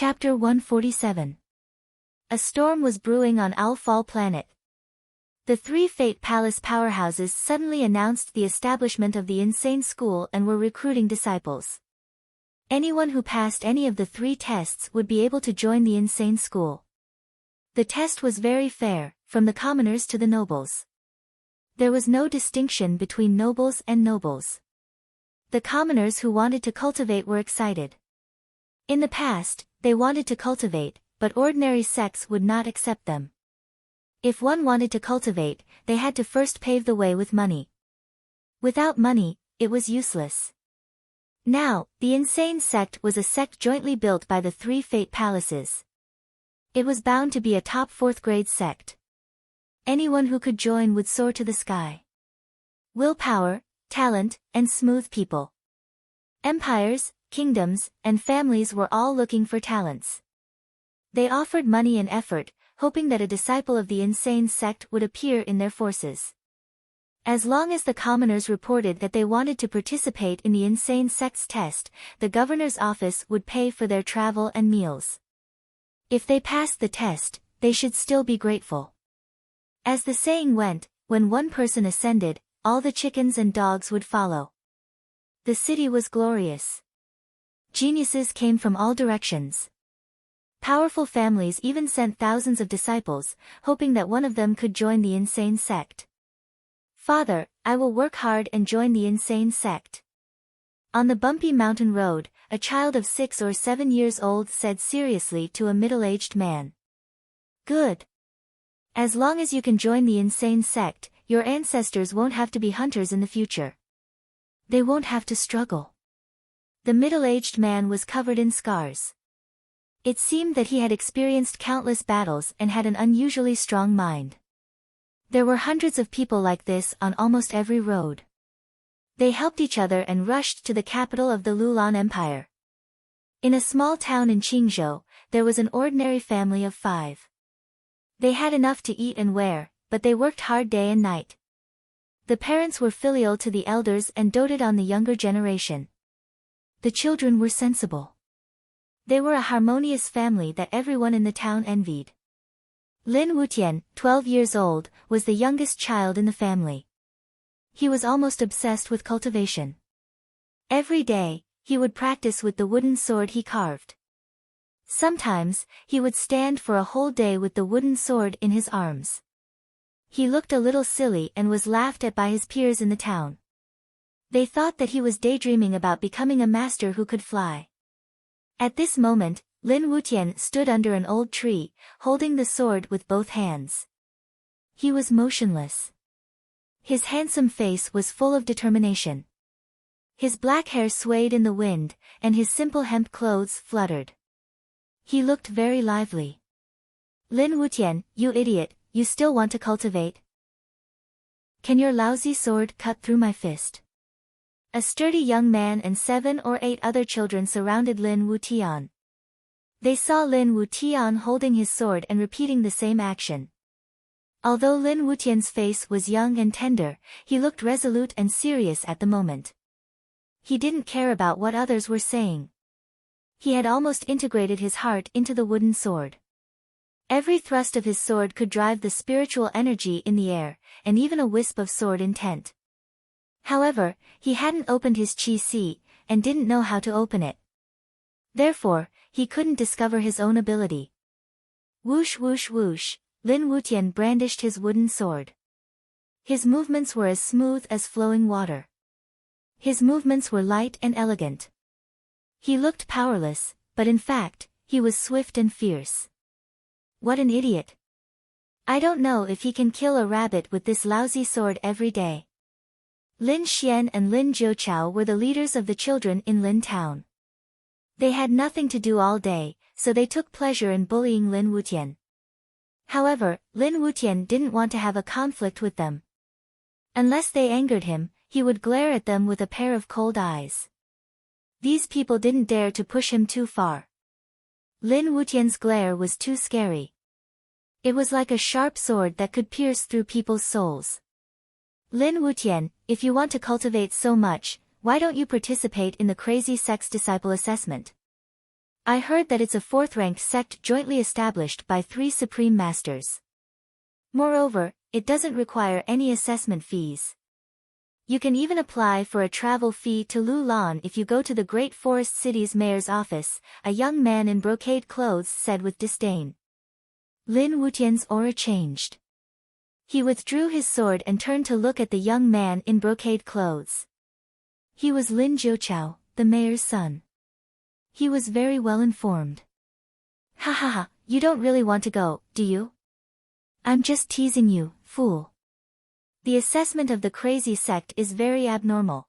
Chapter 147. A storm was brewing on Owlfall Planet. The three Fate Palace powerhouses suddenly announced the establishment of the insane school and were recruiting disciples. Anyone who passed any of the three tests would be able to join the insane school. The test was very fair, from the commoners to the nobles. There was no distinction between nobles and nobles. The commoners who wanted to cultivate were excited. In the past, they wanted to cultivate, but ordinary sects would not accept them. If one wanted to cultivate, they had to first pave the way with money. Without money, it was useless. Now, the insane sect was a sect jointly built by the three Fate Palaces. It was bound to be a top 4th grade sect. Anyone who could join would soar to the sky. Willpower, talent, and smooth people. Empires, kingdoms, and families were all looking for talents. They offered money and effort, hoping that a disciple of the insane sect would appear in their forces. As long as the commoners reported that they wanted to participate in the insane sect's test, the governor's office would pay for their travel and meals. If they passed the test, they should still be grateful. As the saying went, when one person ascended, all the chickens and dogs would follow. The city was glorious. Geniuses came from all directions. Powerful families even sent thousands of disciples, hoping that one of them could join the insane sect. "Father, I will work hard and join the insane sect." On the bumpy mountain road, a child of 6 or 7 years old said seriously to a middle-aged man. "Good. As long as you can join the insane sect, your ancestors won't have to be hunters in the future. They won't have to struggle." The middle-aged man was covered in scars. It seemed that he had experienced countless battles and had an unusually strong mind. There were hundreds of people like this on almost every road. They helped each other and rushed to the capital of the Lulan Empire. In a small town in Qingzhou, there was an ordinary family of 5. They had enough to eat and wear, but they worked hard day and night. The parents were filial to the elders and doted on the younger generation. The children were sensible. They were a harmonious family that everyone in the town envied. Lin Wutian, 12 years old, was the youngest child in the family. He was almost obsessed with cultivation. Every day, he would practice with the wooden sword he carved. Sometimes, he would stand for a whole day with the wooden sword in his arms. He looked a little silly and was laughed at by his peers in the town. They thought that he was daydreaming about becoming a master who could fly. At this moment, Lin Wutian stood under an old tree, holding the sword with both hands. He was motionless. His handsome face was full of determination. His black hair swayed in the wind, and his simple hemp clothes fluttered. He looked very lively. "Lin Wutian, you idiot, you still want to cultivate? Can your lousy sword cut through my fist?" A sturdy young man and 7 or 8 other children surrounded Lin Wutian. They saw Lin Wutian holding his sword and repeating the same action. Although Lin Wutian's face was young and tender, he looked resolute and serious at the moment. He didn't care about what others were saying. He had almost integrated his heart into the wooden sword. Every thrust of his sword could drive the spiritual energy in the air, and even a wisp of sword intent. However, he hadn't opened his qi, and didn't know how to open it. Therefore, he couldn't discover his own ability. Whoosh whoosh whoosh, Lin Wutian brandished his wooden sword. His movements were as smooth as flowing water. His movements were light and elegant. He looked powerless, but in fact, he was swift and fierce. What an idiot. I don't know if he can kill a rabbit with this lousy sword every day. Lin Xian and Lin Jiuqiao were the leaders of the children in Lin Town. They had nothing to do all day, so they took pleasure in bullying Lin Wutian. However, Lin Wutian didn't want to have a conflict with them. Unless they angered him, he would glare at them with a pair of cold eyes. These people didn't dare to push him too far. Lin Wutian's glare was too scary. It was like a sharp sword that could pierce through people's souls. "Lin Wutian, if you want to cultivate so much, why don't you participate in the crazy sex disciple assessment?" I heard that it's a fourth-ranked sect jointly established by 3 supreme masters. Moreover, it doesn't require any assessment fees. You can even apply for a travel fee to Lulan if you go to the Great Forest City's mayor's office, a young man in brocade clothes said with disdain. Lin Wutian's aura changed. He withdrew his sword and turned to look at the young man in brocade clothes. He was Lin Jiuqiao, the mayor's son. He was very well informed. Ha ha ha, you don't really want to go, do you? I'm just teasing you, fool. The assessment of the crazy sect is very abnormal.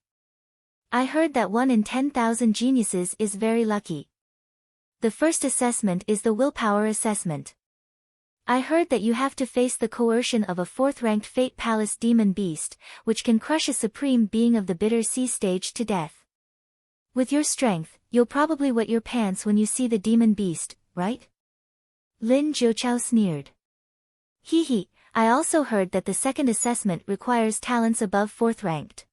I heard that 1 in 10,000 geniuses is very lucky. The first assessment is the willpower assessment. I heard that you have to face the coercion of a 4th-ranked Fate Palace demon beast, which can crush a supreme being of the bitter sea stage to death. With your strength, you'll probably wet your pants when you see the demon beast, right? Lin Jiuqiao sneered. Hee hee. I also heard that the second assessment requires talents above 4th-ranked.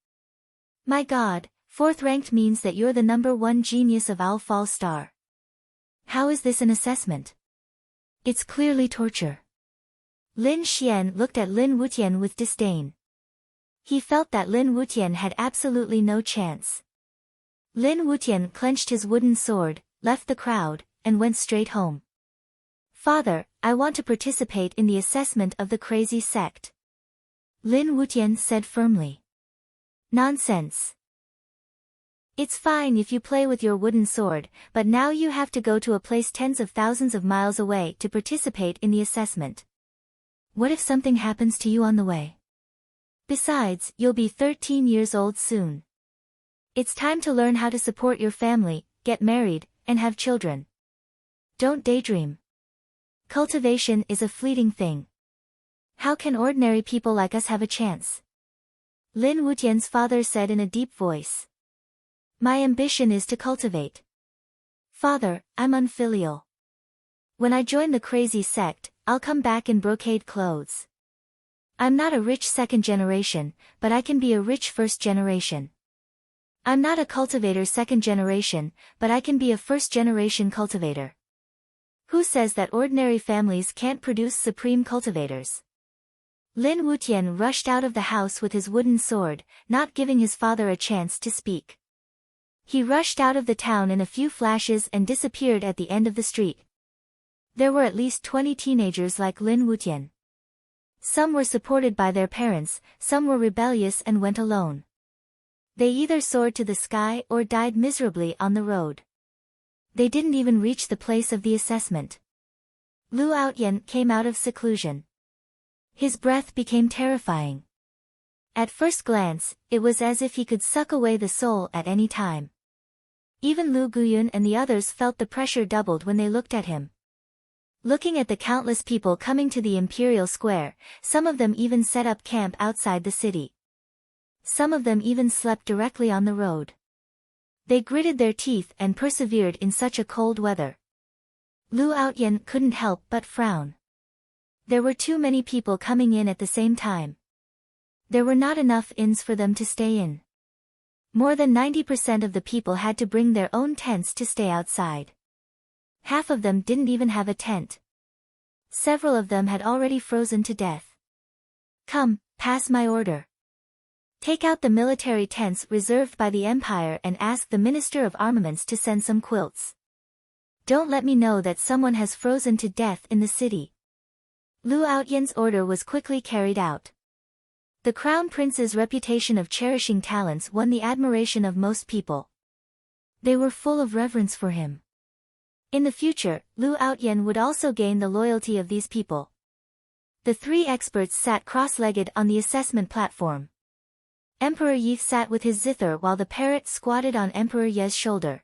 My god, 4th-ranked means that you're the number 1 genius of Owl Fall Star. How is this an assessment? It's clearly torture. Lin Xian looked at Lin Wutian with disdain. He felt that Lin Wutian had absolutely no chance. Lin Wutian clenched his wooden sword, left the crowd, and went straight home. Father, I want to participate in the assessment of the crazy sect. Lin Wutian said firmly. Nonsense. It's fine if you play with your wooden sword, but now you have to go to a place tens of thousands of miles away to participate in the assessment. What if something happens to you on the way? Besides, you'll be 13 years old soon. It's time to learn how to support your family, get married, and have children. Don't daydream. Cultivation is a fleeting thing. How can ordinary people like us have a chance? Lin Wutian's father said in a deep voice. My ambition is to cultivate. Father, I'm unfilial. When I join the crazy sect, I'll come back in brocade clothes. I'm not a rich second generation, but I can be a rich first generation. I'm not a cultivator second generation, but I can be a first generation cultivator. Who says that ordinary families can't produce supreme cultivators? Lin Wutian rushed out of the house with his wooden sword, not giving his father a chance to speak. He rushed out of the town in a few flashes and disappeared at the end of the street. There were at least 20 teenagers like Lin Wutian. Some were supported by their parents, some were rebellious and went alone. They either soared to the sky or died miserably on the road. They didn't even reach the place of the assessment. Lu Outyan came out of seclusion. His breath became terrifying. At first glance, it was as if he could suck away the soul at any time. Even Lu Guyun and the others felt the pressure doubled when they looked at him. Looking at the countless people coming to the Imperial Square, some of them even set up camp outside the city. Some of them even slept directly on the road. They gritted their teeth and persevered in such a cold weather. Lu Outyan couldn't help but frown. There were too many people coming in at the same time. There were not enough inns for them to stay in. More than 90% of the people had to bring their own tents to stay outside. Half of them didn't even have a tent. Several of them had already frozen to death. Come, pass my order. Take out the military tents reserved by the Empire and ask the Minister of Armaments to send some quilts. Don't let me know that someone has frozen to death in the city. Lu Outyan's order was quickly carried out. The Crown Prince's reputation of cherishing talents won the admiration of most people. They were full of reverence for him. In the future, Lu Outyan would also gain the loyalty of these people. The 3 experts sat cross-legged on the assessment platform. Emperor Yi sat with his zither while the parrot squatted on Emperor Ye's shoulder.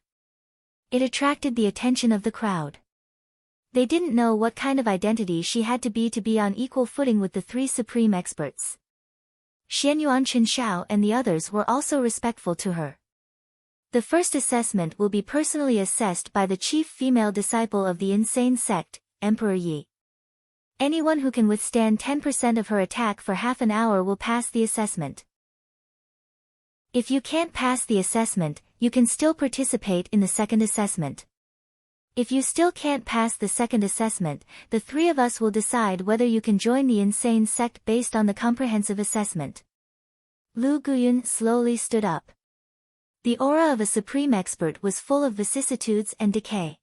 It attracted the attention of the crowd. They didn't know what kind of identity she had to be on equal footing with the 3 supreme experts. Xianyuan Qinshao and the others were also respectful to her. The first assessment will be personally assessed by the chief female disciple of the insane sect, Emperor Yi. Anyone who can withstand 10% of her attack for half an hour will pass the assessment. If you can't pass the assessment, you can still participate in the second assessment. If you still can't pass the second assessment, the three of us will decide whether you can join the insane sect based on the comprehensive assessment. Lu Guyun slowly stood up. The aura of a supreme expert was full of vicissitudes and decay.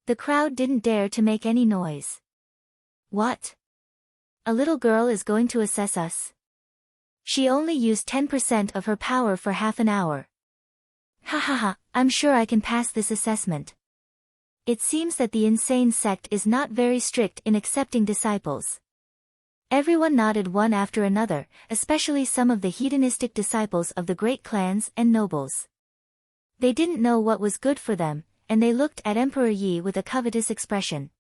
The crowd didn't dare to make any noise. What? A little girl is going to assess us? She only used 10% of her power for half an hour. Ha ha ha, I'm sure I can pass this assessment. It seems that the insane sect is not very strict in accepting disciples. Everyone nodded one after another, especially some of the hedonistic disciples of the great clans and nobles. They didn't know what was good for them, and they looked at Emperor Yi with a covetous expression.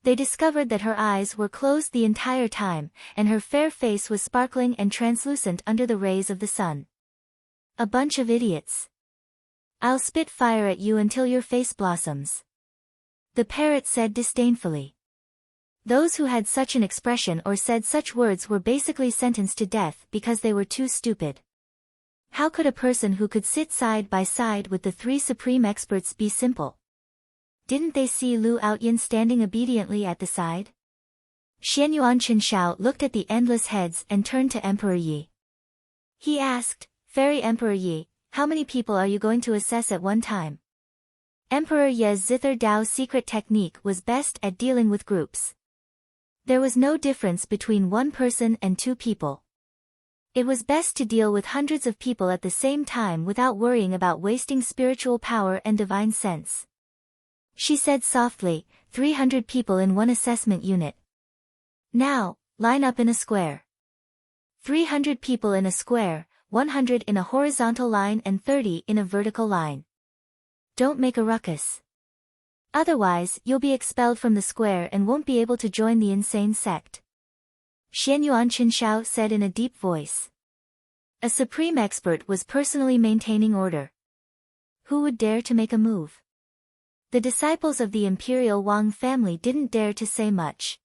They discovered that her eyes were closed the entire time, and her fair face was sparkling and translucent under the rays of the sun. A bunch of idiots. I'll spit fire at you until your face blossoms. The parrot said disdainfully. Those who had such an expression or said such words were basically sentenced to death because they were too stupid. How could a person who could sit side by side with the three supreme experts be simple? Didn't they see Lu Outyin standing obediently at the side? Xianyuan Chenshao looked at the endless heads and turned to Emperor Yi. He asked, Fairy Emperor Yi, how many people are you going to assess at one time? Emperor Ye's Zither Dao secret technique was best at dealing with groups. There was no difference between one person and two people. It was best to deal with hundreds of people at the same time without worrying about wasting spiritual power and divine sense. She said softly, 300 people in one assessment unit. Now, line up in a square. 300 people in a square, 100 in a horizontal line and 30 in a vertical line. Don't make a ruckus. Otherwise, you'll be expelled from the square and won't be able to join the insane sect. Xianyuan Chenshao said in a deep voice. A supreme expert was personally maintaining order. Who would dare to make a move? The disciples of the imperial Wang family didn't dare to say much.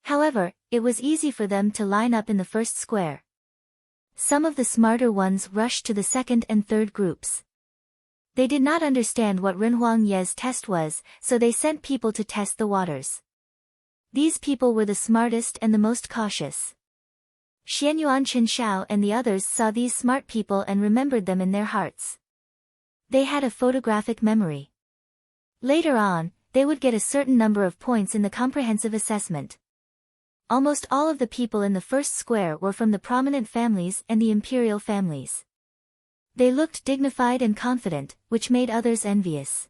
However, it was easy for them to line up in the first square. Some of the smarter ones rushed to the second and third groups. They did not understand what Renhuang Ye's test was, so they sent people to test the waters. These people were the smartest and the most cautious. Xianyuan Chenshao and the others saw these smart people and remembered them in their hearts. They had a photographic memory. Later on, they would get a certain number of points in the comprehensive assessment. Almost all of the people in the first square were from the prominent families and the imperial families. They looked dignified and confident, which made others envious.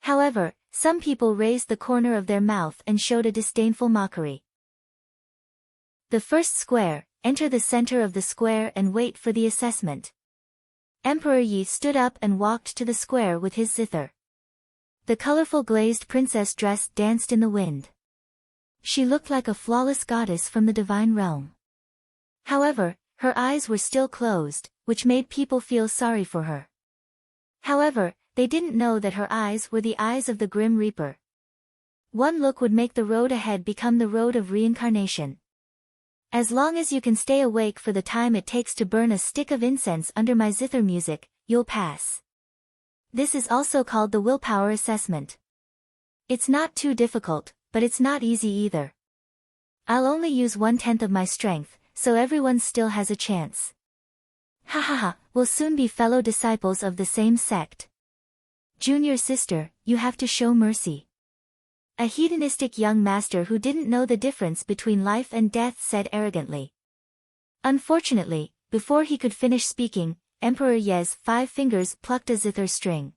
However, some people raised the corner of their mouth and showed a disdainful mockery. The first square, enter the center of the square and wait for the assessment. Emperor Yi stood up and walked to the square with his zither. The colorful glazed princess dress danced in the wind. She looked like a flawless goddess from the divine realm. However, her eyes were still closed, which made people feel sorry for her. However, they didn't know that her eyes were the eyes of the Grim Reaper. One look would make the road ahead become the road of reincarnation. As long as you can stay awake for the time it takes to burn a stick of incense under my zither music, you'll pass. This is also called the willpower assessment. It's not too difficult, but it's not easy either. I'll only use 1/10 of my strength, so everyone still has a chance. Ha ha ha, we'll soon be fellow disciples of the same sect. Junior sister, you have to show mercy. A hedonistic young master who didn't know the difference between life and death said arrogantly. Unfortunately, before he could finish speaking, Emperor Ye's 5 fingers plucked a zither string.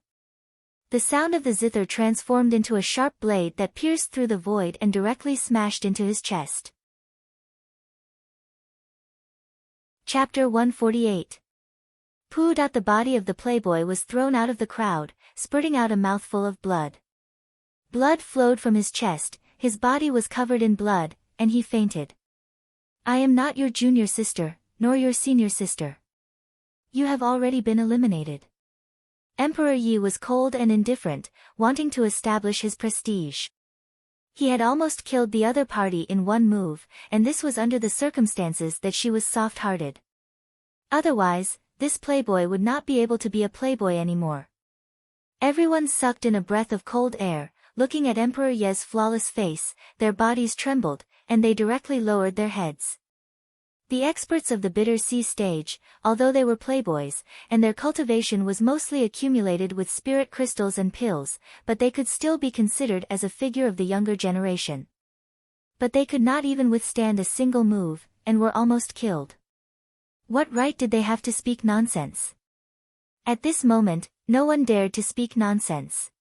The sound of the zither transformed into a sharp blade that pierced through the void and directly smashed into his chest. Chapter 148. Pooh. The body of the playboy was thrown out of the crowd, spurting out a mouthful of blood. Blood flowed from his chest, his body was covered in blood, and he fainted. I am not your junior sister, nor your senior sister. You have already been eliminated. Emperor Yi was cold and indifferent, wanting to establish his prestige. He had almost killed the other party in one move, and this was under the circumstances that she was soft-hearted. Otherwise, this playboy would not be able to be a playboy anymore. Everyone sucked in a breath of cold air, looking at Emperor Ye's flawless face. Their bodies trembled, and they directly lowered their heads. The experts of the bitter sea stage, although they were playboys, and their cultivation was mostly accumulated with spirit crystals and pills, but they could still be considered as a figure of the younger generation. But they could not even withstand a single move, and were almost killed. What right did they have to speak nonsense? At this moment, no one dared to speak nonsense.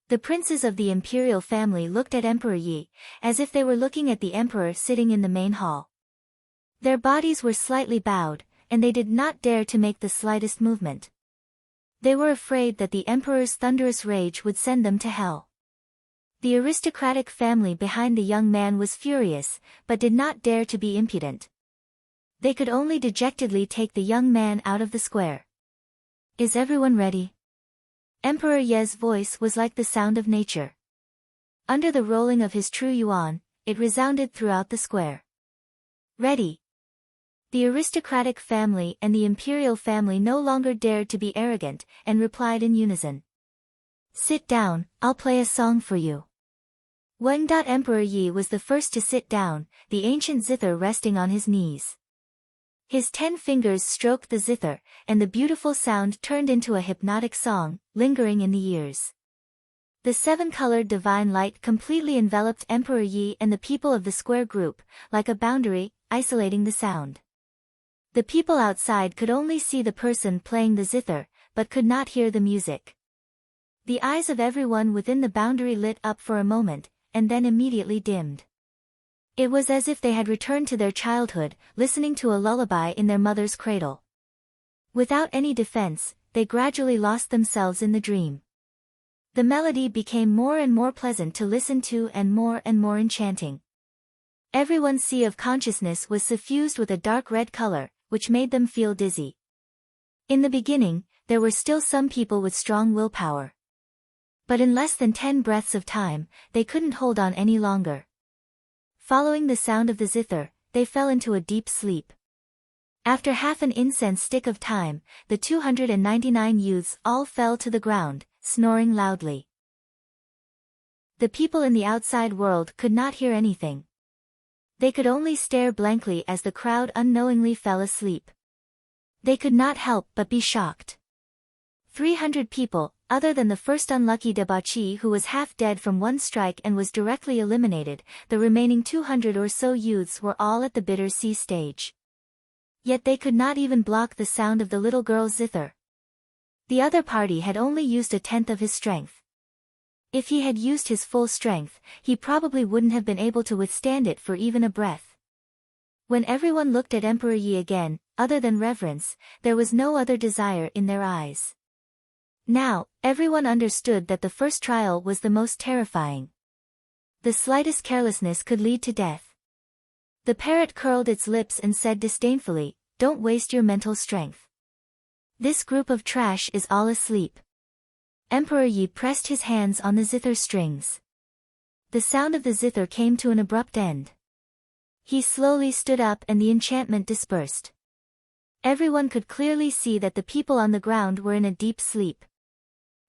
The princes of the imperial family looked at Emperor Yi, as if they were looking at the emperor sitting in the main hall. Their bodies were slightly bowed, and they did not dare to make the slightest movement. They were afraid that the emperor's thunderous rage would send them to hell. The aristocratic family behind the young man was furious, but did not dare to be impudent. They could only dejectedly take the young man out of the square. "Is everyone ready?" Emperor Ye's voice was like the sound of nature. Under the rolling of his true yuan, it resounded throughout the square. "Ready." The aristocratic family and the imperial family no longer dared to be arrogant, and replied in unison. "Sit down, I'll play a song for you." Emperor Yi was the first to sit down, the ancient zither resting on his knees. His 10 fingers stroked the zither, and the beautiful sound turned into a hypnotic song, lingering in the ears. The 7-colored divine light completely enveloped Emperor Yi and the people of the square group, like a boundary, isolating the sound. The people outside could only see the person playing the zither, but could not hear the music. The eyes of everyone within the boundary lit up for a moment, and then immediately dimmed. It was as if they had returned to their childhood, listening to a lullaby in their mother's cradle. Without any defense, they gradually lost themselves in the dream. The melody became more and more pleasant to listen to and more enchanting. Everyone's sea of consciousness was suffused with a dark red color, which made them feel dizzy. In the beginning, there were still some people with strong willpower. But in less than 10 breaths of time, they couldn't hold on any longer. Following the sound of the zither, they fell into a deep sleep. After half an incense stick of time, the 299 youths all fell to the ground, snoring loudly. The people in the outside world could not hear anything. They could only stare blankly as the crowd unknowingly fell asleep. They could not help but be shocked. 300 people, other than the first unlucky debauchee who was half dead from one strike and was directly eliminated, the remaining 200 or so youths were all at the bitter sea stage. Yet they could not even block the sound of the little girl's zither. The other party had only used a tenth of his strength. If he had used his full strength, he probably wouldn't have been able to withstand it for even a breath. When everyone looked at Emperor Yi again, other than reverence, there was no other desire in their eyes. Now, everyone understood that the first trial was the most terrifying. The slightest carelessness could lead to death. The parrot curled its lips and said disdainfully, "Don't waste your mental strength. This group of trash is all asleep." Emperor Yi pressed his hands on the zither strings. The sound of the zither came to an abrupt end. He slowly stood up and the enchantment dispersed. Everyone could clearly see that the people on the ground were in a deep sleep.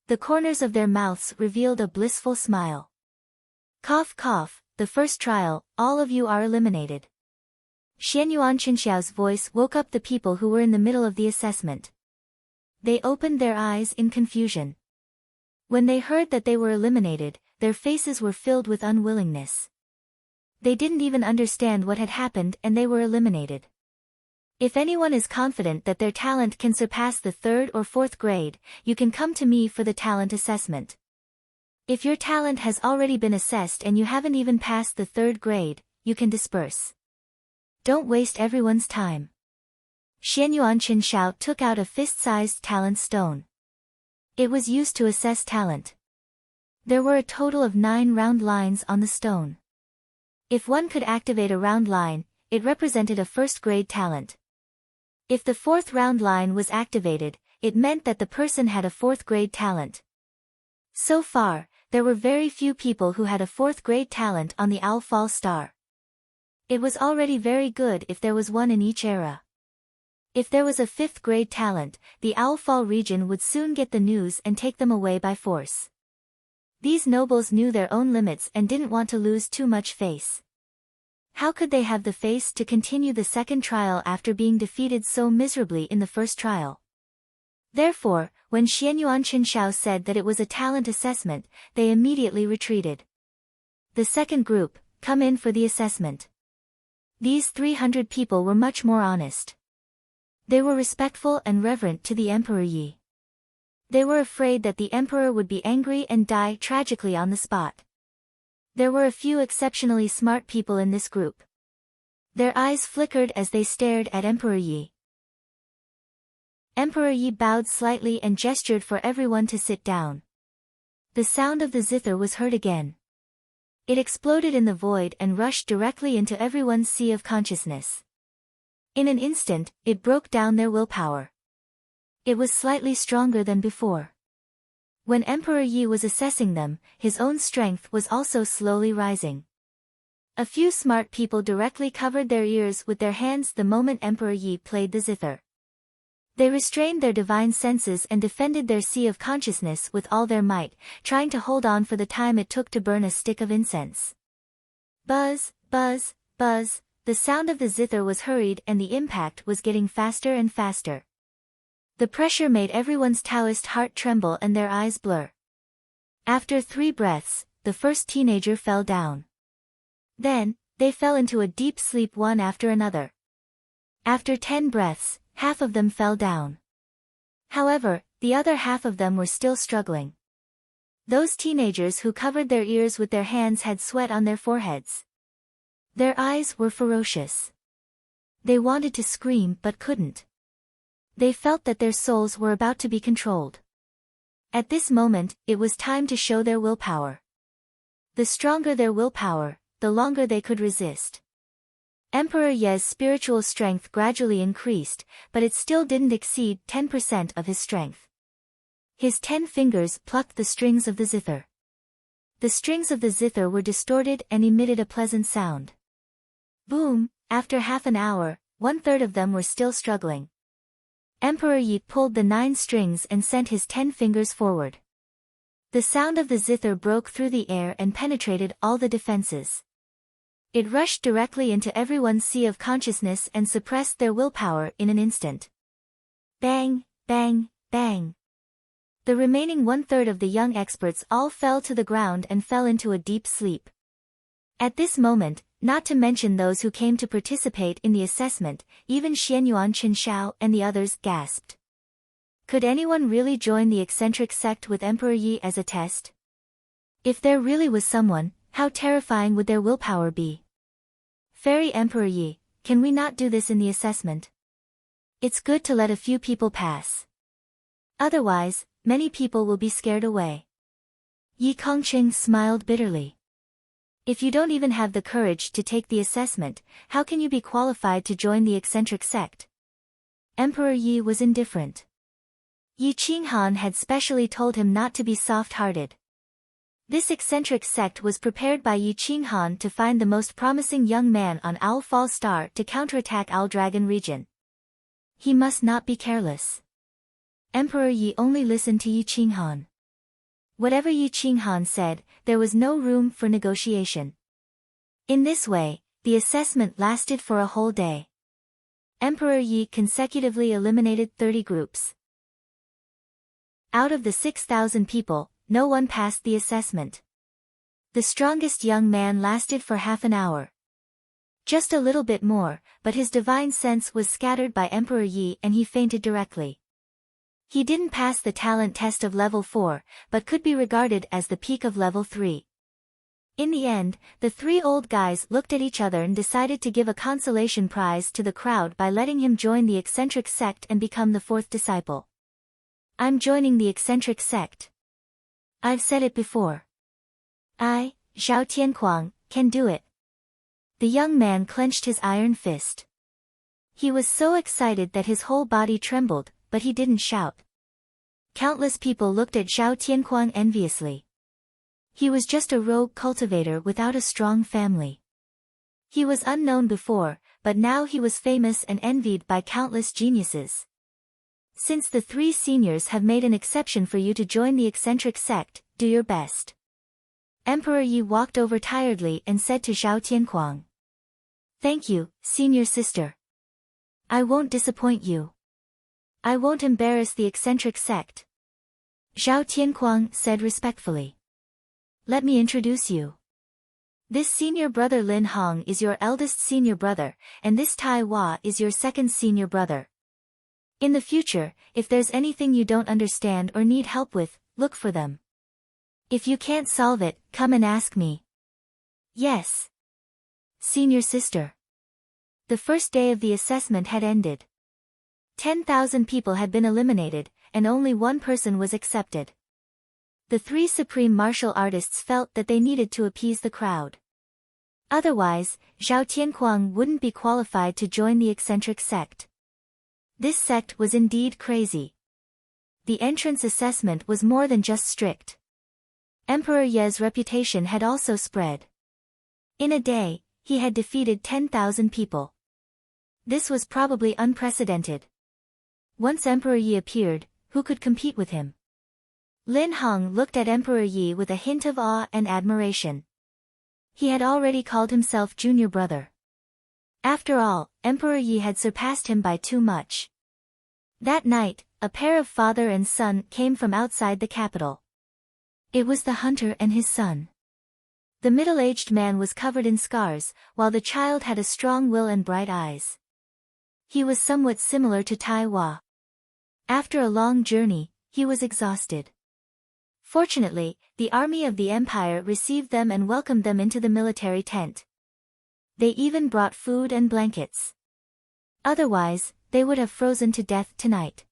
The corners of their mouths revealed a blissful smile. "Cough cough, the first trial, all of you are eliminated." Xian Yuan Qinxiao's voice woke up the people who were in the middle of the assessment. They opened their eyes in confusion. When they heard that they were eliminated, their faces were filled with unwillingness. They didn't even understand what had happened and they were eliminated. If anyone is confident that their talent can surpass the 3rd or 4th grade, you can come to me for the talent assessment. If your talent has already been assessed and you haven't even passed the 3rd grade, you can disperse. Don't waste everyone's time. Xian Yuan Qinxiao took out a fist-sized talent stone. It was used to assess talent. There were a total of 9 round lines on the stone. If one could activate a round line, it represented a 1st-grade talent. If the 4th round line was activated, it meant that the person had a 4th-grade talent. So far, there were very few people who had a 4th-grade talent on the Owl Fall star. It was already very good if there was one in each era. If there was a 5th grade talent, the Owlfall region would soon get the news and take them away by force. These nobles knew their own limits and didn't want to lose too much face. How could they have the face to continue the second trial after being defeated so miserably in the first trial? Therefore, when Xianyuan Qinshan said that it was a talent assessment, they immediately retreated. The second group, come in for the assessment. These 300 people were much more honest. They were respectful and reverent to the Emperor Yi. They were afraid that the emperor would be angry and die tragically on the spot. There were a few exceptionally smart people in this group. Their eyes flickered as they stared at Emperor Yi. Emperor Yi bowed slightly and gestured for everyone to sit down. The sound of the zither was heard again. It exploded in the void and rushed directly into everyone's sea of consciousness. In an instant, it broke down their willpower. It was slightly stronger than before. When Emperor Yi was assessing them, his own strength was also slowly rising. A few smart people directly covered their ears with their hands the moment Emperor Yi played the zither. They restrained their divine senses and defended their sea of consciousness with all their might, trying to hold on for the time it took to burn a stick of incense. Buzz, buzz, buzz, the sound of the zither was hurried and the impact was getting faster and faster. The pressure made everyone's Taoist heart tremble and their eyes blur. After 3 breaths, the first teenager fell down. Then, they fell into a deep sleep one after another. After 10 breaths, half of them fell down. However, the other half of them were still struggling. Those teenagers who covered their ears with their hands had sweat on their foreheads. Their eyes were ferocious. They wanted to scream but couldn't. They felt that their souls were about to be controlled. At this moment, it was time to show their willpower. The stronger their willpower, the longer they could resist. Emperor Ye's spiritual strength gradually increased, but it still didn't exceed 10% of his strength. His 10 fingers plucked the strings of the zither. The strings of the zither were distorted and emitted a pleasant sound. Boom! After half an hour, 1/3 of them were still struggling. Emperor Yi pulled the 9 strings and sent his 10 fingers forward. The sound of the zither broke through the air and penetrated all the defenses. It rushed directly into everyone's sea of consciousness and suppressed their willpower in an instant. Bang, bang, bang. The remaining 1/3 of the young experts all fell to the ground and fell into a deep sleep. At this moment, not to mention those who came to participate in the assessment, even Xianyuan Qinshan and the others gasped. Could anyone really join the eccentric sect with Emperor Yi as a test? If there really was someone, how terrifying would their willpower be? Fairy Emperor Yi, can we not do this in the assessment? It's good to let a few people pass. Otherwise, many people will be scared away. Yi Kongqing smiled bitterly. If you don't even have the courage to take the assessment, how can you be qualified to join the eccentric sect? Emperor Yi was indifferent. Yi Qinghan had specially told him not to be soft-hearted. This eccentric sect was prepared by Yi Qinghan to find the most promising young man on Owlfall Star to counterattack Owldragon region. He must not be careless. Emperor Yi only listened to Yi Qinghan. Whatever Yi Qinghan said, there was no room for negotiation. In this way, the assessment lasted for a whole day. Emperor Yi consecutively eliminated 30 groups. Out of the 6,000 people, no one passed the assessment. The strongest young man lasted for half an hour. Just a little bit more, but his divine sense was scattered by Emperor Yi and he fainted directly. He didn't pass the talent test of level 4, but could be regarded as the peak of level 3. In the end, the 3 old guys looked at each other and decided to give a consolation prize to the crowd by letting him join the eccentric sect and become the 4th disciple. I'm joining the eccentric sect. I've said it before. I, Zhao Tianquang, can do it. The young man clenched his iron fist. He was so excited that his whole body trembled, but he didn't shout. Countless people looked at Zhao Tianquang enviously. He was just a rogue cultivator without a strong family. He was unknown before, but now he was famous and envied by countless geniuses. Since the three seniors have made an exception for you to join the eccentric sect, do your best. Emperor Yi walked over tiredly and said to Zhao Tianquang. Thank you, senior sister. I won't disappoint you. I won't embarrass the eccentric sect. Zhao Tianquang said respectfully. Let me introduce you. This senior brother Lin Hong is your eldest senior brother, and this Tai Hua is your second senior brother. In the future, if there's anything you don't understand or need help with, look for them. If you can't solve it, come and ask me. Yes. Senior sister. The first day of the assessment had ended. 10,000 people had been eliminated, and only one person was accepted. The three supreme martial artists felt that they needed to appease the crowd. Otherwise, Zhao Tianquang wouldn't be qualified to join the eccentric sect. This sect was indeed crazy. The entrance assessment was more than just strict. Emperor Ye's reputation had also spread. In a day, he had defeated 10,000 people. This was probably unprecedented. Once Emperor Yi appeared, who could compete with him? Lin Hong looked at Emperor Yi with a hint of awe and admiration. He had already called himself junior brother. After all, Emperor Yi had surpassed him by too much. That night, a pair of father and son came from outside the capital. It was the hunter and his son. The middle-aged man was covered in scars, while the child had a strong will and bright eyes. He was somewhat similar to Tai Hua. After a long journey, he was exhausted. Fortunately, the army of the empire received them and welcomed them into the military tent. They even brought food and blankets. Otherwise, they would have frozen to death tonight.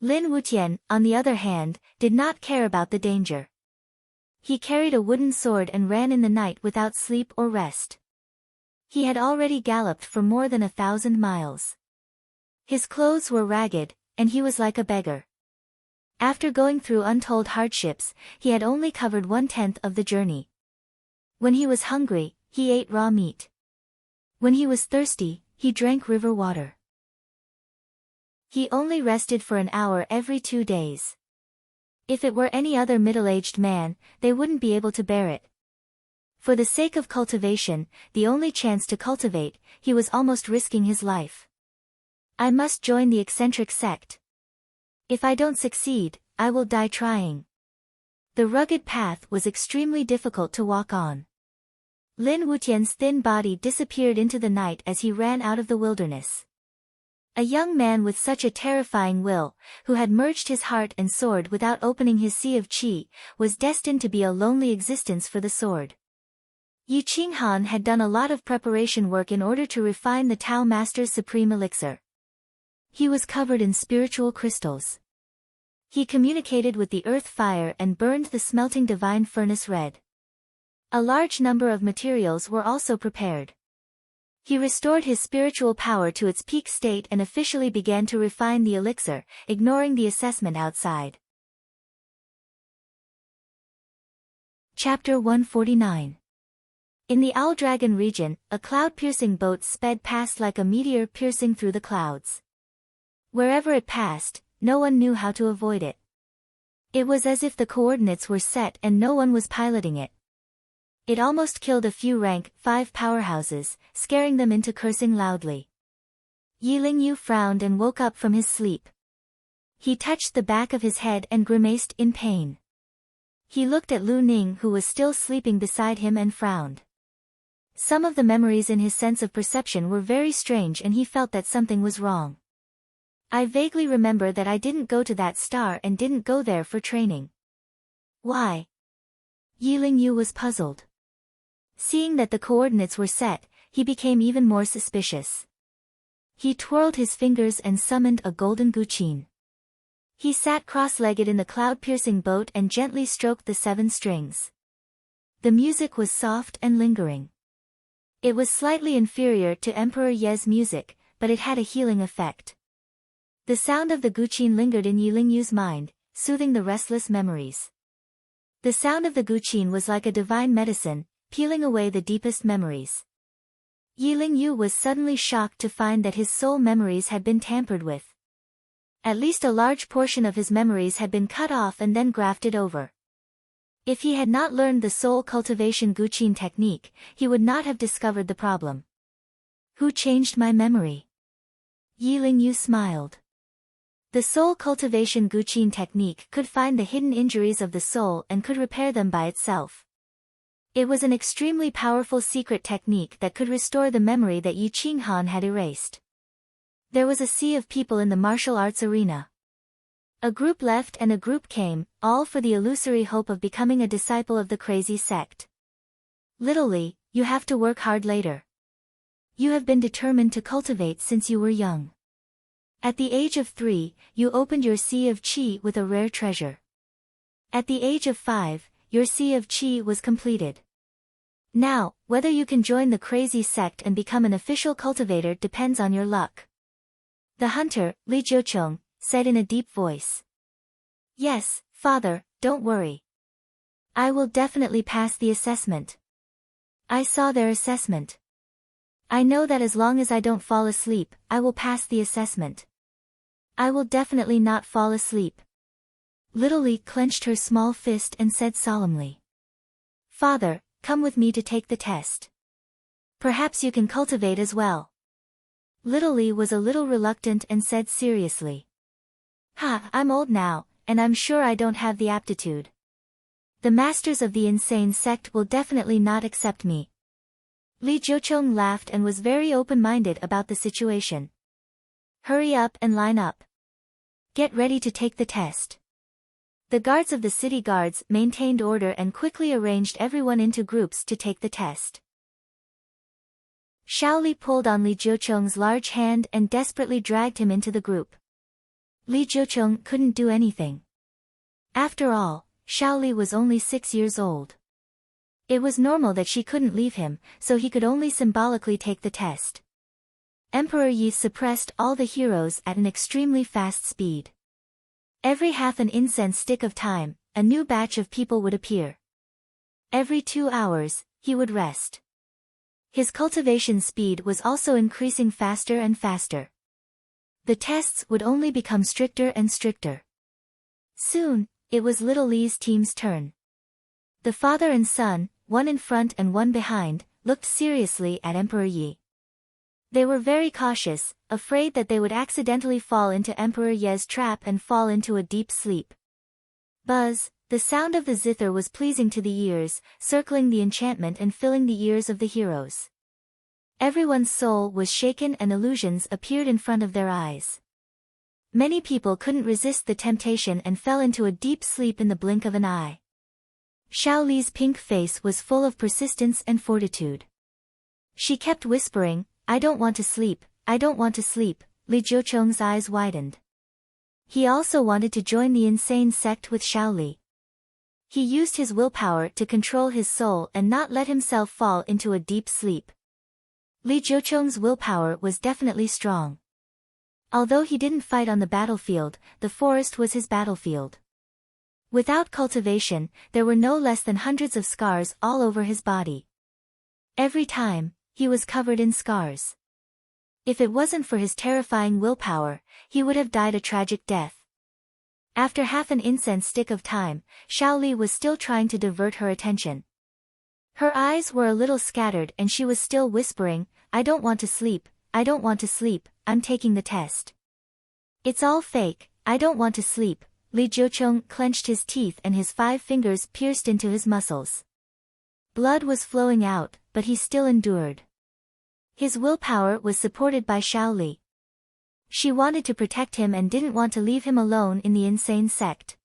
Lin Wutian, on the other hand, did not care about the danger. He carried a wooden sword and ran in the night without sleep or rest. He had already galloped for more than 1,000 miles. His clothes were ragged, and he was like a beggar. After going through untold hardships, he had only covered 1/10 of the journey. When he was hungry, he ate raw meat. When he was thirsty, he drank river water. He only rested for an hour every 2 days. If it were any other middle-aged man, they wouldn't be able to bear it. For the sake of cultivation, the only chance to cultivate, he was almost risking his life. I must join the eccentric sect. If I don't succeed, I will die trying. The rugged path was extremely difficult to walk on. Lin Wutian's thin body disappeared into the night as he ran out of the wilderness. A young man with such a terrifying will, who had merged his heart and sword without opening his sea of qi, was destined to be a lonely existence for the sword. Yi Qinghan had done a lot of preparation work in order to refine the Tao Master's supreme elixir. He was covered in spiritual crystals. He communicated with the earth fire and burned the smelting divine furnace red. A large number of materials were also prepared. He restored his spiritual power to its peak state and officially began to refine the elixir, ignoring the assessment outside. Chapter 149. In the Owl Dragon region, a cloud-piercing boat sped past like a meteor piercing through the clouds. Wherever it passed, no one knew how to avoid it. It was as if the coordinates were set and no one was piloting it. It almost killed a few rank 5 powerhouses, scaring them into cursing loudly. Yi Lingyu frowned and woke up from his sleep. He touched the back of his head and grimaced in pain. He looked at Lu Ning, who was still sleeping beside him, and frowned. Some of the memories in his sense of perception were very strange and he felt that something was wrong. I vaguely remember that I didn't go to that star and didn't go there for training. Why? Yi Lingyu was puzzled. Seeing that the coordinates were set, he became even more suspicious. He twirled his fingers and summoned a golden guqin. He sat cross-legged in the cloud-piercing boat and gently stroked the 7 strings. The music was soft and lingering. It was slightly inferior to Emperor Ye's music, but it had a healing effect. The sound of the guqin lingered in Yi Lingyu's mind, soothing the restless memories. The sound of the guqin was like a divine medicine, peeling away the deepest memories. Yiling Yu was suddenly shocked to find that his soul memories had been tampered with. At least a large portion of his memories had been cut off and then grafted over. If he had not learned the soul cultivation Guqin technique, he would not have discovered the problem. Who changed my memory? Yiling Yu smiled. The soul cultivation Guqin technique could find the hidden injuries of the soul and could repair them by itself. It was an extremely powerful secret technique that could restore the memory that Yi Qinghan had erased. There was a sea of people in the martial arts arena. A group left and a group came, all for the illusory hope of becoming a disciple of the crazy sect. Little Li, you have to work hard later. You have been determined to cultivate since you were young. At the age of 3, you opened your sea of qi with a rare treasure. At the age of 5, your sea of qi was completed. Now, whether you can join the crazy sect and become an official cultivator depends on your luck. The hunter, Li Jiucheng, said in a deep voice. Yes, father, don't worry. I will definitely pass the assessment. I saw their assessment. I know that as long as I don't fall asleep, I will pass the assessment. I will definitely not fall asleep. Little Li clenched her small fist and said solemnly. Father, come with me to take the test. Perhaps you can cultivate as well. Little Li was a little reluctant and said seriously. I'm old now, and I'm sure I don't have the aptitude. The masters of the insane sect will definitely not accept me. Li Jiucheng laughed and was very open-minded about the situation. Hurry up and line up. Get ready to take the test. The guards of the city guards maintained order and quickly arranged everyone into groups to take the test. Shaoli pulled on Li Jiucheng's large hand and desperately dragged him into the group. Li Jiucheng couldn't do anything. After all, Shaoli was only 6 years old. It was normal that she couldn't leave him, so he could only symbolically take the test. Emperor Yi suppressed all the heroes at an extremely fast speed. Every half an incense stick of time, a new batch of people would appear. Every 2 hours, he would rest. His cultivation speed was also increasing faster and faster. The tests would only become stricter and stricter. Soon, it was Little Li's team's turn. The father and son, one in front and one behind, looked seriously at Emperor Yi. They were very cautious, afraid that they would accidentally fall into Emperor Ye's trap and fall into a deep sleep. Buzz, the sound of the zither was pleasing to the ears, circling the enchantment and filling the ears of the heroes. Everyone's soul was shaken and illusions appeared in front of their eyes. Many people couldn't resist the temptation and fell into a deep sleep in the blink of an eye. Shaoli's pink face was full of persistence and fortitude. She kept whispering, I don't want to sleep, I don't want to sleep. Li Jiucheng's eyes widened. He also wanted to join the insane sect with Shaoli. He used his willpower to control his soul and not let himself fall into a deep sleep. Li Jiucheng's willpower was definitely strong. Although he didn't fight on the battlefield, the forest was his battlefield. Without cultivation, there were no less than hundreds of scars all over his body. Every time, he was covered in scars. If it wasn't for his terrifying willpower, he would have died a tragic death. After half an incense stick of time, Shaoli was still trying to divert her attention. Her eyes were a little scattered and she was still whispering, I don't want to sleep, I don't want to sleep, I'm taking the test. It's all fake, I don't want to sleep. Li Jiucheng clenched his teeth and his 5 fingers pierced into his muscles. Blood was flowing out, but he still endured. His willpower was supported by Shaoli. She wanted to protect him and didn't want to leave him alone in the insane sect.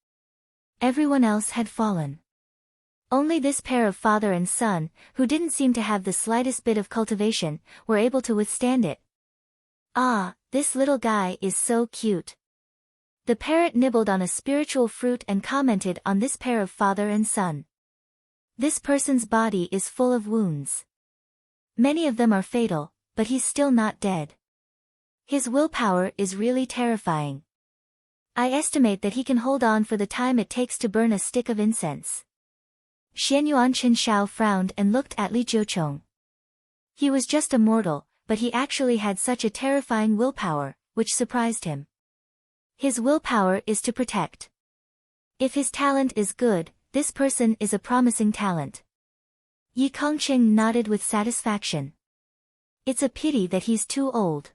Everyone else had fallen. Only this pair of father and son, who didn't seem to have the slightest bit of cultivation, were able to withstand it. Ah, this little guy is so cute. The parrot nibbled on a spiritual fruit and commented on this pair of father and son. This person's body is full of wounds. Many of them are fatal, but he's still not dead. His willpower is really terrifying. I estimate that he can hold on for the time it takes to burn a stick of incense. Xianyuan Chen Shao frowned and looked at Li Jiucheng. He was just a mortal, but he actually had such a terrifying willpower, which surprised him. His willpower is to protect. If his talent is good, this person is a promising talent. Yi Kongqing nodded with satisfaction. It's a pity that he's too old.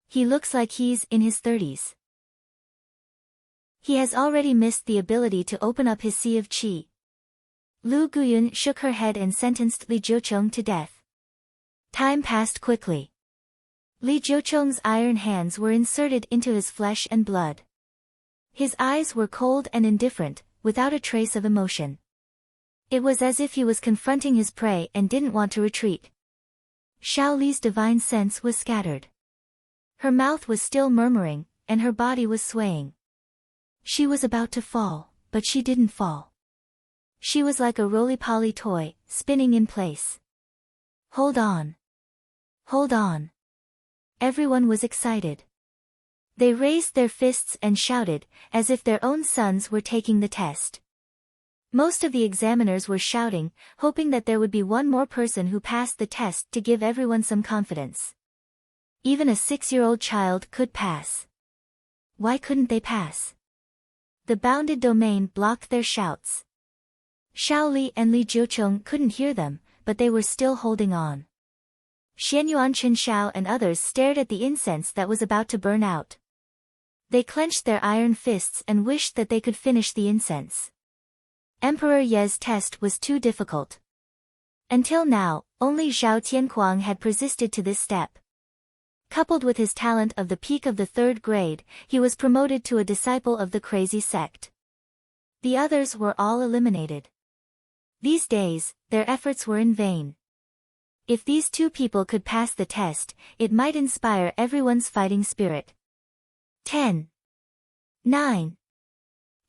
He looks like he's in his 30s. He has already missed the ability to open up his sea of qi. Lu Guyun shook her head and sentenced Li Jiucheng to death. Time passed quickly. Li Jiucheng's iron hands were inserted into his flesh and blood. His eyes were cold and indifferent, without a trace of emotion. It was as if he was confronting his prey and didn't want to retreat. Xiao Li's divine sense was scattered. Her mouth was still murmuring, and her body was swaying. She was about to fall, but she didn't fall. She was like a roly-poly toy, spinning in place. Hold on. Hold on. Everyone was excited. They raised their fists and shouted, as if their own sons were taking the test. Most of the examiners were shouting, hoping that there would be one more person who passed the test to give everyone some confidence. Even a 6-year-old child could pass. Why couldn't they pass? The bounded domain blocked their shouts. Xiao Li and Li Jiucheng couldn't hear them, but they were still holding on. Xianyuan Qinshan and others stared at the incense that was about to burn out. They clenched their iron fists and wished that they could finish the incense. Emperor Ye's test was too difficult. Until now, only Zhao Tianquang had persisted to this step. Coupled with his talent of the peak of the 3rd grade, he was promoted to a disciple of the crazy sect. The others were all eliminated. These days, their efforts were in vain. If these two people could pass the test, it might inspire everyone's fighting spirit. 10. 9.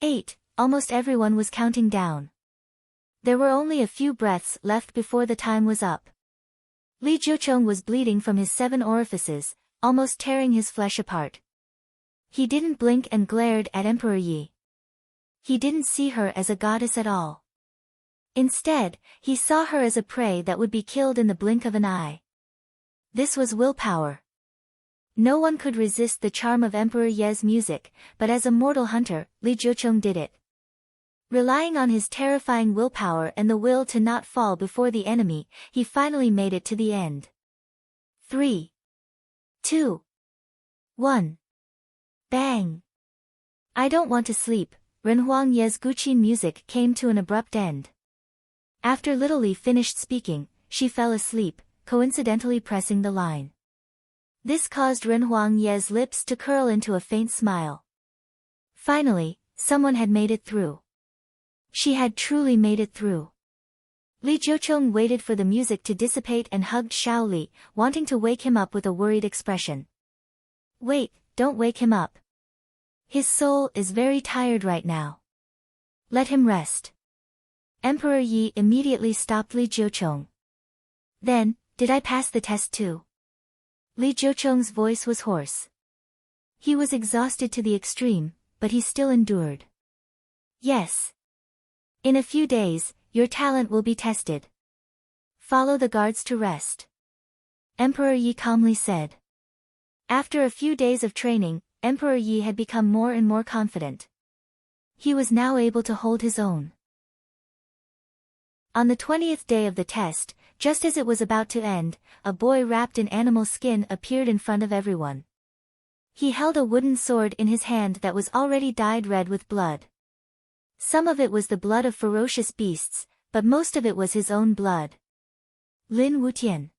8. Almost everyone was counting down. There were only a few breaths left before the time was up. Li Jiucheng was bleeding from his 7 orifices, almost tearing his flesh apart. He didn't blink and glared at Emperor Yi. He didn't see her as a goddess at all. Instead, he saw her as a prey that would be killed in the blink of an eye. This was willpower. No one could resist the charm of Emperor Ye's music, but as a mortal hunter, Li Jiucheng did it. Relying on his terrifying willpower and the will to not fall before the enemy, he finally made it to the end. 3. 2. 1. Bang! I don't want to sleep. Renhuang Ye's Guqin music came to an abrupt end. After Little Li finished speaking, she fell asleep, coincidentally pressing the line. This caused Renhuang Ye's lips to curl into a faint smile. Finally, someone had made it through. She had truly made it through. Li Jiucheng waited for the music to dissipate and hugged Xiao Li, wanting to wake him up with a worried expression. Wait, don't wake him up. His soul is very tired right now. Let him rest. Emperor Yi immediately stopped Li Jiucheng. Then, did I pass the test too? Li Jiucheng's voice was hoarse. He was exhausted to the extreme, but he still endured. Yes. In a few days, your talent will be tested. Follow the guards to rest. Emperor Yi calmly said. After a few days of training, Emperor Yi had become more and more confident. He was now able to hold his own. On the 20th day of the test, just as it was about to end, a boy wrapped in animal skin appeared in front of everyone. He held a wooden sword in his hand that was already dyed red with blood. Some of it was the blood of ferocious beasts, but most of it was his own blood. Lin Wutian.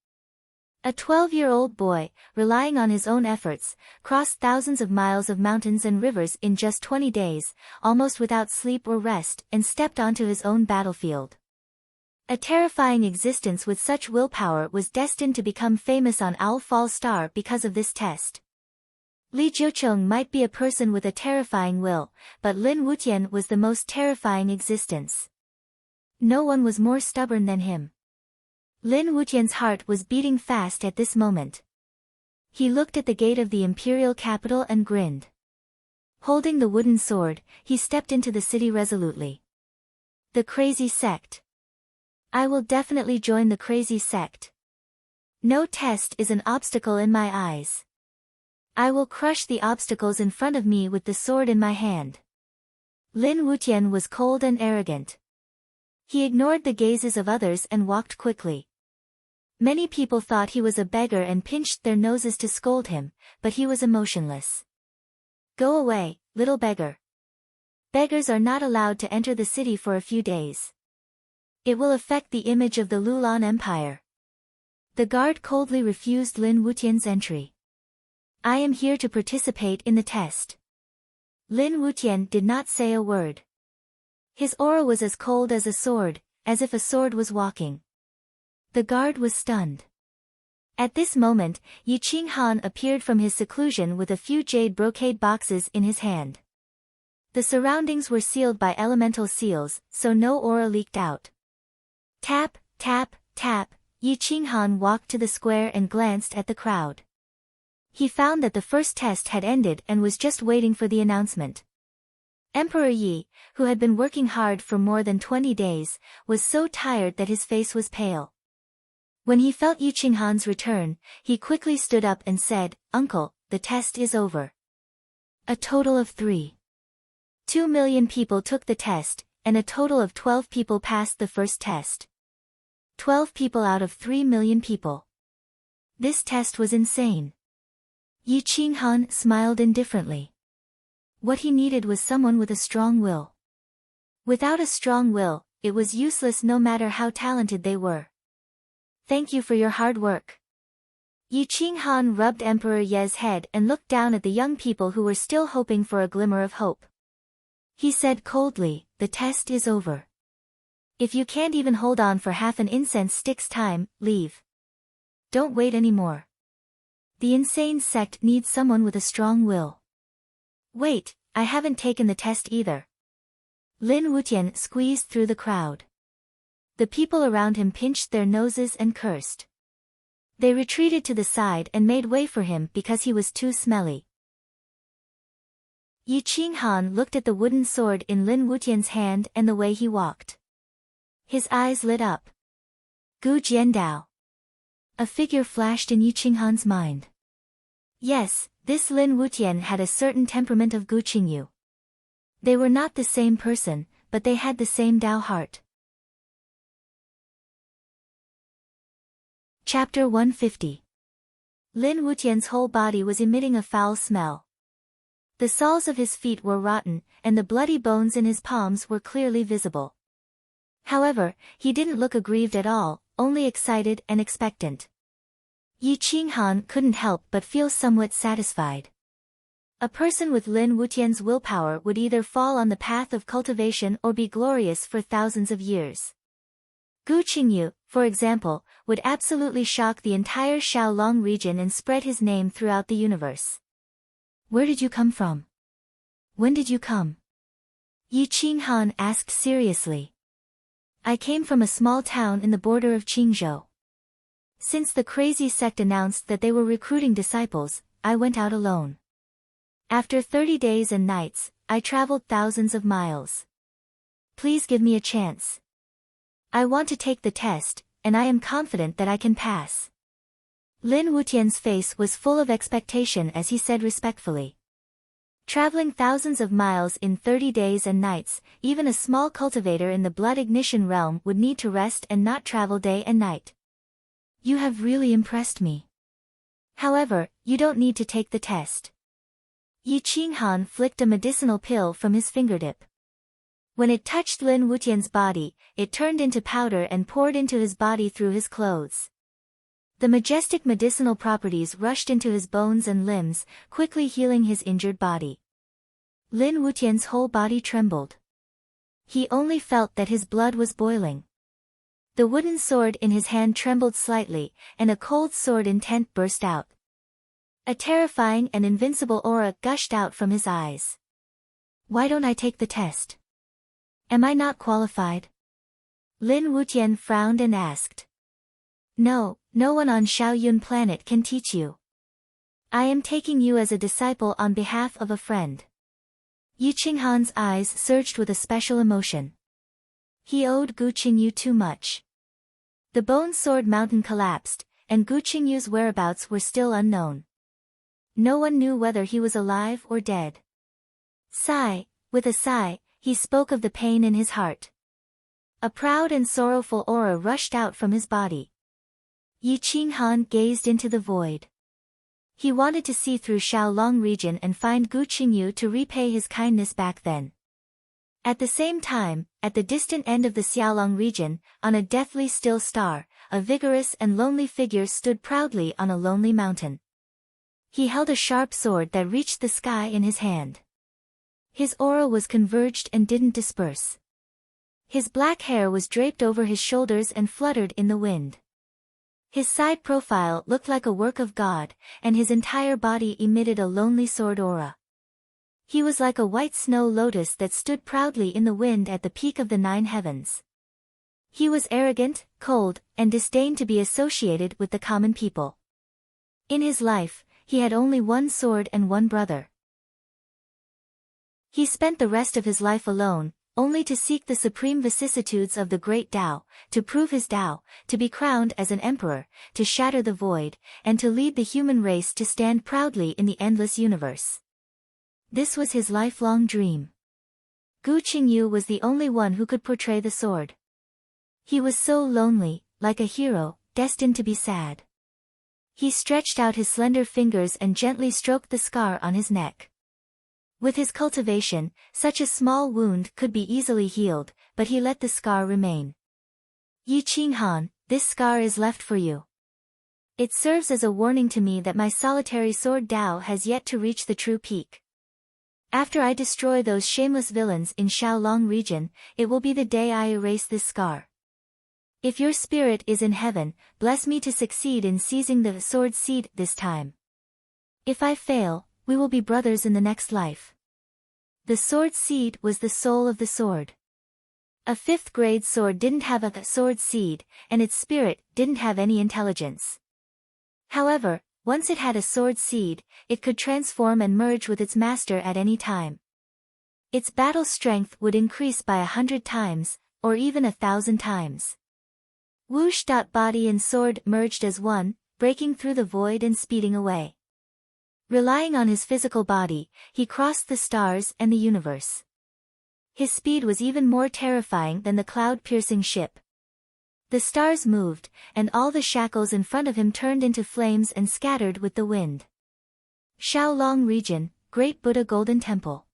A 12-year-old boy, relying on his own efforts, crossed thousands of miles of mountains and rivers in just 20 days, almost without sleep or rest, and stepped onto his own battlefield. A terrifying existence with such willpower was destined to become famous on Owl Falls Star because of this test. Li Jiucheng might be a person with a terrifying will, but Lin Wutian was the most terrifying existence. No one was more stubborn than him. Lin Wutian's heart was beating fast at this moment. He looked at the gate of the imperial capital and grinned. Holding the wooden sword, he stepped into the city resolutely. The crazy sect. I will definitely join the crazy sect. No test is an obstacle in my eyes. I will crush the obstacles in front of me with the sword in my hand. Lin Wutian was cold and arrogant. He ignored the gazes of others and walked quickly. Many people thought he was a beggar and pinched their noses to scold him, but he was emotionless. Go away, little beggar. Beggars are not allowed to enter the city for a few days. It will affect the image of the Lulan Empire. The guard coldly refused Lin Wutian's entry. I am here to participate in the test. Lin Wutian did not say a word. His aura was as cold as a sword, as if a sword was walking. The guard was stunned. At this moment, Yi Qinghan appeared from his seclusion with a few jade brocade boxes in his hand. The surroundings were sealed by elemental seals, so no aura leaked out. Tap, tap, tap, Yi Qinghan walked to the square and glanced at the crowd. He found that the first test had ended and was just waiting for the announcement. Emperor Yi, who had been working hard for more than 20 days, was so tired that his face was pale. When he felt Yi Qinghan's return, he quickly stood up and said, "Uncle, the test is over." A total of 2 million people took the test, and a total of 12 people passed the first test. 12 people out of 3 million people. This test was insane. Yi Qinghan smiled indifferently. What he needed was someone with a strong will. Without a strong will, it was useless no matter how talented they were. Thank you for your hard work. Yi Qinghan rubbed Emperor Ye's head and looked down at the young people who were still hoping for a glimmer of hope. He said coldly, "The test is over. If you can't even hold on for half an incense stick's time, leave. Don't wait anymore. The insane sect needs someone with a strong will." Wait, I haven't taken the test either. Lin Wutian squeezed through the crowd. The people around him pinched their noses and cursed. They retreated to the side and made way for him because he was too smelly. Yi Qinghan looked at the wooden sword in Lin Wutian's hand and the way he walked. His eyes lit up. Gu Jiandao. A figure flashed in Yi Qinghan's mind. Yes, this Lin Wutian had a certain temperament of Gu Qingyu. They were not the same person, but they had the same Dao heart. Chapter 150. Lin Wutian's whole body was emitting a foul smell. The soles of his feet were rotten, and the bloody bones in his palms were clearly visible. However, he didn't look aggrieved at all, only excited and expectant. Yi Qinghan couldn't help but feel somewhat satisfied. A person with Lin Wutian's willpower would either fall on the path of cultivation or be glorious for thousands of years. Gu Qingyu, for example, would absolutely shock the entire Xiaolong region and spread his name throughout the universe. Where did you come from? When did you come? Yi Qinghan asked seriously. I came from a small town in the border of Qingzhou. Since the crazy sect announced that they were recruiting disciples, I went out alone. After 30 days and nights, I traveled thousands of miles. Please give me a chance. I want to take the test, and I am confident that I can pass. Lin Wutian's face was full of expectation as he said respectfully. Traveling thousands of miles in 30 days and nights, even a small cultivator in the blood ignition realm would need to rest and not travel day and night. You have really impressed me. However, you don't need to take the test. Yi Qinghan flicked a medicinal pill from his fingertip. When it touched Lin Wutian's body, it turned into powder and poured into his body through his clothes. The majestic medicinal properties rushed into his bones and limbs, quickly healing his injured body. Lin Wutian's whole body trembled. He only felt that his blood was boiling. The wooden sword in his hand trembled slightly, and a cold sword intent burst out. A terrifying and invincible aura gushed out from his eyes. Why don't I take the test? Am I not qualified? Lin Wutian frowned and asked. No, no one on Xiaoyun planet can teach you. I am taking you as a disciple on behalf of a friend. Yi Qinghan's eyes surged with a special emotion. He owed Gu Qingyu too much. The bone sword mountain collapsed, and Gu Qingyu's whereabouts were still unknown. No one knew whether he was alive or dead. With a sigh, he spoke of the pain in his heart. A proud and sorrowful aura rushed out from his body. Yi Qinghan gazed into the void. He wanted to see through Xiaolong region and find Gu Qingyu to repay his kindness back then. At the same time, at the distant end of the Xiaolong region, on a deathly still star, a vigorous and lonely figure stood proudly on a lonely mountain. He held a sharp sword that reached the sky in his hand. His aura was converged and didn't disperse. His black hair was draped over his shoulders and fluttered in the wind. His side profile looked like a work of God, and his entire body emitted a lonely sword aura. He was like a white snow lotus that stood proudly in the wind at the peak of the 9 heavens. He was arrogant, cold, and disdained to be associated with the common people. In his life, he had only one sword and one brother. He spent the rest of his life alone, only to seek the supreme vicissitudes of the great Tao, to prove his Tao, to be crowned as an emperor, to shatter the void, and to lead the human race to stand proudly in the endless universe. This was his lifelong dream. Gu Qingyu was the only one who could portray the sword. He was so lonely, like a hero, destined to be sad. He stretched out his slender fingers and gently stroked the scar on his neck. With his cultivation, such a small wound could be easily healed, but he let the scar remain. Yi Qinghan, this scar is left for you. It serves as a warning to me that my solitary sword Tao has yet to reach the true peak. After I destroy those shameless villains in Xiaolong region, it will be the day I erase this scar. If your spirit is in heaven, bless me to succeed in seizing the sword seed this time. If I fail, we will be brothers in the next life. The sword seed was the soul of the sword. A 5th grade sword didn't have a sword seed, and its spirit didn't have any intelligence. However, once it had a sword seed, it could transform and merge with its master at any time. Its battle strength would increase by 100 times, or even 1,000 times. Whoosh! Body and sword merged as one, breaking through the void and speeding away. Relying on his physical body, he crossed the stars and the universe. His speed was even more terrifying than the cloud-piercing ship. The stars moved, and all the shackles in front of him turned into flames and scattered with the wind. Xiaolong region, Great Buddha Golden Temple.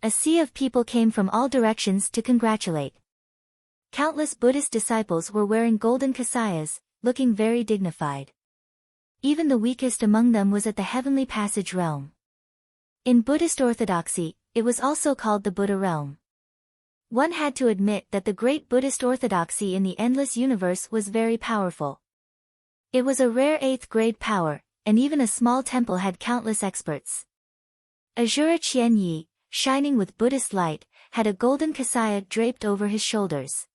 A sea of people came from all directions to congratulate. Countless Buddhist disciples were wearing golden kasayas, looking very dignified. Even the weakest among them was at the heavenly passage realm. In Buddhist orthodoxy, it was also called the Buddha realm. One had to admit that the great Buddhist orthodoxy in the endless universe was very powerful. It was a rare 8th grade power, and even a small temple had countless experts. Azura Qianyi, shining with Buddhist light, had a golden kasaya draped over his shoulders.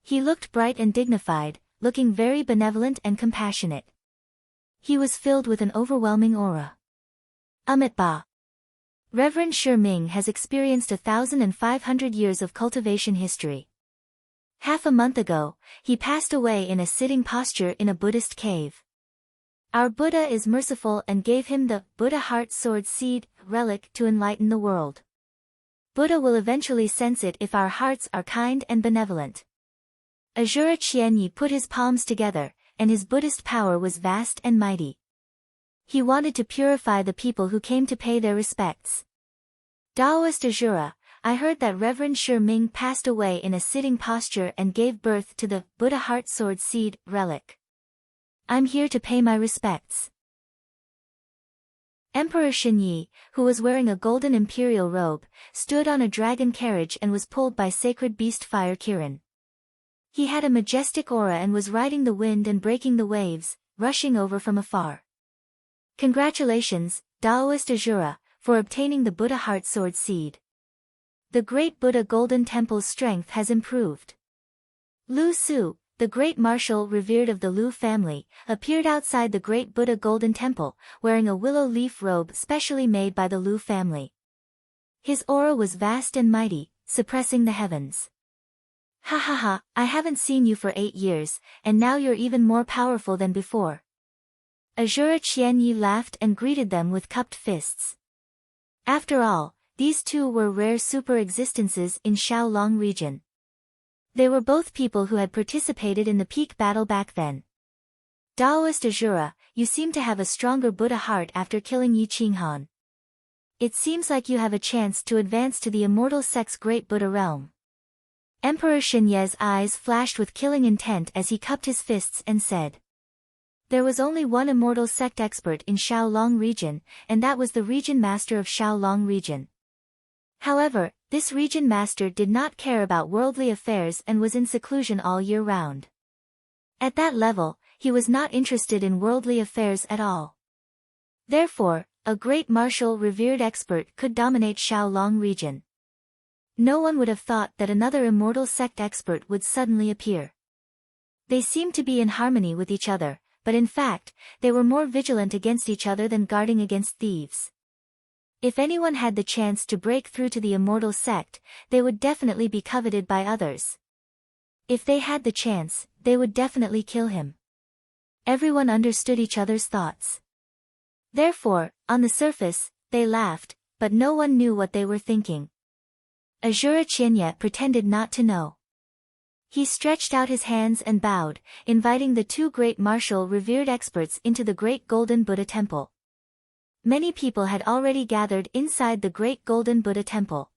He looked bright and dignified, looking very benevolent and compassionate. He was filled with an overwhelming aura. Amitabha. Reverend Shi Ming has experienced 1,500 years of cultivation history. Half a month ago, he passed away in a sitting posture in a Buddhist cave. Our Buddha is merciful and gave him the Buddha heart sword seed relic to enlighten the world. Buddha will eventually sense it if our hearts are kind and benevolent. Azura Qianyi put his palms together, and his Buddhist power was vast and mighty. He wanted to purify the people who came to pay their respects. Taoist Azura, I heard that Reverend Shi Ming passed away in a sitting posture and gave birth to the Buddha heart sword seed relic. I'm here to pay my respects. Emperor Xinyi, who was wearing a golden imperial robe, stood on a dragon carriage and was pulled by sacred beast Fire Kirin. He had a majestic aura and was riding the wind and breaking the waves, rushing over from afar. Congratulations, Taoist Azura, for obtaining the Buddha heart sword seed. The great Buddha Golden Temple's strength has improved. Lu Su, the great marshal revered of the Lu family, appeared outside the great Buddha Golden Temple, wearing a willow leaf robe specially made by the Lu family. His aura was vast and mighty, suppressing the heavens. Ha ha ha, I haven't seen you for 8 years, and now you're even more powerful than before. Azura Qianyi laughed and greeted them with cupped fists. After all, these two were rare super existences in Xiaolong region. They were both people who had participated in the peak battle back then. Daoist Azura, you seem to have a stronger Buddha heart after killing Yi Qinghan. It seems like you have a chance to advance to the immortal sect's great Buddha realm. Emperor Xinye's eyes flashed with killing intent as he cupped his fists and said. There was only one immortal sect expert in Xiaolong region, and that was the region master of Xiaolong region. However, this region master did not care about worldly affairs and was in seclusion all year round. At that level, he was not interested in worldly affairs at all. Therefore, a great martial revered expert could dominate Xiaolong region. No one would have thought that another immortal sect expert would suddenly appear. They seemed to be in harmony with each other, but in fact, they were more vigilant against each other than guarding against thieves. If anyone had the chance to break through to the immortal sect, they would definitely be coveted by others. If they had the chance, they would definitely kill him. Everyone understood each other's thoughts. Therefore, on the surface, they laughed, but no one knew what they were thinking. Azura Qianye pretended not to know. He stretched out his hands and bowed, inviting the two great martial revered experts into the great golden Buddha temple. Many people had already gathered inside the great golden Buddha temple.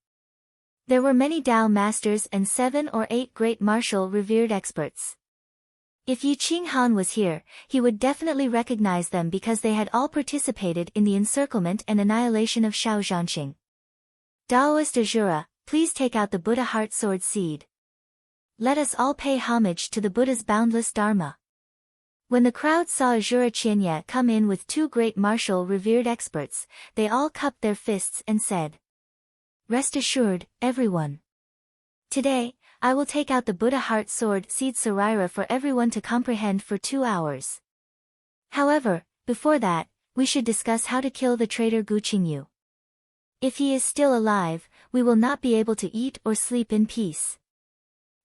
There were many Tao masters and 7 or 8 great martial revered experts. If Yi Qinghan was here, he would definitely recognize them because they had all participated in the encirclement and annihilation of Shaozhanqing. Daoist Azura, please take out the Buddha heart sword seed. Let us all pay homage to the Buddha's boundless Dharma. When the crowd saw Azura Qianye come in with 2 great martial revered experts, they all cupped their fists and said. Rest assured, everyone. Today, I will take out the Buddha heart sword seed Saraira for everyone to comprehend for 2 hours. However, before that, we should discuss how to kill the traitor Gu Qingyu. If he is still alive, we will not be able to eat or sleep in peace.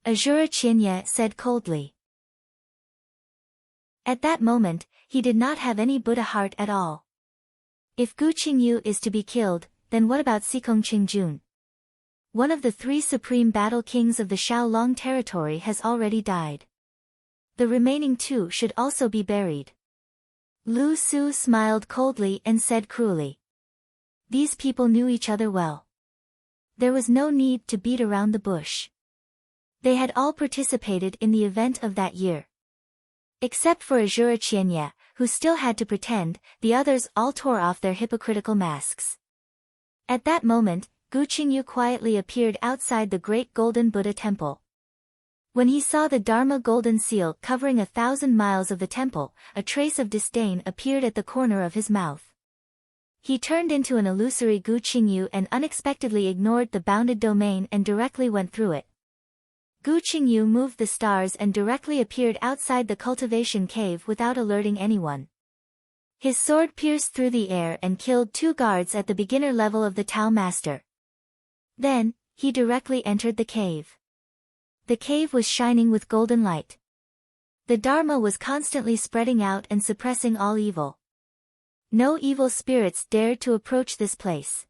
Azura Qianye said coldly. At that moment, he did not have any Buddha heart at all. If Gu Qingyu is to be killed, then what about Xikong Qingjun? One of the 3 supreme battle kings of the Xiaolong territory has already died. The remaining 2 should also be buried. Lu Su smiled coldly and said cruelly. These people knew each other well. There was no need to beat around the bush. They had all participated in the event of that year. Except for Azura Qianye, who still had to pretend, the others all tore off their hypocritical masks. At that moment, Gu Qingyu quietly appeared outside the great golden Buddha temple. When he saw the Dharma golden seal covering 1,000 miles of the temple, a trace of disdain appeared at the corner of his mouth. He turned into an illusory Gu Qingyu and unexpectedly ignored the bounded domain and directly went through it. Gu Qingyu moved the stars and directly appeared outside the cultivation cave without alerting anyone. His sword pierced through the air and killed 2 guards at the beginner level of the Tao Master. Then, he directly entered the cave. The cave was shining with golden light. The Dharma was constantly spreading out and suppressing all evil. No evil spirits dared to approach this place.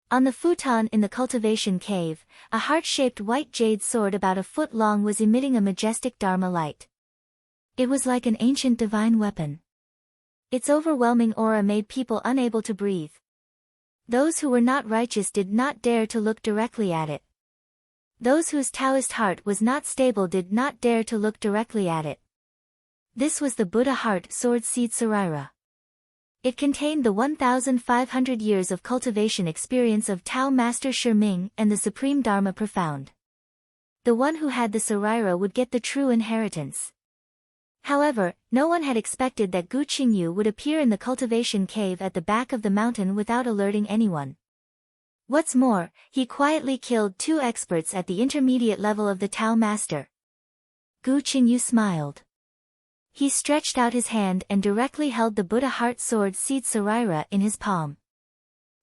On the futon in the cultivation cave, a heart-shaped white jade sword about 1 foot long was emitting a majestic Dharma light. It was like an ancient divine weapon. Its overwhelming aura made people unable to breathe. Those who were not righteous did not dare to look directly at it. Those whose Taoist heart was not stable did not dare to look directly at it. This was the Buddha heart sword seed Saraira. It contained the 1,500 years of cultivation experience of Tao Master Shiming and the Supreme Dharma Profound. The one who had the Saraira would get the true inheritance. However, no one had expected that Gu Qingyu would appear in the cultivation cave at the back of the mountain without alerting anyone. What's more, he quietly killed 2 experts at the intermediate level of the Tao Master. Gu Qingyu smiled. He stretched out his hand and directly held the Buddha heart sword seed Saraira in his palm.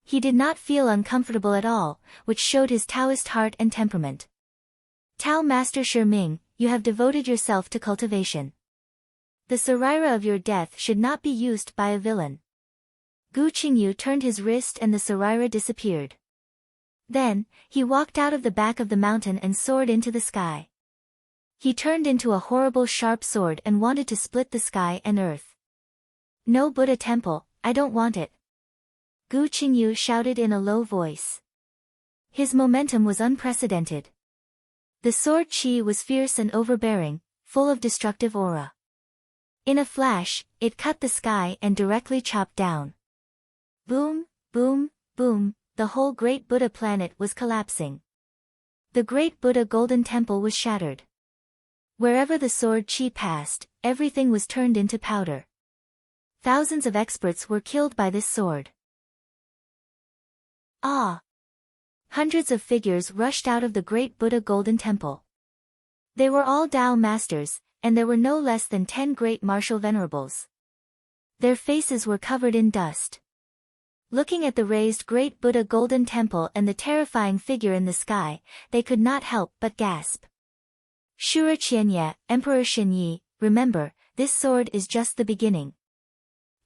He did not feel uncomfortable at all, which showed his Taoist heart and temperament. Tao Master Shiming, you have devoted yourself to cultivation. The Saraira of your death should not be used by a villain. Gu Qingyu turned his wrist and the Saraira disappeared. Then, he walked out of the back of the mountain and soared into the sky. He turned into a horrible sharp sword and wanted to split the sky and earth. No Buddha temple, I don't want it. Gu Qingyu shouted in a low voice. His momentum was unprecedented. The sword chi was fierce and overbearing, full of destructive aura. In a flash, it cut the sky and directly chopped down. Boom, boom, boom, the whole great Buddha planet was collapsing. The great Buddha golden temple was shattered. Wherever the sword chi passed, everything was turned into powder. Thousands of experts were killed by this sword. Ah! Hundreds of figures rushed out of the great Buddha golden temple. They were all Tao masters, and there were no less than 10 great martial venerables. Their faces were covered in dust. Looking at the raised great Buddha golden temple and the terrifying figure in the sky, they could not help but gasp. Shura Qianye, Emperor Xinyi, remember, this sword is just the beginning.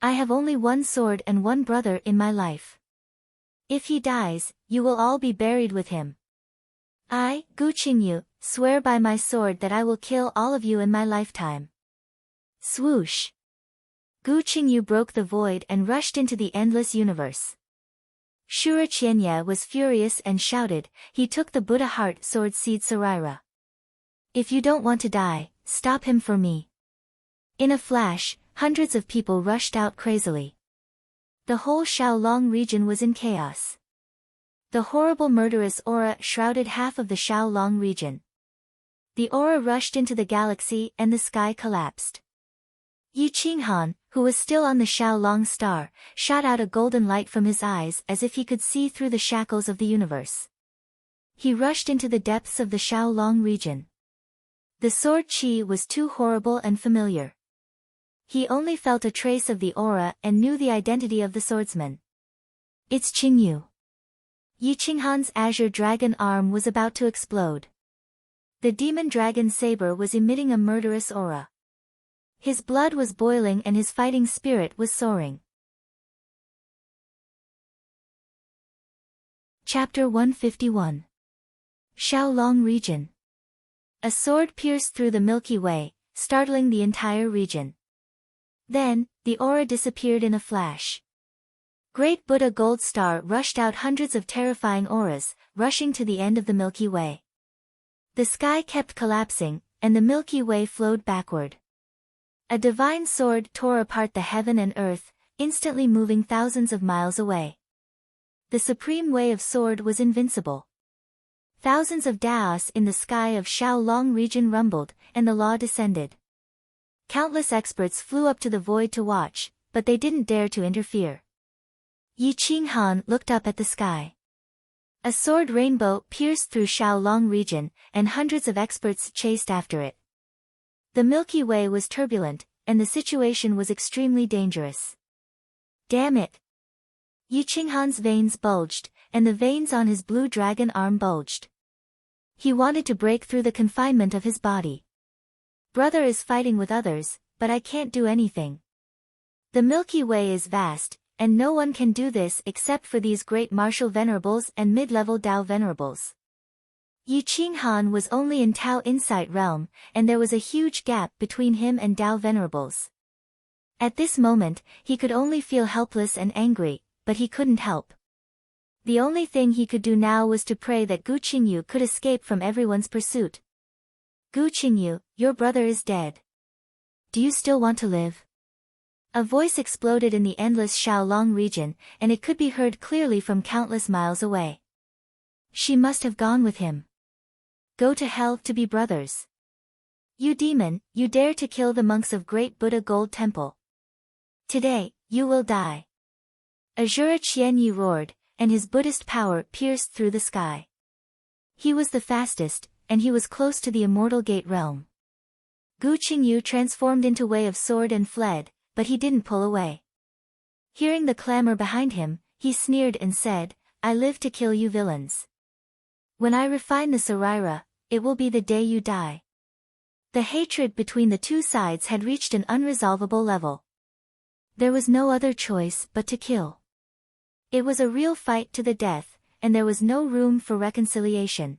I have only one sword and one brother in my life. If he dies, you will all be buried with him. I, Gu Qingyu, swear by my sword that I will kill all of you in my lifetime. Swoosh! Gu Qingyu broke the void and rushed into the endless universe. Shura Qianye was furious and shouted, he took the Buddha heart sword seed Saraira. If you don't want to die, stop him for me. In a flash, hundreds of people rushed out crazily. The whole Shaolong region was in chaos. The horrible murderous aura shrouded half of the Shaolong region. The aura rushed into the galaxy and the sky collapsed. Yi Qinghan, who was still on the Shaolong star, shot out a golden light from his eyes as if he could see through the shackles of the universe. He rushed into the depths of the Shaolong region. The sword chi was too horrible and familiar. He only felt a trace of the aura and knew the identity of the swordsman. It's Qingyu. Yi Qinghan's azure dragon arm was about to explode. The demon dragon saber was emitting a murderous aura. His blood was boiling and his fighting spirit was soaring. Chapter 151. Shaolong Region. A sword pierced through the Milky Way, startling the entire region. Then, the aura disappeared in a flash. Great Buddha Gold Star rushed out hundreds of terrifying auras, rushing to the end of the Milky Way. The sky kept collapsing, and the Milky Way flowed backward. A divine sword tore apart the heaven and earth, instantly moving thousands of miles away. The supreme way of sword was invincible. Thousands of Daos in the sky of Shaolong region rumbled, and the law descended. Countless experts flew up to the void to watch, but they didn't dare to interfere. Yi Qinghan looked up at the sky. A sword rainbow pierced through Shaolong region, and hundreds of experts chased after it. The Milky Way was turbulent, and the situation was extremely dangerous. Damn it! Yi Qinghan's veins bulged, and the veins on his blue dragon arm bulged. He wanted to break through the confinement of his body. Brother is fighting with others, but I can't do anything. The Milky Way is vast, and no one can do this except for these great martial venerables and mid-level Tao venerables. Yi Qinghan was only in Tao Insight realm, and there was a huge gap between him and Tao venerables. At this moment, he could only feel helpless and angry, but he couldn't help. The only thing he could do now was to pray that Gu Qingyu could escape from everyone's pursuit. Gu Qingyu, your brother is dead. Do you still want to live? A voice exploded in the endless Shaolong region, and it could be heard clearly from countless miles away. She must have gone with him. Go to hell to be brothers. You demon, you dare to kill the monks of Great Buddha Gold Temple. Today, you will die. Azura Qianyi roared, and his Buddhist power pierced through the sky. He was the fastest, and he was close to the immortal gate realm. Gu Qingyu transformed into Way of Sword and fled, but he didn't pull away. Hearing the clamor behind him, he sneered and said, I live to kill you villains. When I refine the Saraira, it will be the day you die. The hatred between the two sides had reached an unresolvable level. There was no other choice but to kill. It was a real fight to the death, and there was no room for reconciliation.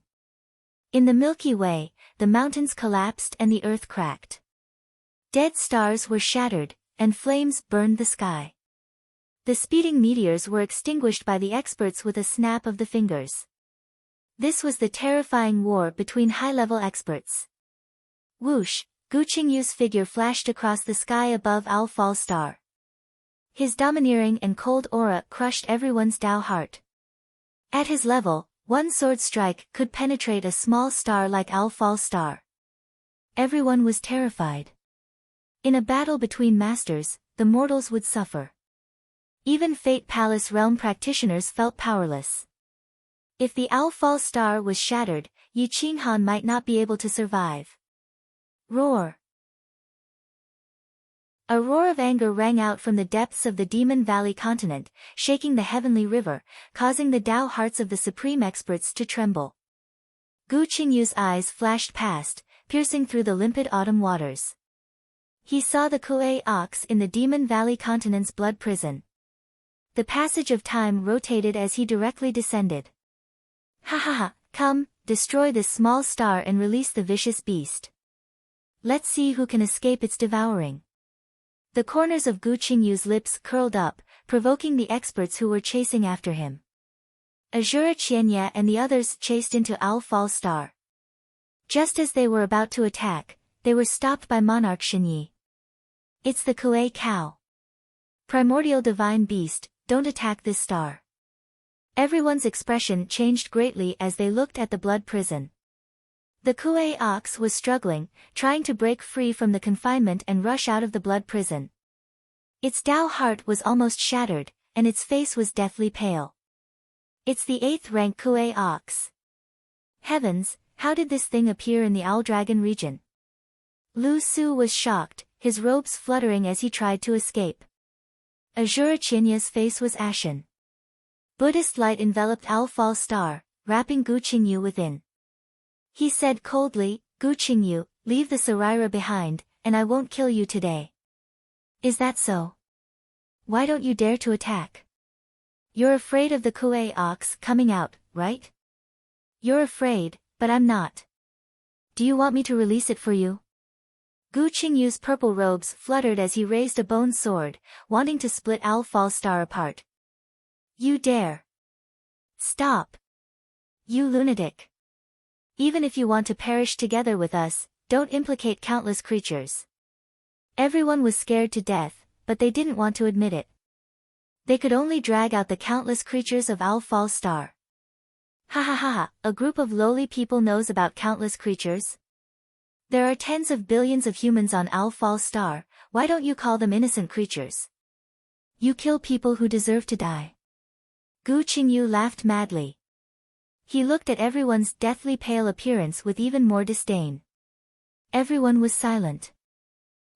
In the Milky Way, the mountains collapsed and the earth cracked. Dead stars were shattered, and flames burned the sky. The speeding meteors were extinguished by the experts with a snap of the fingers. This was the terrifying war between high-level experts. Whoosh, Gu Qingyu's figure flashed across the sky above Al-Fall Star. His domineering and cold aura crushed everyone's Tao heart. At his level, one sword strike could penetrate a small star like Al-Fall Star. Everyone was terrified. In a battle between masters, the mortals would suffer. Even Fate Palace realm practitioners felt powerless. If the Al-Fall Star was shattered, Yi Qinghan might not be able to survive. Roar! A roar of anger rang out from the depths of the Demon Valley continent, shaking the heavenly river, causing the Tao hearts of the supreme experts to tremble. Gu Qingyu's eyes flashed past, piercing through the limpid autumn waters. He saw the Kuei Ox in the Demon Valley continent's blood prison. The passage of time rotated as he directly descended. Ha ha ha, come, destroy this small star and release the vicious beast. Let's see who can escape its devouring. The corners of Gu Qingyu's lips curled up, provoking the experts who were chasing after him. Azura Qianye and the others chased into Al-Fall Star. Just as they were about to attack, they were stopped by Monarch Xinyi. It's the Kuei cow. Primordial divine beast, don't attack this star. Everyone's expression changed greatly as they looked at the blood prison. The Kuei Ox was struggling, trying to break free from the confinement and rush out of the blood prison. Its Tao heart was almost shattered, and its face was deathly pale. It's the 8th rank Kuei Ox. Heavens, how did this thing appear in the Owl Dragon region? Lu Su was shocked, his robes fluttering as he tried to escape. Azura Qianye's face was ashen. Buddhist light enveloped Al-Fall Star, wrapping Gu Qingyu within. He said coldly, Gu Qingyu, leave the Saraira behind, and I won't kill you today. Is that so? Why don't you dare to attack? You're afraid of the Kuei Ox coming out, right? You're afraid, but I'm not. Do you want me to release it for you? Gu Qingyu's purple robes fluttered as he raised a bone sword, wanting to split Al-Fall Star apart. You dare! Stop! You lunatic! Even if you want to perish together with us, don't implicate countless creatures. Everyone was scared to death, but they didn't want to admit it. They could only drag out the countless creatures of Al-Fall Star. Ha ha ha ha, a group of lowly people knows about countless creatures? There are tens of billions of humans on Al-Fall Star, why don't you call them innocent creatures? You kill people who deserve to die. Gu Qingyu laughed madly. He looked at everyone's deathly pale appearance with even more disdain. Everyone was silent.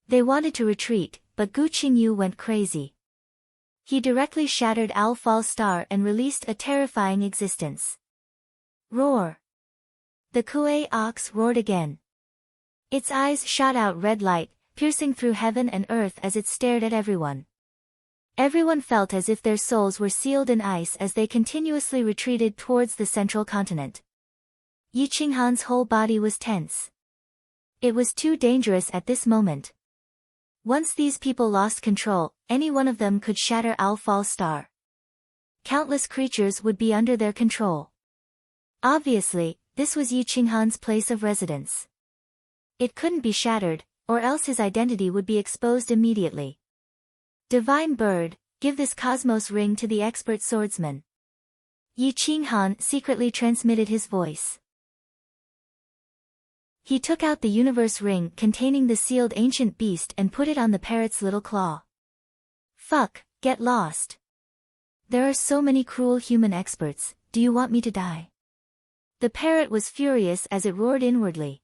They wanted to retreat, but Gu Qingyu went crazy. He directly shattered Al-Fall Star and released a terrifying existence. Roar! The Kuei Ox roared again. Its eyes shot out red light, piercing through heaven and earth as it stared at everyone. Everyone felt as if their souls were sealed in ice as they continuously retreated towards the central continent. Yi Qinghan's whole body was tense. It was too dangerous at this moment. Once these people lost control, any one of them could shatter Al-Fall Star. Countless creatures would be under their control. Obviously, this was Yi Qinghan's place of residence. It couldn't be shattered, or else his identity would be exposed immediately. Divine Bird, give this cosmos ring to the expert swordsman. Yi Qinghan secretly transmitted his voice. He took out the universe ring containing the sealed ancient beast and put it on the parrot's little claw. Fuck, get lost. There are so many cruel human experts, do you want me to die? The parrot was furious as it roared inwardly.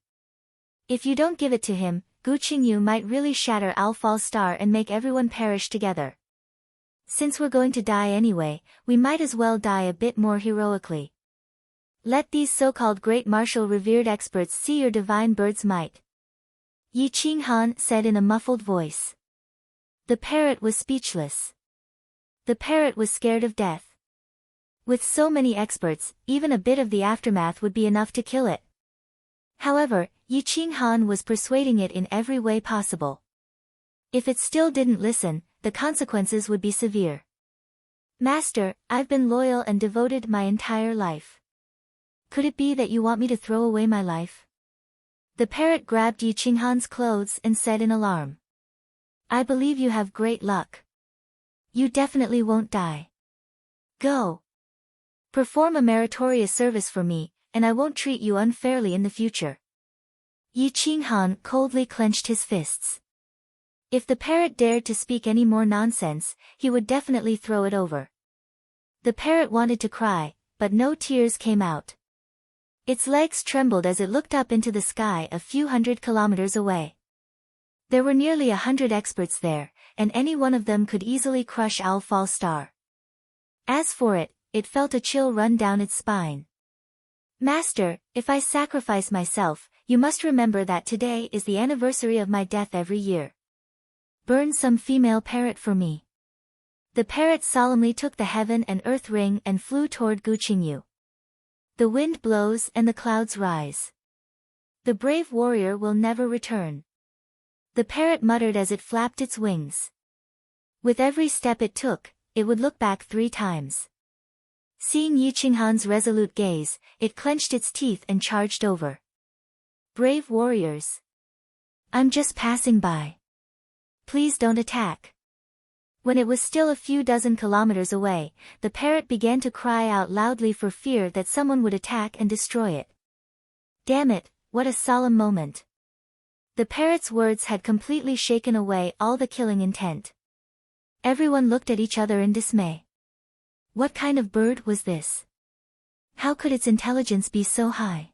If you don't give it to him, Gu Qingyu might really shatter Al-Fall Star and make everyone perish together. Since we're going to die anyway, we might as well die a bit more heroically. Let these so-called great martial revered experts see your divine bird's might. Yi Qinghan said in a muffled voice. The parrot was speechless. The parrot was scared of death. With so many experts, even a bit of the aftermath would be enough to kill it. However, Yi Qinghan was persuading it in every way possible. If it still didn't listen, the consequences would be severe. Master, I've been loyal and devoted my entire life. Could it be that you want me to throw away my life? The parrot grabbed Yi Qinghan's clothes and said in alarm. I believe you have great luck. You definitely won't die. Go. Perform a meritorious service for me, and I won't treat you unfairly in the future. Yi Qinghan coldly clenched his fists. If the parrot dared to speak any more nonsense, he would definitely throw it over. The parrot wanted to cry, but no tears came out. Its legs trembled as it looked up into the sky a few hundred kilometers away. There were nearly 100 experts there, and any one of them could easily crush Owl Fall Star. As for it, it felt a chill run down its spine. Master, if I sacrifice myself, you must remember that today is the anniversary of my death every year. Burn some female parrot for me. The parrot solemnly took the heaven and earth ring and flew toward Gu Qingyu. The wind blows and the clouds rise. The brave warrior will never return. The parrot muttered as it flapped its wings. With every step it took, it would look back 3 times. Seeing Yi Qinghan's resolute gaze, it clenched its teeth and charged over. Brave warriors. I'm just passing by. Please don't attack. When it was still a few dozen kilometers away, the parrot began to cry out loudly for fear that someone would attack and destroy it. Damn it, what a solemn moment. The parrot's words had completely shaken away all the killing intent. Everyone looked at each other in dismay. What kind of bird was this? How could its intelligence be so high?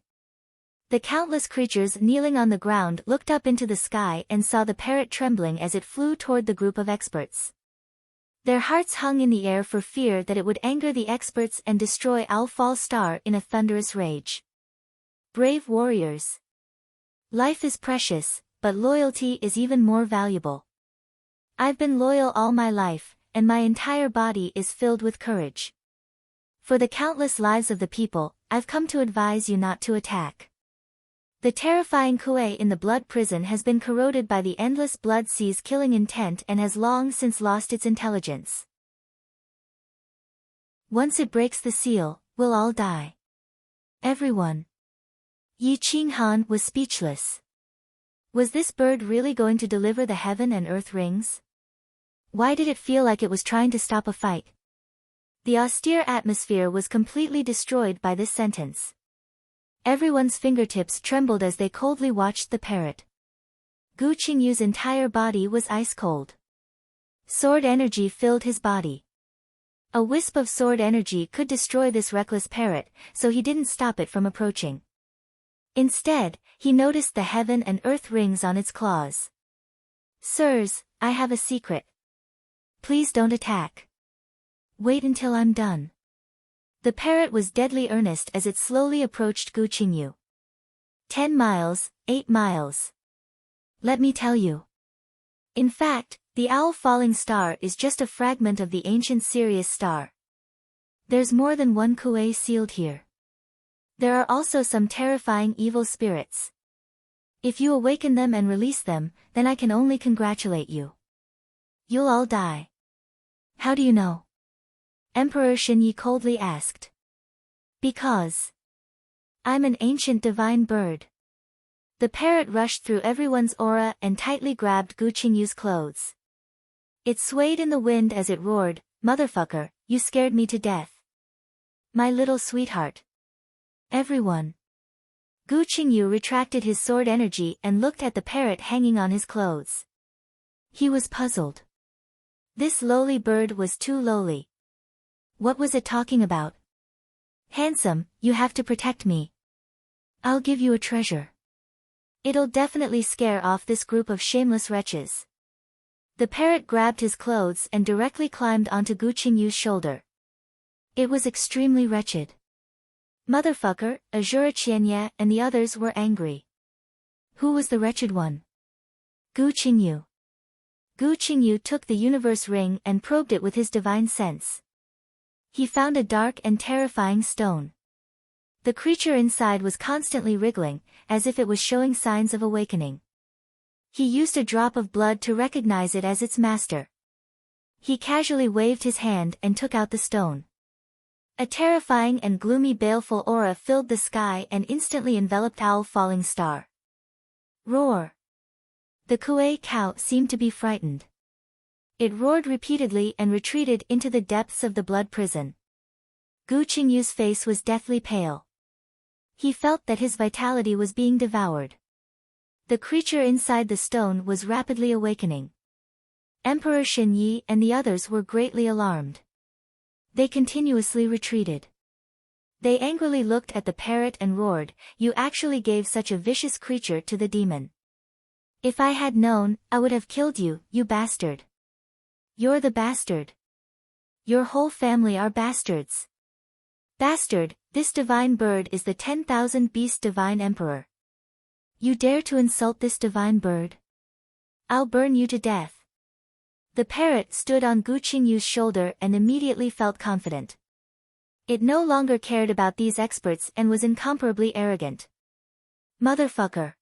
The countless creatures kneeling on the ground looked up into the sky and saw the parrot trembling as it flew toward the group of experts. Their hearts hung in the air for fear that it would anger the experts and destroy Owl Fall Star in a thunderous rage. Brave warriors. Life is precious, but loyalty is even more valuable. I've been loyal all my life, and my entire body is filled with courage. For the countless lives of the people, I've come to advise you not to attack. The terrifying Kuei in the blood prison has been corroded by the endless blood sea's killing intent and has long since lost its intelligence. Once it breaks the seal, we'll all die. Everyone. Yi Qinghan was speechless. Was this bird really going to deliver the heaven and earth rings? Why did it feel like it was trying to stop a fight? The austere atmosphere was completely destroyed by this sentence. Everyone's fingertips trembled as they coldly watched the parrot. Gu Qingyu's entire body was ice cold. Sword energy filled his body. A wisp of sword energy could destroy this reckless parrot, so he didn't stop it from approaching. Instead, he noticed the heaven and earth rings on its claws. Sirs, I have a secret. Please don't attack. Wait until I'm done. The parrot was deadly earnest as it slowly approached Gu Qingyu. 10 miles, 8 miles. Let me tell you. In fact, the Owl Falling Star is just a fragment of the ancient Sirius star. There's more than one Kuei sealed here. There are also some terrifying evil spirits. If you awaken them and release them, then I can only congratulate you. You'll all die. How do you know? Emperor Xinyi coldly asked. Because I'm an ancient divine bird. The parrot rushed through everyone's aura and tightly grabbed Gu Qingyu's clothes. It swayed in the wind as it roared, "Motherfucker, you scared me to death. My little sweetheart." Everyone. Gu Qingyu retracted his sword energy and looked at the parrot hanging on his clothes. He was puzzled. This lowly bird was too lowly. What was it talking about? Handsome, you have to protect me. I'll give you a treasure. It'll definitely scare off this group of shameless wretches. The parrot grabbed his clothes and directly climbed onto Gu Qingyu's shoulder. It was extremely wretched. Motherfucker, Azura Qianye and the others were angry. Who was the wretched one? Gu Qingyu. Gu Qingyu took the universe ring and probed it with his divine sense. He found a dark and terrifying stone. The creature inside was constantly wriggling, as if it was showing signs of awakening. He used a drop of blood to recognize it as its master. He casually waved his hand and took out the stone. A terrifying and gloomy baleful aura filled the sky and instantly enveloped Owl Falling Star. Roar! The Kuei cow seemed to be frightened. It roared repeatedly and retreated into the depths of the blood prison. Gu Qingyu's face was deathly pale. He felt that his vitality was being devoured. The creature inside the stone was rapidly awakening. Emperor Shen Yi and the others were greatly alarmed. They continuously retreated. They angrily looked at the parrot and roared, "You actually gave such a vicious creature to the demon. If I had known, I would have killed you, you bastard. You're the bastard. Your whole family are bastards. Bastard, this divine bird is the 10,000 beast divine emperor. You dare to insult this divine bird? I'll burn you to death." The parrot stood on Gu Qingyu's shoulder and immediately felt confident. It no longer cared about these experts and was incomparably arrogant. Motherfucker!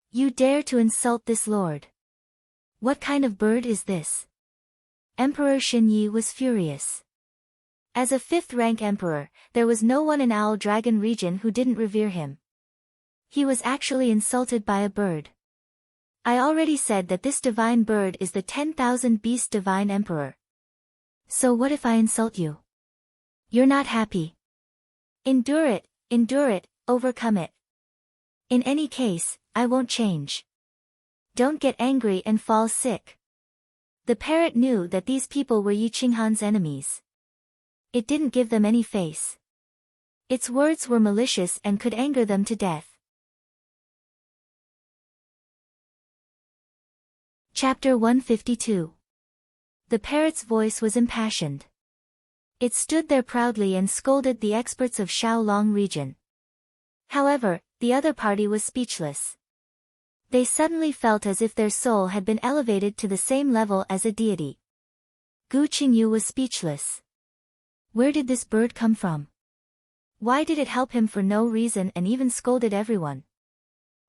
You dare to insult this lord? What kind of bird is this? Emperor Shen Yi was furious. As a 5th-rank emperor, there was no one in Owl Dragon region who didn't revere him. He was actually insulted by a bird. I already said that this divine bird is the 10,000 beast divine emperor. So what if I insult you? You're not happy. Endure it, overcome it. In any case, I won't change. Don't get angry and fall sick. The parrot knew that these people were Yi Qinghan's enemies. It didn't give them any face. Its words were malicious and could anger them to death. Chapter 152. The parrot's voice was impassioned. It stood there proudly and scolded the experts of Shaolong region. However, the other party was speechless. They suddenly felt as if their soul had been elevated to the same level as a deity. Gu Qingyu was speechless. Where did this bird come from? Why did it help him for no reason and even scolded everyone?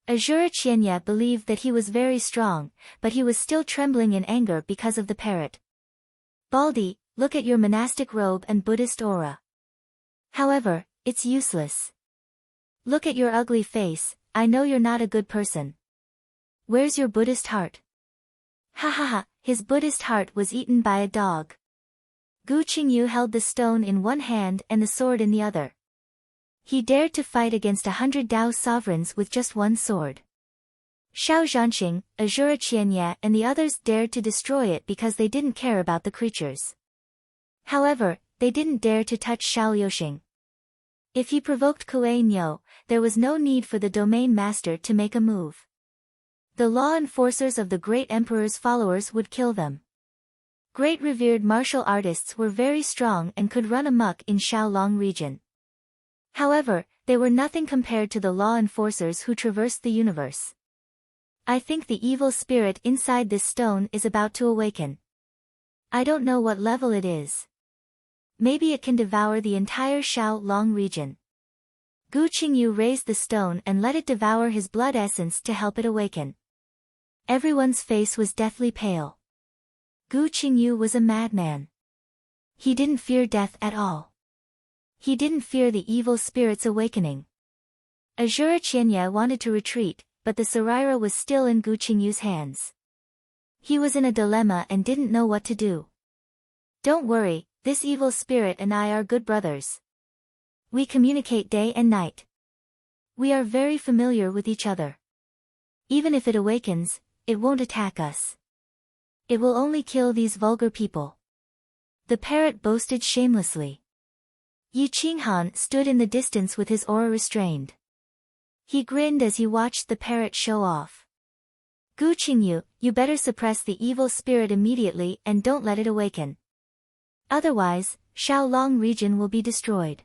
Azura Qianye believed that he was very strong, but he was still trembling in anger because of the parrot. Baldy, look at your monastic robe and Buddhist aura. However, it's useless. Look at your ugly face, I know you're not a good person. Where's your Buddhist heart? Ha ha ha, his Buddhist heart was eaten by a dog. Gu Qingyu held the stone in one hand and the sword in the other. He dared to fight against 100 Dao sovereigns with just one sword. Xiao Zhanxing, Azura Qianye and the others dared to destroy it because they didn't care about the creatures. However, they didn't dare to touch Xiao Yoxing. If he provoked Kuei Nyo, there was no need for the domain master to make a move. The law enforcers of the great emperor's followers would kill them. Great revered martial artists were very strong and could run amok in Shaolong region. However, they were nothing compared to the law enforcers who traversed the universe. I think the evil spirit inside this stone is about to awaken. I don't know what level it is. Maybe it can devour the entire Shaolong region. Gu Qingyu raised the stone and let it devour his blood essence to help it awaken. Everyone's face was deathly pale. Gu Qingyu was a madman. He didn't fear death at all. He didn't fear the evil spirit's awakening. Azura Qianye wanted to retreat, but the Saraira was still in Gu Qingyu's hands. He was in a dilemma and didn't know what to do. Don't worry, this evil spirit and I are good brothers. We communicate day and night. We are very familiar with each other. Even if it awakens, it won't attack us. It will only kill these vulgar people. The parrot boasted shamelessly. Yi Qinghan stood in the distance with his aura restrained. He grinned as he watched the parrot show off. Gu Qingyu, you better suppress the evil spirit immediately and don't let it awaken. Otherwise, Shaolong region will be destroyed.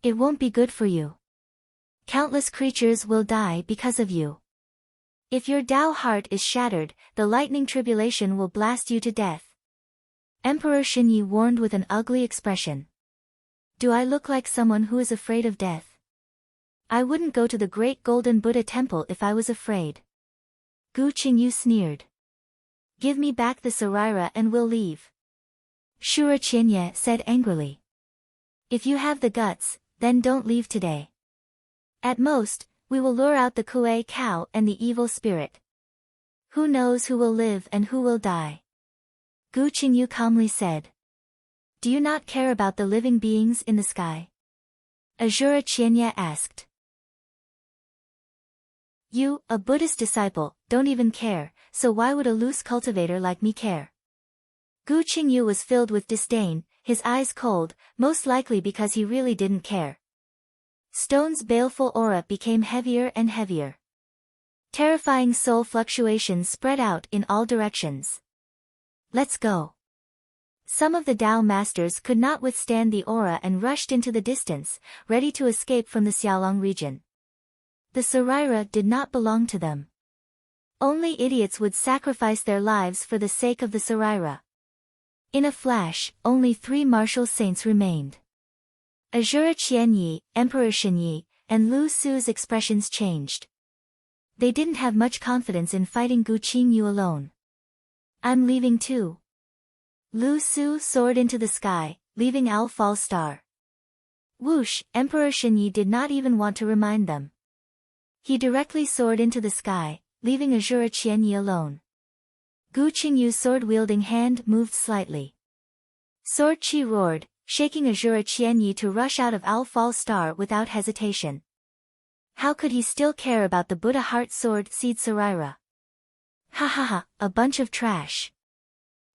It won't be good for you. Countless creatures will die because of you. If your Tao heart is shattered, the lightning tribulation will blast you to death. Emperor Xinyi warned with an ugly expression. Do I look like someone who is afraid of death? I wouldn't go to the great golden Buddha temple if I was afraid. Gu Qingyu sneered. Give me back the Saraira and we'll leave. Shura Qianye said angrily. If you have the guts, then don't leave today. At most, we will lure out the Kuei cow and the evil spirit. Who knows who will live and who will die? Gu Qingyu calmly said. Do you not care about the living beings in the sky? Azura Qianye asked. You, a Buddhist disciple, don't even care, so why would a loose cultivator like me care? Gu Qingyu was filled with disdain, his eyes cold, most likely because he really didn't care. Stone's baleful aura became heavier and heavier. Terrifying soul fluctuations spread out in all directions. Let's go. Some of the Tao masters could not withstand the aura and rushed into the distance, ready to escape from the Xiaolong region. The Saraira did not belong to them. Only idiots would sacrifice their lives for the sake of the Saraira. In a flash, only 3 martial saints remained. Azura Qianyi, Emperor Xinyi, and Lu Su's expressions changed. They didn't have much confidence in fighting Gu Qingyu alone. I'm leaving too. Lu Su soared into the sky, leaving Al Fall Star. Whoosh, Emperor Xinyi did not even want to remind them. He directly soared into the sky, leaving Azura Qianyi alone. Gu Qingyu's sword-wielding hand moved slightly. Sword Qi roared, shaking Azura Qianyi to rush out of Al Fall Star without hesitation. How could he still care about the Buddha Heart Sword Seed Saraira? Ha ha ha, a bunch of trash.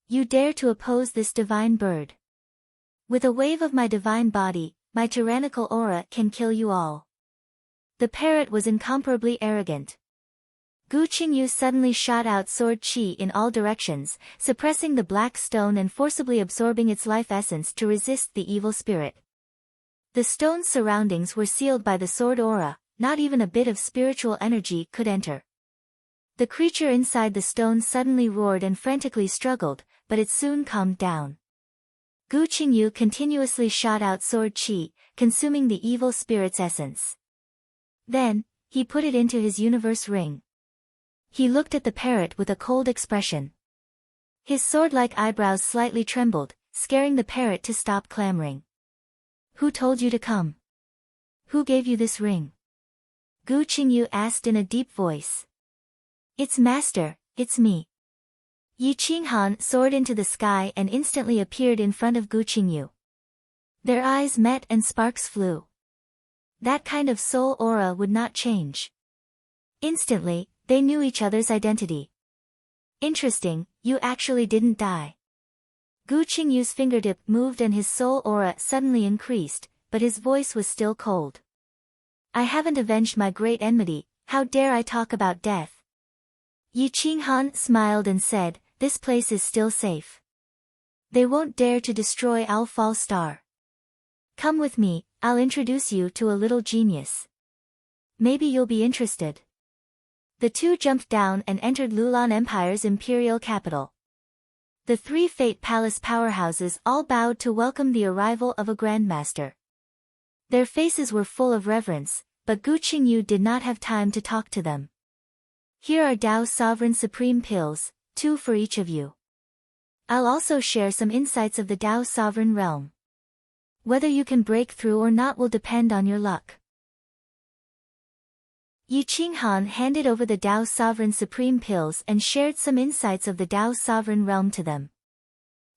You dare to oppose this divine bird. With a wave of my divine body, my tyrannical aura can kill you all. The parrot was incomparably arrogant. Gu Qingyu suddenly shot out sword qi in all directions, suppressing the black stone and forcibly absorbing its life essence to resist the evil spirit. The stone's surroundings were sealed by the sword aura, not even a bit of spiritual energy could enter. The creature inside the stone suddenly roared and frantically struggled, but it soon calmed down. Gu Qingyu continuously shot out sword qi, consuming the evil spirit's essence. Then, he put it into his universe ring. He looked at the parrot with a cold expression. His sword-like eyebrows slightly trembled, scaring the parrot to stop clamoring. Who told you to come? Who gave you this ring? Gu Qingyu asked in a deep voice. It's master, it's me. Yi Qinghan soared into the sky and instantly appeared in front of Gu Qingyu. Their eyes met and sparks flew. That kind of soul aura would not change. Instantly, they knew each other's identity. Interesting, you actually didn't die. Gu Qingyu's fingertip moved and his soul aura suddenly increased, but his voice was still cold. I haven't avenged my great enmity, how dare I talk about death? Yi Qinghan smiled and said, this place is still safe. They won't dare to destroy Al Fall Star. Come with me, I'll introduce you to a little genius. Maybe you'll be interested. The two jumped down and entered Lulan Empire's imperial capital. The 3 Fate Palace powerhouses all bowed to welcome the arrival of a grandmaster. Their faces were full of reverence, but Gu Qingyu did not have time to talk to them. Here are Tao's Sovereign Supreme Pills, 2 for each of you. I'll also share some insights of the Tao Sovereign Realm. Whether you can break through or not will depend on your luck. Yi Qinghan handed over the Tao Sovereign Supreme Pills and shared some insights of the Tao Sovereign Realm to them.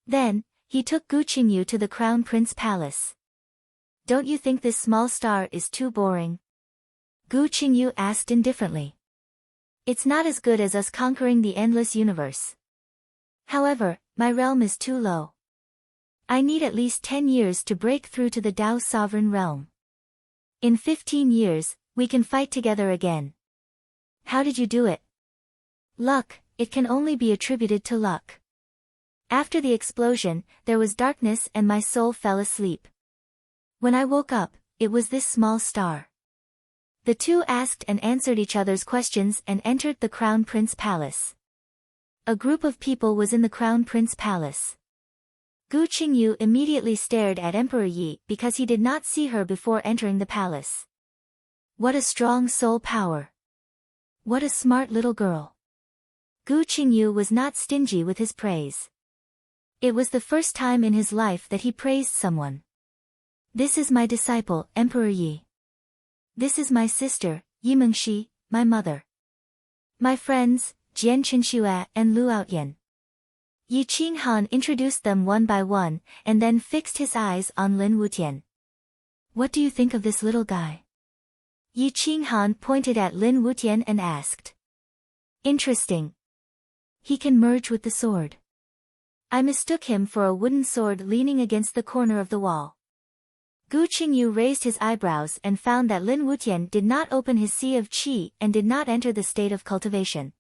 Then, he took Gu Qingyu to the Crown Prince Palace. Don't you think this small star is too boring? Gu Qingyu asked indifferently. It's not as good as us conquering the endless universe. However, my realm is too low. I need at least 10 years to break through to the Tao Sovereign Realm. In 15 years, we can fight together again. How did you do it? Luck, it can only be attributed to luck. After the explosion, there was darkness and my soul fell asleep. When I woke up, it was this small star. The two asked and answered each other's questions and entered the Crown Prince Palace. A group of people was in the Crown Prince Palace. Gu Qingyu immediately stared at Emperor Yi because he did not see her before entering the palace. What a strong soul power! What a smart little girl! Gu Qingyu was not stingy with his praise. It was the first time in his life that he praised someone. This is my disciple, Emperor Yi. This is my sister, Yi Mengxi, my mother. My friends, Jian Qinxue and Lu Outyan. Yi Qinghan introduced them one by one, and then fixed his eyes on Lin Wutian. What do you think of this little guy? Yi Qinghan pointed at Lin Wutian and asked. Interesting. He can merge with the sword. I mistook him for a wooden sword leaning against the corner of the wall. Gu Qingyu raised his eyebrows and found that Lin Wutian did not open his sea of qi and did not enter the state of cultivation.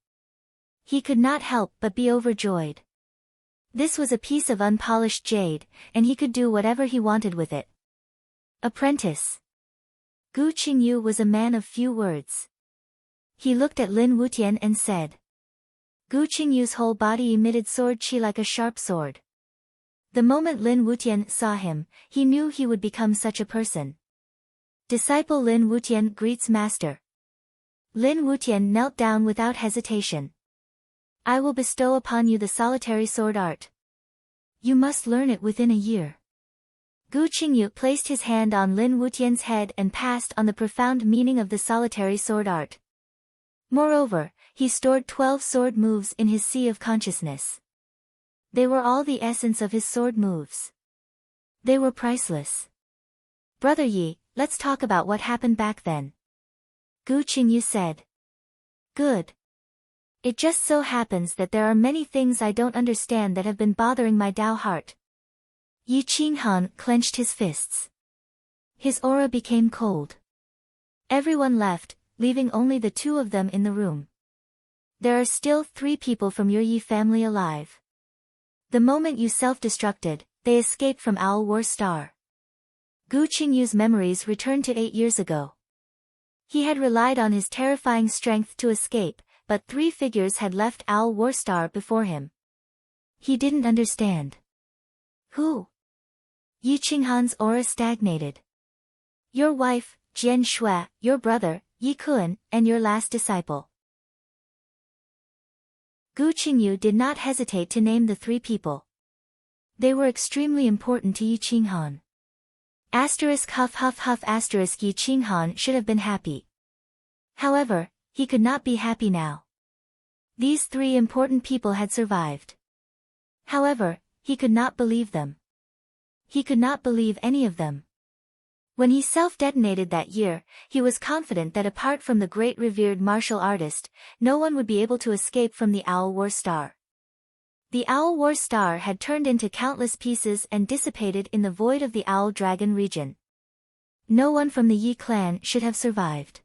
He could not help but be overjoyed. This was a piece of unpolished jade, and he could do whatever he wanted with it. Apprentice. Gu Qingyu was a man of few words. He looked at Lin Wutian and said. Gu Qingyu's whole body emitted sword qi like a sharp sword. The moment Lin Wutian saw him, he knew he would become such a person. Disciple Lin Wutian greets master. Lin Wutian knelt down without hesitation. I will bestow upon you the solitary sword art. You must learn it within a year. Gu Qingyu placed his hand on Lin Wutian's head and passed on the profound meaning of the solitary sword art. Moreover, he stored 12 sword moves in his sea of consciousness. They were all the essence of his sword moves. They were priceless. Brother Yi, let's talk about what happened back then. Gu Qingyu said. Good. It just so happens that there are many things I don't understand that have been bothering my Tao heart. Yi Qinghan clenched his fists. His aura became cold. Everyone left, leaving only the two of them in the room. There are still 3 people from your Yi family alive. The moment you self-destructed, they escaped from Owl War Star. Gu Qingyu's memories returned to 8 years ago. He had relied on his terrifying strength to escape, but 3 figures had left Owl War Star before him. He didn't understand. Who? Yi Qinghan's aura stagnated. Your wife, Jian Shui, your brother, Yi Kun, and your last disciple. Gu Qingyu did not hesitate to name the 3 people. They were extremely important to Yi Qinghan. Huff huff huff Yi Qinghan should have been happy. However, he could not be happy now. These 3 important people had survived. However, he could not believe them. He could not believe any of them. When he self-detonated that year, he was confident that apart from the great revered martial artist, no one would be able to escape from the Owl War Star. The Owl War Star had turned into countless pieces and dissipated in the void of the Owl Dragon region. No one from the Yi clan should have survived.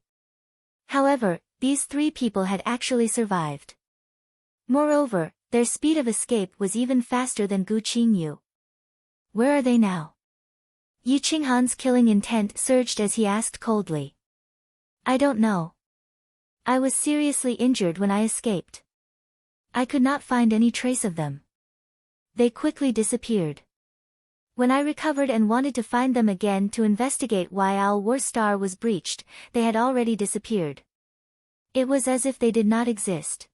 However, these 3 people had actually survived. Moreover, their speed of escape was even faster than Gu Qingyu. Where are they now? Yi Qinghan's killing intent surged as he asked coldly. I don't know. I was seriously injured when I escaped. I could not find any trace of them. They quickly disappeared. When I recovered and wanted to find them again to investigate why Owl War Star was breached, they had already disappeared. It was as if they did not exist.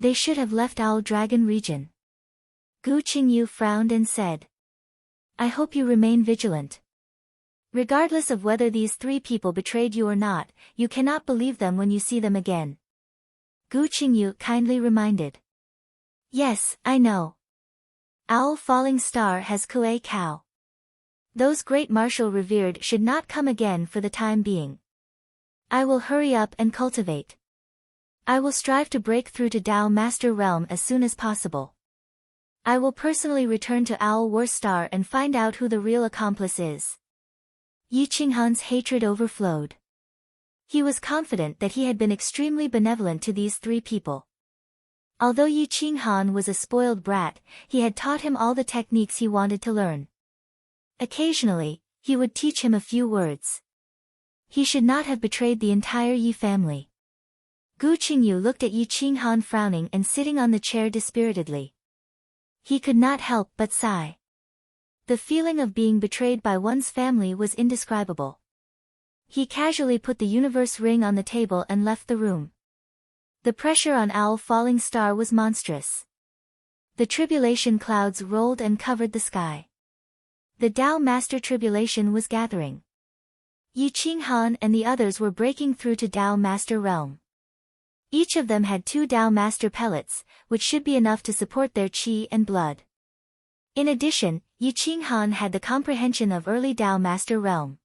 They should have left Owl Dragon region. Gu Qingyu frowned and said. I hope you remain vigilant. Regardless of whether these 3 people betrayed you or not, you cannot believe them when you see them again. Gu Qingyu kindly reminded. Yes, I know. Owl Falling Star has Kuei Cow. Those great martial revered should not come again for the time being. I will hurry up and cultivate. I will strive to break through to Tao Master Realm as soon as possible. I will personally return to Owl War Star and find out who the real accomplice is. Yi Qinghan's hatred overflowed. He was confident that he had been extremely benevolent to these 3 people. Although Yi Qinghan was a spoiled brat, he had taught him all the techniques he wanted to learn. Occasionally, He would teach him a few words. He should not have betrayed the entire Yi family. Gu Qingyu looked at Yi Qinghan frowning and sitting on the chair dispiritedly. He could not help but sigh. The feeling of being betrayed by one's family was indescribable. He casually put the universe ring on the table and left the room. The pressure on Owl Falling Star was monstrous. The tribulation clouds rolled and covered the sky. The Tao Master tribulation was gathering. Yi Qinghan and the others were breaking through to Tao Master realm. Each of them had 2 Tao Master pellets, which should be enough to support their qi and blood. In addition, Yi Qinghan had the comprehension of early Tao Master realm.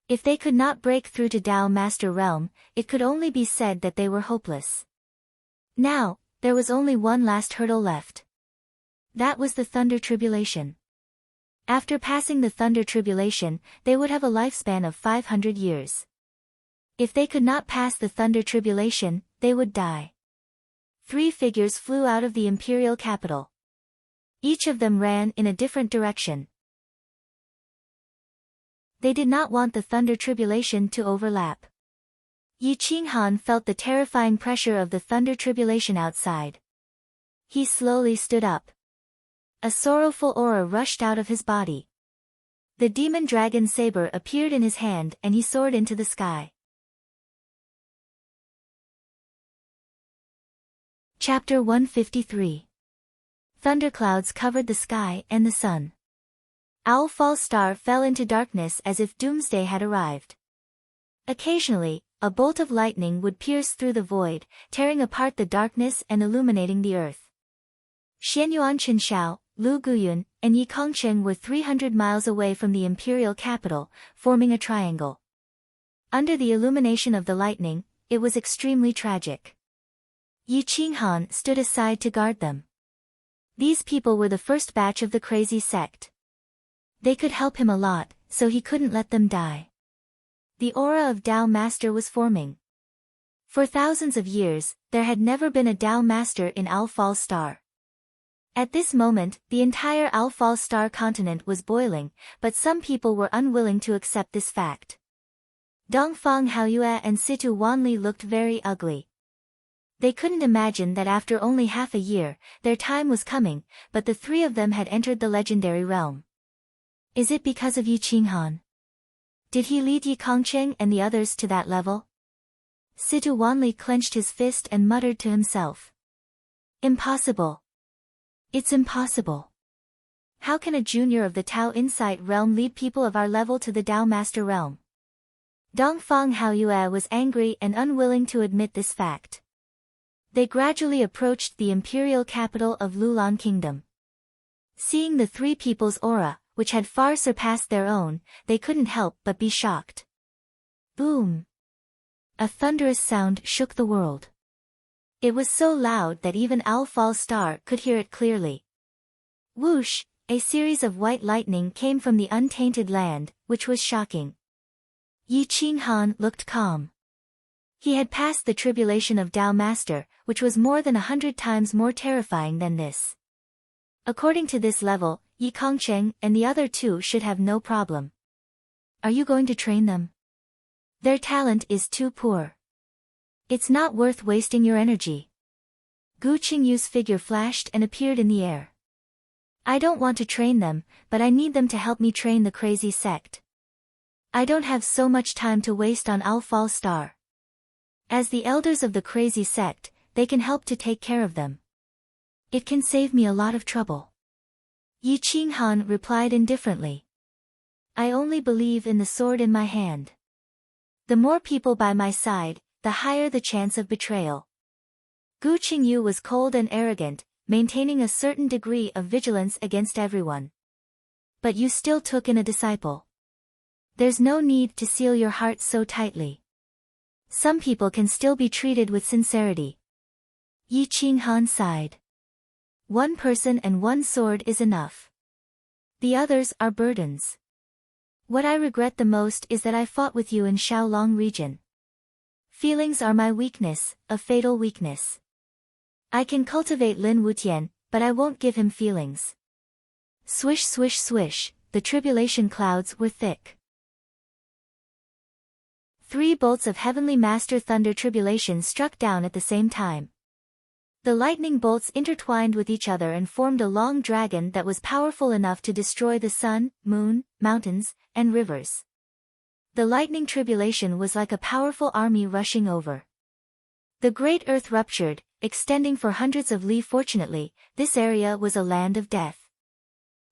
If they could not break through to Tao Master realm, it could only be said that they were hopeless. Now, there was only one last hurdle left. That was the Thunder Tribulation. After passing the Thunder Tribulation, they would have a lifespan of 500 years. If they could not pass the Thunder Tribulation, they would die. 3 figures flew out of the imperial capital. Each of them ran in a different direction. They did not want the Thunder Tribulation to overlap. Yi Qinghan felt the terrifying pressure of the Thunder Tribulation outside. He slowly stood up. A sorrowful aura rushed out of his body. The demon dragon saber appeared in his hand and he soared into the sky. Chapter 153. Thunderclouds covered the sky and the sun. Owl Fall Star fell into darkness as if doomsday had arrived. Occasionally, a bolt of lightning would pierce through the void, tearing apart the darkness and illuminating the earth. Xianyuan Chenshao, Lu Guyun, and Yi Kongcheng were 300 miles away from the imperial capital, forming a triangle. Under the illumination of the lightning, it was extremely tragic. Yi Qinghan stood aside to guard them. These people were the first batch of the crazy sect. They could help him a lot, so he couldn't let them die. The aura of Tao Master was forming. For thousands of years, there had never been a Tao Master in Owl Fall Star. At this moment, the entire Owl Fall Star continent was boiling, but some people were unwilling to accept this fact. Dongfang Haoyue and Situ Wanli looked very ugly. They couldn't imagine that after only half a year, their time was coming, but the 3 of them had entered the legendary realm. Is it because of Yi Qinghan? Did he lead Yi Kongcheng and the others to that level? Situ Wanli clenched his fist and muttered to himself. Impossible. It's impossible. How can a junior of the Tao Insight realm lead people of our level to the Tao Master realm? Dongfang Haoyue was angry and unwilling to admit this fact. They gradually approached the imperial capital of Lulan Kingdom. Seeing the 3 people's aura, which had far surpassed their own, they couldn't help but be shocked. Boom! A thunderous sound shook the world. It was so loud that even Owl Fall Star could hear it clearly. Whoosh! A series of white lightning came from the untainted land, which was shocking. Yi Qinghan looked calm. He had passed the tribulation of Tao Master, which was more than 100 times more terrifying than this. According to this level, Yi Kongcheng and the other 2 should have no problem. Are you going to train them? Their talent is too poor. It's not worth wasting your energy. Gu Qingyu's figure flashed and appeared in the air. I don't want to train them, but I need them to help me train the crazy sect. I don't have so much time to waste on Owl Fall Star. As the elders of the crazy sect, they can help to take care of them. It can save me a lot of trouble. Yi Qinghan replied indifferently. I only believe in the sword in my hand. The more people by my side, the higher the chance of betrayal. Gu Qingyu was cold and arrogant, maintaining a certain degree of vigilance against everyone. But you still took in a disciple. There's no need to seal your heart so tightly. Some people can still be treated with sincerity. Yi Qinghan sighed. 1 person and 1 sword is enough. The others are burdens. What I regret the most is that I fought with you in Shaolong region. Feelings are my weakness, a fatal weakness. I can cultivate Lin Wutian, but I won't give him feelings. Swish swish swish, the tribulation clouds were thick. 3 bolts of heavenly master thunder tribulation struck down at the same time. The lightning bolts intertwined with each other and formed a long dragon that was powerful enough to destroy the sun, moon, mountains, and rivers. The lightning tribulation was like a powerful army rushing over. The great earth ruptured, extending for hundreds of li. Fortunately, this area was a land of death.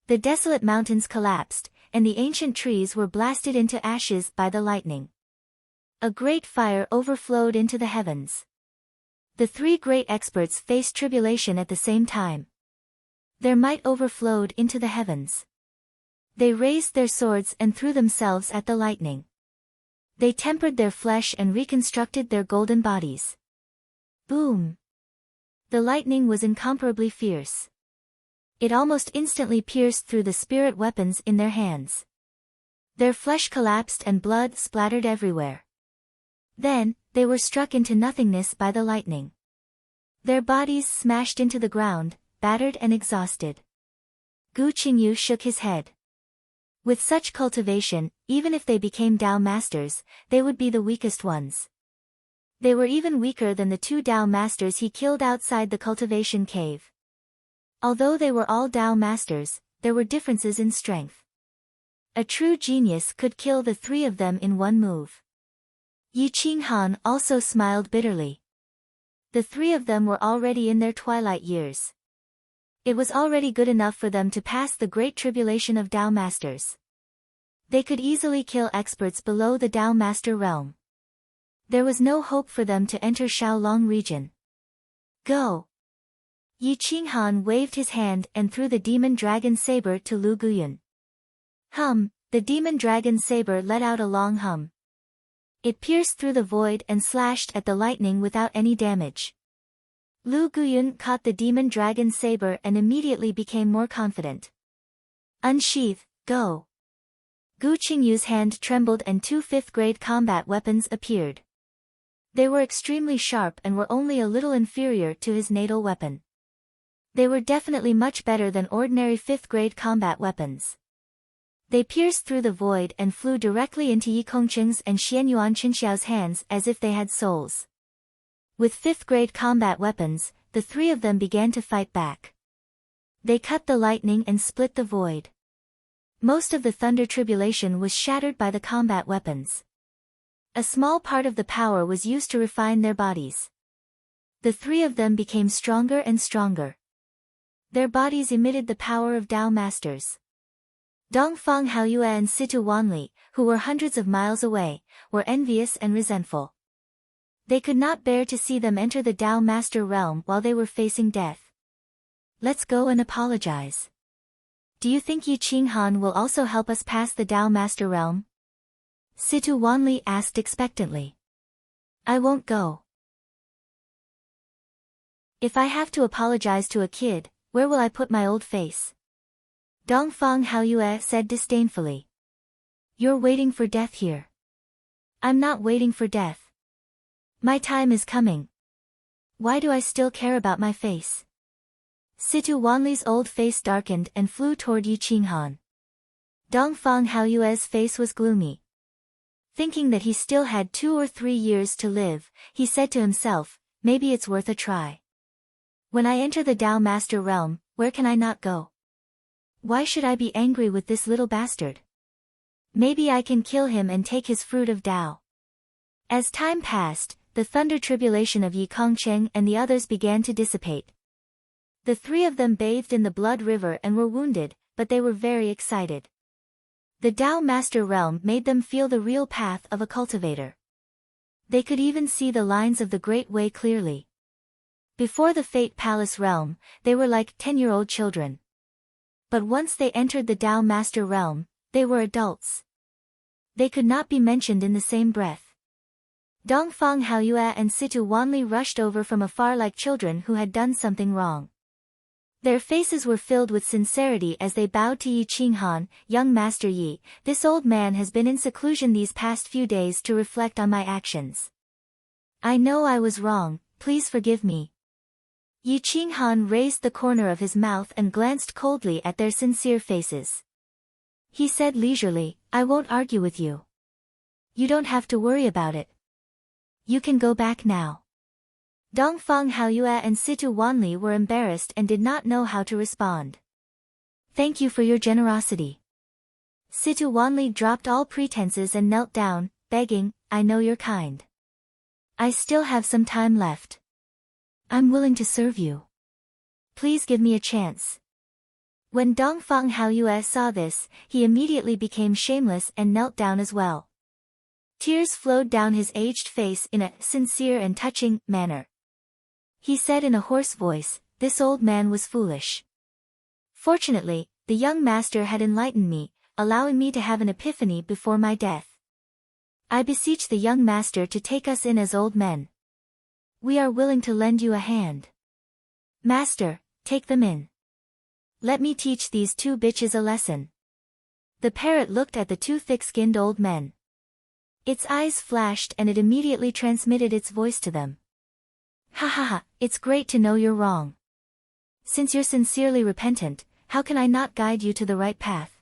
The desolate mountains collapsed, and the ancient trees were blasted into ashes by the lightning. A great fire overflowed into the heavens. The 3 great experts faced tribulation at the same time. Their might overflowed into the heavens. They raised their swords and threw themselves at the lightning. They tempered their flesh and reconstructed their golden bodies. Boom! The lightning was incomparably fierce. It almost instantly pierced through the spirit weapons in their hands. Their flesh collapsed and blood splattered everywhere. Then, they were struck into nothingness by the lightning. Their bodies smashed into the ground, battered and exhausted. Gu Qingyu shook his head. With such cultivation, even if they became Tao masters, they would be the weakest ones. They were even weaker than the 2 Tao masters he killed outside the cultivation cave. Although they were all Tao masters, there were differences in strength. A true genius could kill the 3 of them in one move. Yi Qinghan also smiled bitterly. The 3 of them were already in their twilight years. It was already good enough for them to pass the great tribulation of Tao masters. They could easily kill experts below the Tao master realm. There was no hope for them to enter Shaolong region. Go! Yi Qinghan waved his hand and threw the demon dragon saber to Lu Guyun. Hum! The demon dragon saber let out a long hum. It pierced through the void and slashed at the lightning without any damage. Lu Guyun caught the demon dragon saber and immediately became more confident. Unsheath, go! Gu Qingyu's hand trembled and 2 5th-grade combat weapons appeared. They were extremely sharp and were only a little inferior to his natal weapon. They were definitely much better than ordinary 5th-grade combat weapons. They pierced through the void and flew directly into Yi Kongqing's and Xianyuan Qinxiao's hands as if they had souls. With 5th-grade combat weapons, the 3 of them began to fight back. They cut the lightning and split the void. Most of the thunder tribulation was shattered by the combat weapons. A small part of the power was used to refine their bodies. The 3 of them became stronger and stronger. Their bodies emitted the power of Tao masters. Dongfang Haoyue and Situ Wanli, who were hundreds of miles away, were envious and resentful. They could not bear to see them enter the Tao master realm while they were facing death. Let's go and apologize. Do you think Yi Qinghan will also help us pass the Tao master realm? Situ Wanli asked expectantly. I won't go. If I have to apologize to a kid, where will I put my old face? Dongfang Haoyue said disdainfully. You're waiting for death here. I'm not waiting for death. My time is coming. Why do I still care about my face? Situ Wanli's old face darkened and flew toward Yi Qinghan. Dongfang Haoyue's face was gloomy. Thinking that he still had 2 or 3 years to live, he said to himself, maybe it's worth a try. When I enter the Tao master realm, where can I not go? Why should I be angry with this little bastard? Maybe I can kill him and take his fruit of Tao. As time passed, the thunder tribulation of Yi Kongqing and the others began to dissipate. The 3 of them bathed in the blood river and were wounded, but they were very excited. The Tao master realm made them feel the real path of a cultivator. They could even see the lines of the Great Way clearly. Before the Fate Palace realm, they were like 10-year-old children. But once they entered the Tao master realm, they were adults. They could not be mentioned in the same breath. Dongfang Haoyue and Situ Wanli rushed over from afar like children who had done something wrong. Their faces were filled with sincerity as they bowed to Yi Qinghan. Young Master Yi, this old man has been in seclusion these past few days to reflect on my actions. I know I was wrong, please forgive me. Yi Qinghan raised the corner of his mouth and glanced coldly at their sincere faces. He said leisurely, I won't argue with you. You don't have to worry about it. You can go back now. Dongfang Haoyue and Situ Wanli were embarrassed and did not know how to respond. Thank you for your generosity. Situ Wanli dropped all pretenses and knelt down, begging, I know you're kind. I still have some time left. I'm willing to serve you. Please give me a chance. When Dongfang Haoyue saw this, he immediately became shameless and knelt down as well. Tears flowed down his aged face in a sincere and touching manner. He said in a hoarse voice, this old man was foolish. Fortunately, the young master had enlightened me, allowing me to have an epiphany before my death. I beseech the young master to take us in as old men. We are willing to lend you a hand. Master, take them in. Let me teach these two bitches a lesson. The parrot looked at the two thick-skinned old men. Its eyes flashed and it immediately transmitted its voice to them. Ha ha ha, it's great to know you're wrong. Since you're sincerely repentant, how can I not guide you to the right path?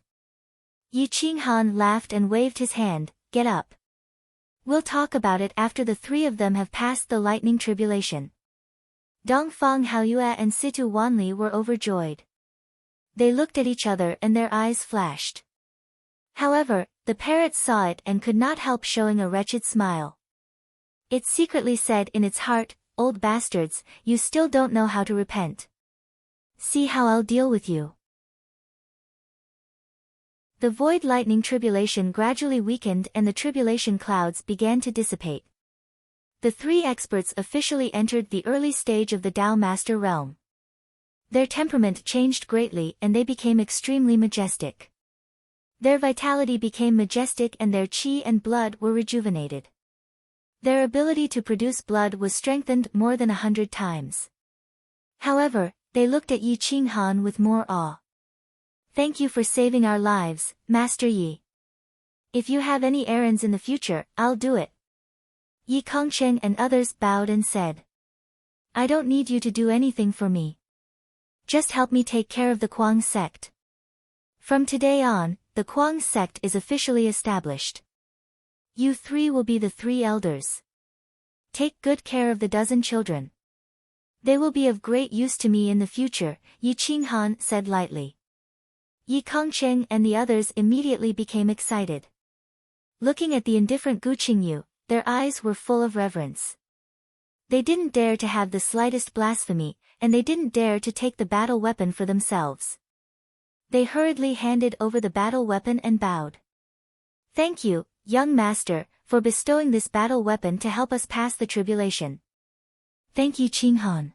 Yi Qinghan laughed and waved his hand, get up. We'll talk about it after the three of them have passed the lightning tribulation. Dongfang Haoyue and Situ Wanli were overjoyed. They looked at each other and their eyes flashed. However, the parrot saw it and could not help showing a wretched smile. It secretly said in its heart, old bastards, you still don't know how to repent. See how I'll deal with you. The void lightning tribulation gradually weakened and the tribulation clouds began to dissipate. The three experts officially entered the early stage of the Tao Master realm. Their temperament changed greatly and they became extremely majestic. Their vitality became majestic and their qi and blood were rejuvenated. Their ability to produce blood was strengthened more than 100 times. However, they looked at Yi Qinghan with more awe. Thank you for saving our lives, Master Yi. If you have any errands in the future, I'll do it. Yi Kongcheng and others bowed and said. I don't need you to do anything for me. Just help me take care of the Kuang sect. From today on, the Kuang sect is officially established. You three will be the three elders. Take good care of the dozen children. They will be of great use to me in the future, Yi Qinghan said lightly. Yi Kongcheng and the others immediately became excited. Looking at the indifferent Gu Qingyu, their eyes were full of reverence. They didn't dare to have the slightest blasphemy, and they didn't dare to take the battle weapon for themselves. They hurriedly handed over the battle weapon and bowed. Thank you, young master, for bestowing this battle weapon to help us pass the tribulation. Thank you, Qinghan.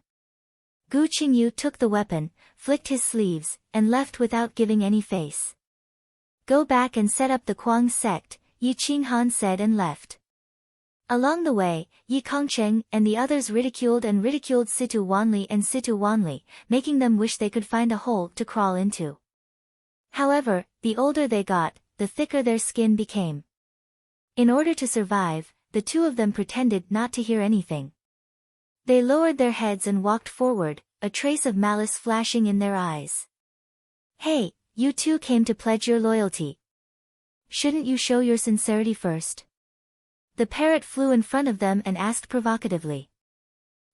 Gu Qingyu took the weapon, flicked his sleeves, and left without giving any face. Go back and set up the Kuang sect, Yi Qinghan said and left. Along the way, Yi Kongcheng and the others ridiculed Situ Wanli, making them wish they could find a hole to crawl into. However, the older they got, the thicker their skin became. In order to survive, the two of them pretended not to hear anything. They lowered their heads and walked forward, a trace of malice flashing in their eyes. Hey, you two came to pledge your loyalty. Shouldn't you show your sincerity first? The parrot flew in front of them and asked provocatively.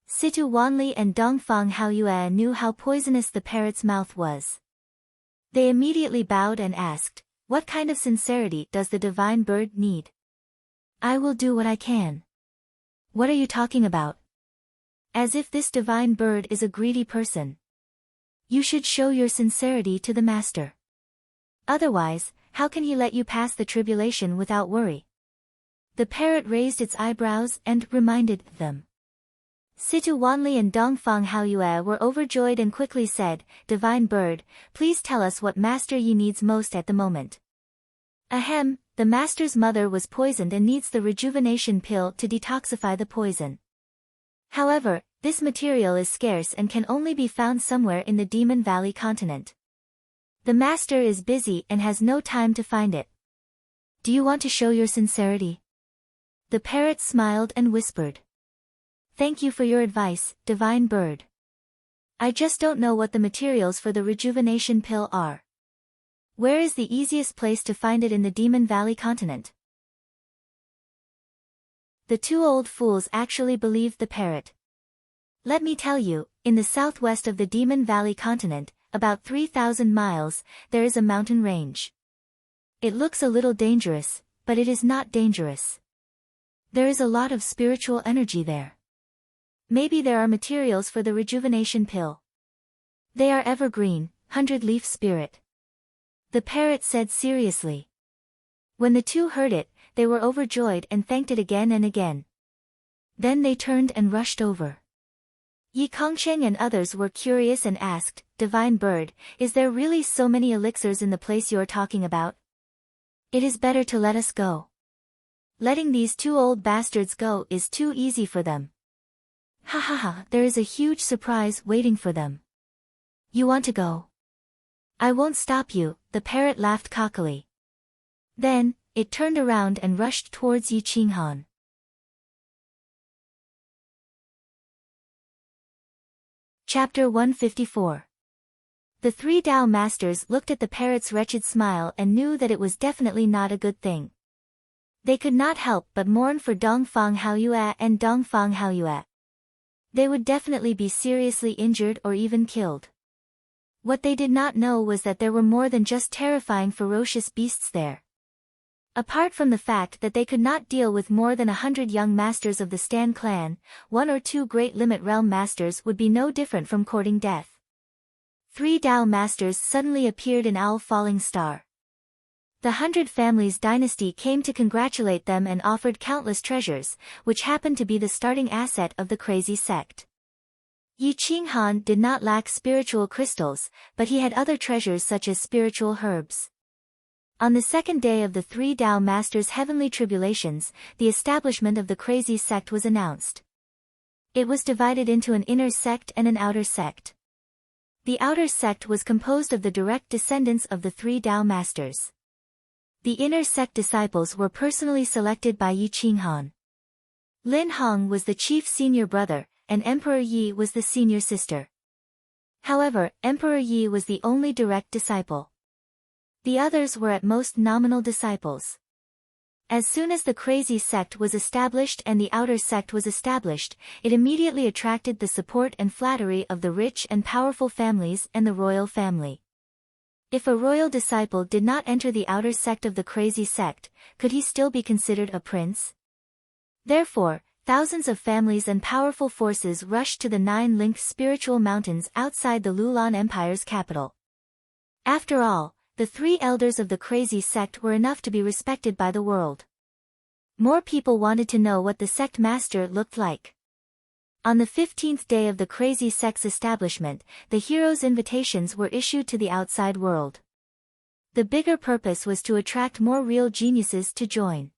Situ Wanli and Dongfang Haoyue knew how poisonous the parrot's mouth was. They immediately bowed and asked, what kind of sincerity does the divine bird need? I will do what I can. What are you talking about? As if this divine bird is a greedy person. You should show your sincerity to the master. Otherwise, how can he let you pass the tribulation without worry? The parrot raised its eyebrows and reminded them. Situ Wanli and Dongfang Haoyue were overjoyed and quickly said, Divine bird, please tell us what Master Yi needs most at the moment. Ahem, the master's mother was poisoned and needs the rejuvenation pill to detoxify the poison. However, this material is scarce and can only be found somewhere in the Demon Valley continent. The master is busy and has no time to find it. Do you want to show your sincerity? The parrot smiled and whispered. Thank you for your advice, divine bird. I just don't know what the materials for the rejuvenation pill are. Where is the easiest place to find it in the Demon Valley continent? The two old fools actually believed the parrot. Let me tell you, in the southwest of the Demon Valley continent, about 3,000 miles, there is a mountain range. It looks a little dangerous, but it is not dangerous. There is a lot of spiritual energy there. Maybe there are materials for the rejuvenation pill. They are evergreen, 100-leaf spirit. The parrot said seriously. When the two heard it, they were overjoyed and thanked it again and again. Then they turned and rushed over. Yi Kongsheng and others were curious and asked, "Divine bird, is there really so many elixirs in the place you are talking about? It is better to let us go. Letting these two old bastards go is too easy for them. Ha ha ha, there is a huge surprise waiting for them. You want to go? I won't stop you," the parrot laughed cockily. Then, it turned around and rushed towards Yi Qinghan. Chapter 154. The three Tao masters looked at the parrot's wretched smile and knew that it was definitely not a good thing. They could not help but mourn for Dongfang Haoyue and Dongfang Haoyue. They would definitely be seriously injured or even killed. What they did not know was that there were more than just terrifying ferocious beasts there. Apart from the fact that they could not deal with more than 100 young masters of the Stan clan, 1 or 2 great limit realm masters would be no different from courting death. 3 Tao masters suddenly appeared in Owl Falling Star. The 100 Families dynasty came to congratulate them and offered countless treasures, which happened to be the starting asset of the crazy sect. Yi Qinghan did not lack spiritual crystals, but he had other treasures such as spiritual herbs. On the second day of the 3 Tao masters' heavenly tribulations, the establishment of the crazy sect was announced. It was divided into an inner sect and an outer sect. The outer sect was composed of the direct descendants of the 3 Tao masters. The inner sect disciples were personally selected by Yi Qinghan. Lin Hong was the chief senior brother, and Emperor Yi was the senior sister. However, Emperor Yi was the only direct disciple. The others were at most nominal disciples. As soon as the crazy sect was established and the outer sect was established, it immediately attracted the support and flattery of the rich and powerful families and the royal family. If a royal disciple did not enter the outer sect of the crazy sect, could he still be considered a prince? Therefore, thousands of families and powerful forces rushed to the 9-linked spiritual mountains outside the Lulan Empire's capital. After all, the 3 elders of the crazy sect were enough to be respected by the world. More people wanted to know what the sect master looked like. On the 15th day of the crazy sect's establishment, the heroes' invitations were issued to the outside world. The bigger purpose was to attract more real geniuses to join.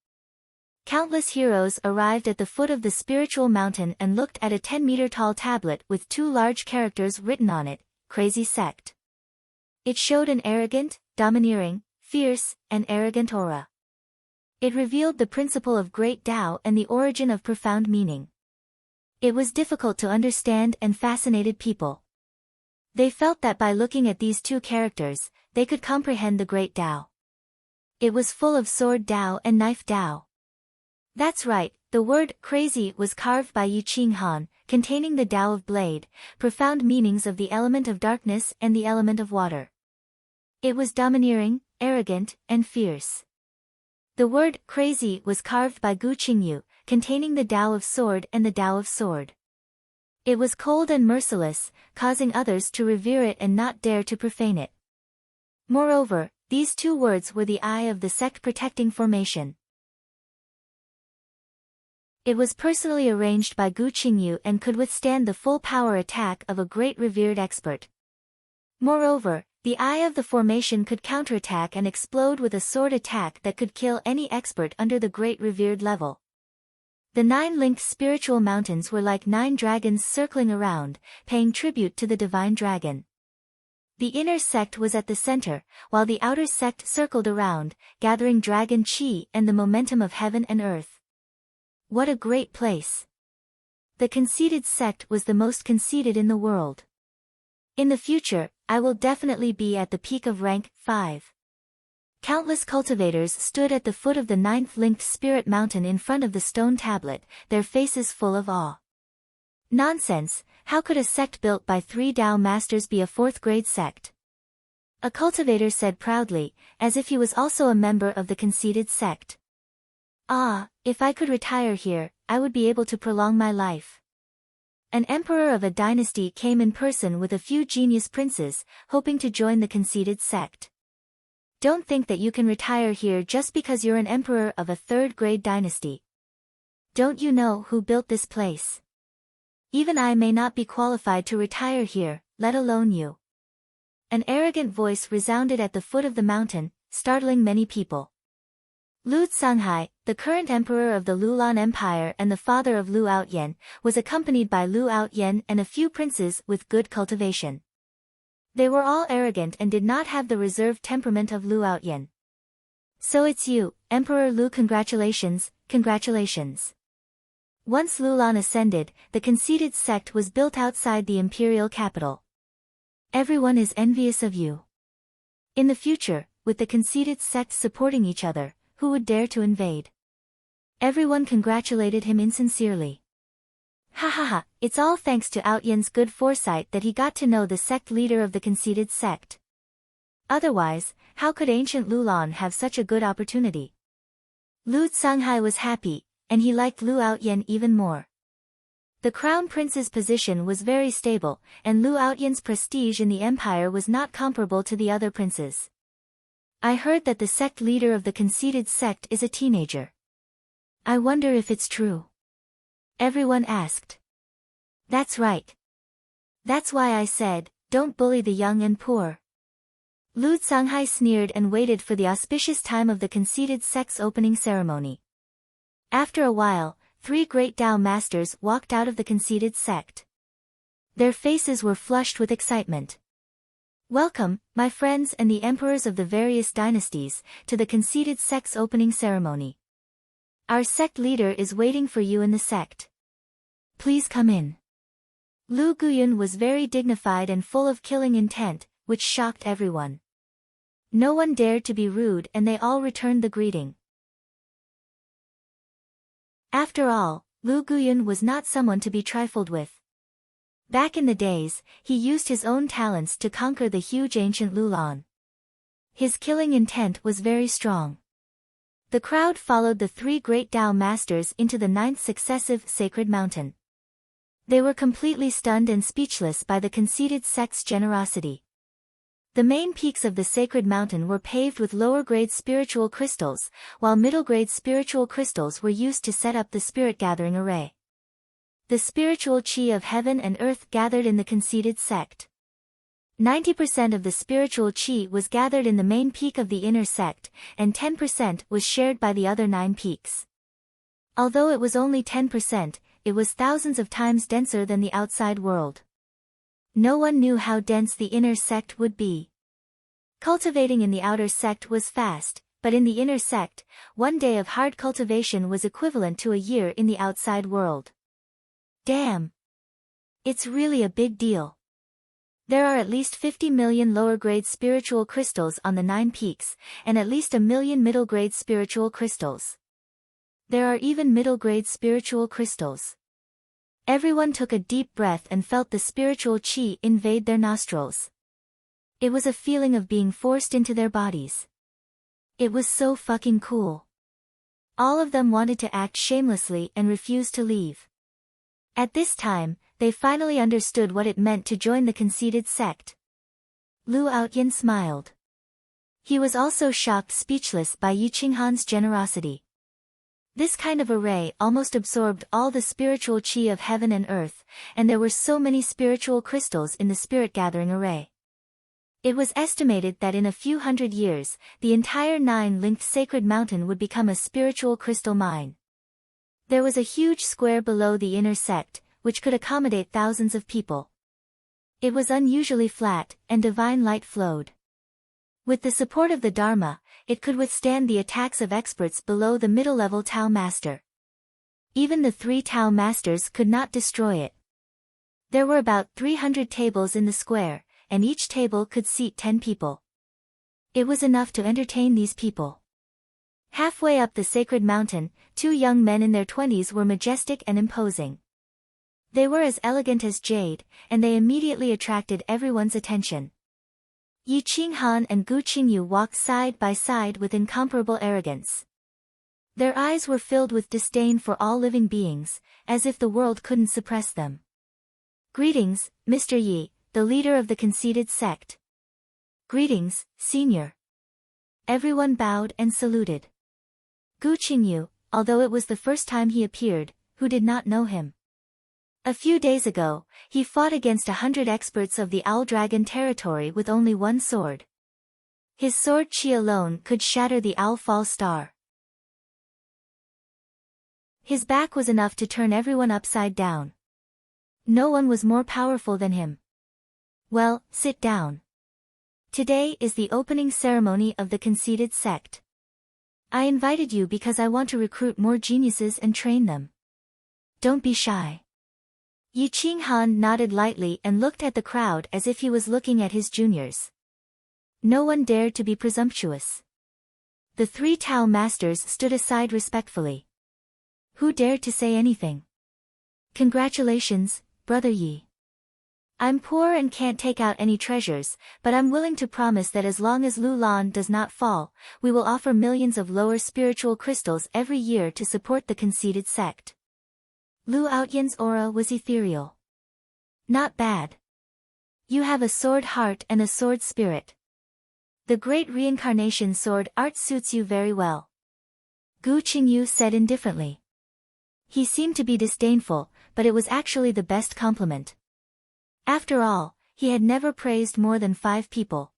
Countless heroes arrived at the foot of the spiritual mountain and looked at a 10-meter-tall tablet with 2 large characters written on it, Crazy Sect. It showed an arrogant, domineering, fierce, and arrogant aura. It revealed the principle of great Tao and the origin of profound meaning. It was difficult to understand and fascinated people. They felt that by looking at these 2 characters, they could comprehend the great Tao. It was full of sword Tao and knife Tao. That's right, the word crazy was carved by Yi Qinghan, containing the Tao of blade, profound meanings of the element of darkness and the element of water. It was domineering, arrogant, and fierce. The word crazy was carved by Gu Qingyu, containing the Tao of sword and the Tao of sword. It was cold and merciless, causing others to revere it and not dare to profane it. Moreover, these 2 words were the eye of the sect protecting formation. It was personally arranged by Gu Qingyu and could withstand the full power attack of a great revered expert. Moreover, the eye of the formation could counterattack and explode with a sword attack that could kill any expert under the great revered level. The 9-linked spiritual mountains were like 9 dragons circling around, paying tribute to the divine dragon. The inner sect was at the center, while the outer sect circled around, gathering dragon chi and the momentum of heaven and earth. What a great place! The conceited sect was the most conceited in the world. In the future, I will definitely be at the peak of rank 5. Countless cultivators stood at the foot of the 9th linked spirit mountain in front of the stone tablet, their faces full of awe. Nonsense, how could a sect built by 3 Tao masters be a 4th grade sect? A cultivator said proudly, as if he was also a member of the conceited sect. Ah, if I could retire here, I would be able to prolong my life. An emperor of a dynasty came in person with a few genius princes, hoping to join the conceited sect. Don't think that you can retire here just because you're an emperor of a 3rd grade dynasty. Don't you know who built this place? Even I may not be qualified to retire here, let alone you. An arrogant voice resounded at the foot of the mountain, startling many people. Lu Tsanghai, the current emperor of the Lulan Empire and the father of Lu Outyen, was accompanied by Lu Outyen and a few princes with good cultivation. They were all arrogant and did not have the reserved temperament of Lu Outyen. So it's you, Emperor Lu, congratulations, congratulations. Once Lulan ascended, the conceited sect was built outside the imperial capital. Everyone is envious of you. In the future, with the conceited sect supporting each other, who would dare to invade? Everyone congratulated him insincerely. Ha ha ha, it's all thanks to Outyen's good foresight that he got to know the sect leader of the conceited sect. Otherwise, how could ancient Lulan have such a good opportunity? Lu Tsanghai was happy, and he liked Lu Outyen even more. The crown prince's position was very stable, and Lu Outyen's prestige in the empire was not comparable to the other princes. I heard that the sect leader of the conceited sect is a teenager. I wonder if it's true. Everyone asked. That's right. That's why I said, don't bully the young and poor. Lu Tsanghai sneered and waited for the auspicious time of the conceited sect's opening ceremony. After a while, 3 great Tao masters walked out of the conceited sect. Their faces were flushed with excitement. Welcome, my friends and the emperors of the various dynasties, to the conceited sect's opening ceremony. Our sect leader is waiting for you in the sect. Please come in. Lu Guyun was very dignified and full of killing intent, which shocked everyone. No one dared to be rude and they all returned the greeting. After all, Lu Guyun was not someone to be trifled with. Back in the days, he used his own talents to conquer the huge ancient Lulan. His killing intent was very strong. The crowd followed the 3 great Tao masters into the 9th successive sacred mountain. They were completely stunned and speechless by the conceited sect's generosity. The main peaks of the sacred mountain were paved with lower-grade spiritual crystals, while middle-grade spiritual crystals were used to set up the spirit-gathering array. The spiritual chi of heaven and earth gathered in the conceited sect. 90% of the spiritual chi was gathered in the main peak of the inner sect, and 10% was shared by the other 9 peaks. Although it was only 10%, it was thousands of times denser than the outside world. No one knew how dense the inner sect would be. Cultivating in the outer sect was fast, but in the inner sect, 1 day of hard cultivation was equivalent to a year in the outside world. Damn! It's really a big deal. There are at least 50 million lower-grade spiritual crystals on the 9 peaks, and at least 1 million middle-grade spiritual crystals. There are even middle-grade spiritual crystals. Everyone took a deep breath and felt the spiritual chi invade their nostrils. It was a feeling of being forced into their bodies. It was so fucking cool. All of them wanted to act shamelessly and refused to leave. At this time, they finally understood what it meant to join the conceited sect. Lu Outyen smiled. He was also shocked speechless by Yi Qinghan's generosity. This kind of array almost absorbed all the spiritual chi of heaven and earth, and there were so many spiritual crystals in the spirit-gathering array. It was estimated that in a few hundred years, the entire 9-linked sacred mountain would become a spiritual crystal mine. There was a huge square below the inner sect, which could accommodate thousands of people. It was unusually flat, and divine light flowed. With the support of the Dharma, it could withstand the attacks of experts below the middle-level Tao Master. Even the 3 Tao Masters could not destroy it. There were about 300 tables in the square, and each table could seat 10 people. It was enough to entertain these people. Halfway up the sacred mountain, two young men in their 20s were majestic and imposing. They were as elegant as jade, and they immediately attracted everyone's attention. Yi Qinghan and Gu Qingyu walked side by side with incomparable arrogance. Their eyes were filled with disdain for all living beings, as if the world couldn't suppress them. "Greetings, Mr. Yi, the leader of the conceited sect." "Greetings, senior." Everyone bowed and saluted. Gu Qingyu, although it was the first time he appeared, who did not know him. A few days ago, he fought against 100 experts of the Owl Dragon territory with only one sword. His sword Qi alone could shatter the Owl Fall Star. His back was enough to turn everyone upside down. No one was more powerful than him. "Well, sit down. Today is the opening ceremony of the conceited sect. I invited you because I want to recruit more geniuses and train them. Don't be shy." Yi Qinghan nodded lightly and looked at the crowd as if he was looking at his juniors. No one dared to be presumptuous. The three Tao masters stood aside respectfully. Who dared to say anything? "Congratulations, Brother Yi. I'm poor and can't take out any treasures, but I'm willing to promise that as long as Lu Lan does not fall, we will offer millions of lower spiritual crystals every year to support the conceited sect." Lu Outyan's aura was ethereal. "Not bad. You have a sword heart and a sword spirit. The great reincarnation sword art suits you very well," Gu Qingyu said indifferently. He seemed to be disdainful, but it was actually the best compliment. After all, he had never praised more than 5 people.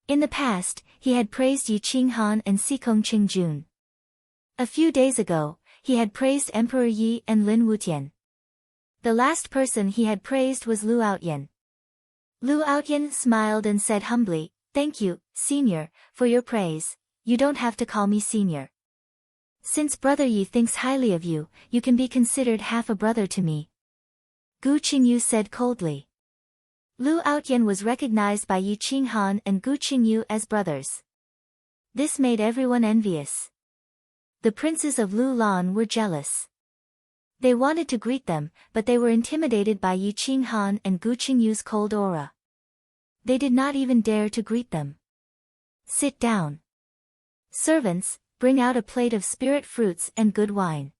In the past, he had praised Yi Qinghan and Sikong Qingjun. A few days ago, he had praised Emperor Yi and Lin Wutian. The last person he had praised was Lu Outyan. Lu Outyan smiled and said humbly, "Thank you, senior, for your praise. You don't have to call me senior. Since Brother Yi thinks highly of you, you can be considered half a brother to me," Gu Qingyu said coldly. Lu Outyan was recognized by Yi Qinghan and Gu Qingyu as brothers. This made everyone envious. The princes of Lu Lan were jealous. They wanted to greet them, but they were intimidated by Yi Qinghan and Gu Qingyu's cold aura. They did not even dare to greet them. "Sit down. Servants, bring out a plate of spirit fruits and good wine."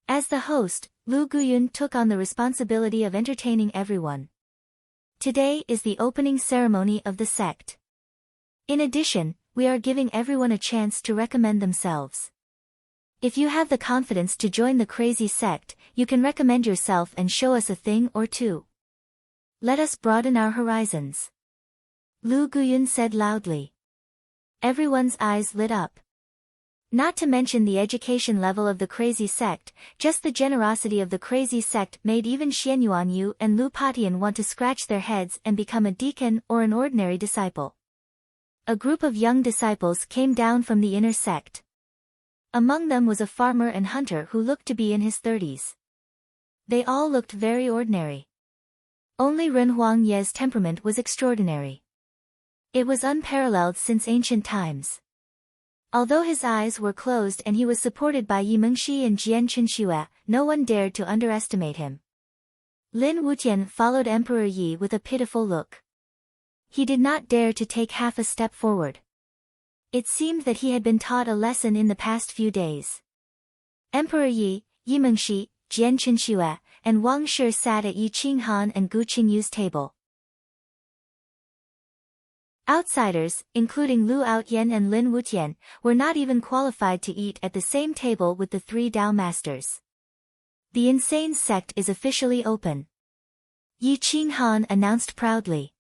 As the host, Lu Guyun took on the responsibility of entertaining everyone. Today is the opening ceremony of the sect. In addition, we are giving everyone a chance to recommend themselves. If you have the confidence to join the crazy sect, you can recommend yourself and show us a thing or two. Let us broaden our horizons," Lu Guyun said loudly. Everyone's eyes lit up. Not to mention the education level of the crazy sect, just the generosity of the crazy sect made even Xian Yuanyu and Lu Patian want to scratch their heads and become a deacon or an ordinary disciple. A group of young disciples came down from the inner sect. Among them was a farmer and hunter who looked to be in his 30s. They all looked very ordinary. Only Ren Huangye's temperament was extraordinary. It was unparalleled since ancient times. Although his eyes were closed and he was supported by Yi Mengxi and Jian Chenxue, no one dared to underestimate him. Lin Wutian followed Emperor Yi with a pitiful look. He did not dare to take half a step forward. It seemed that he had been taught a lesson in the past few days. Emperor Yi, Yi Mengxi, Jian Chenxue, and Wang Shi sat at Yi Qinghan and Gu Qingyu's table. Outsiders, including Lu Outyan and Lin Wutian, were not even qualified to eat at the same table with the 3 Dao masters. The insane sect is officially open, Yi Qinghan announced proudly.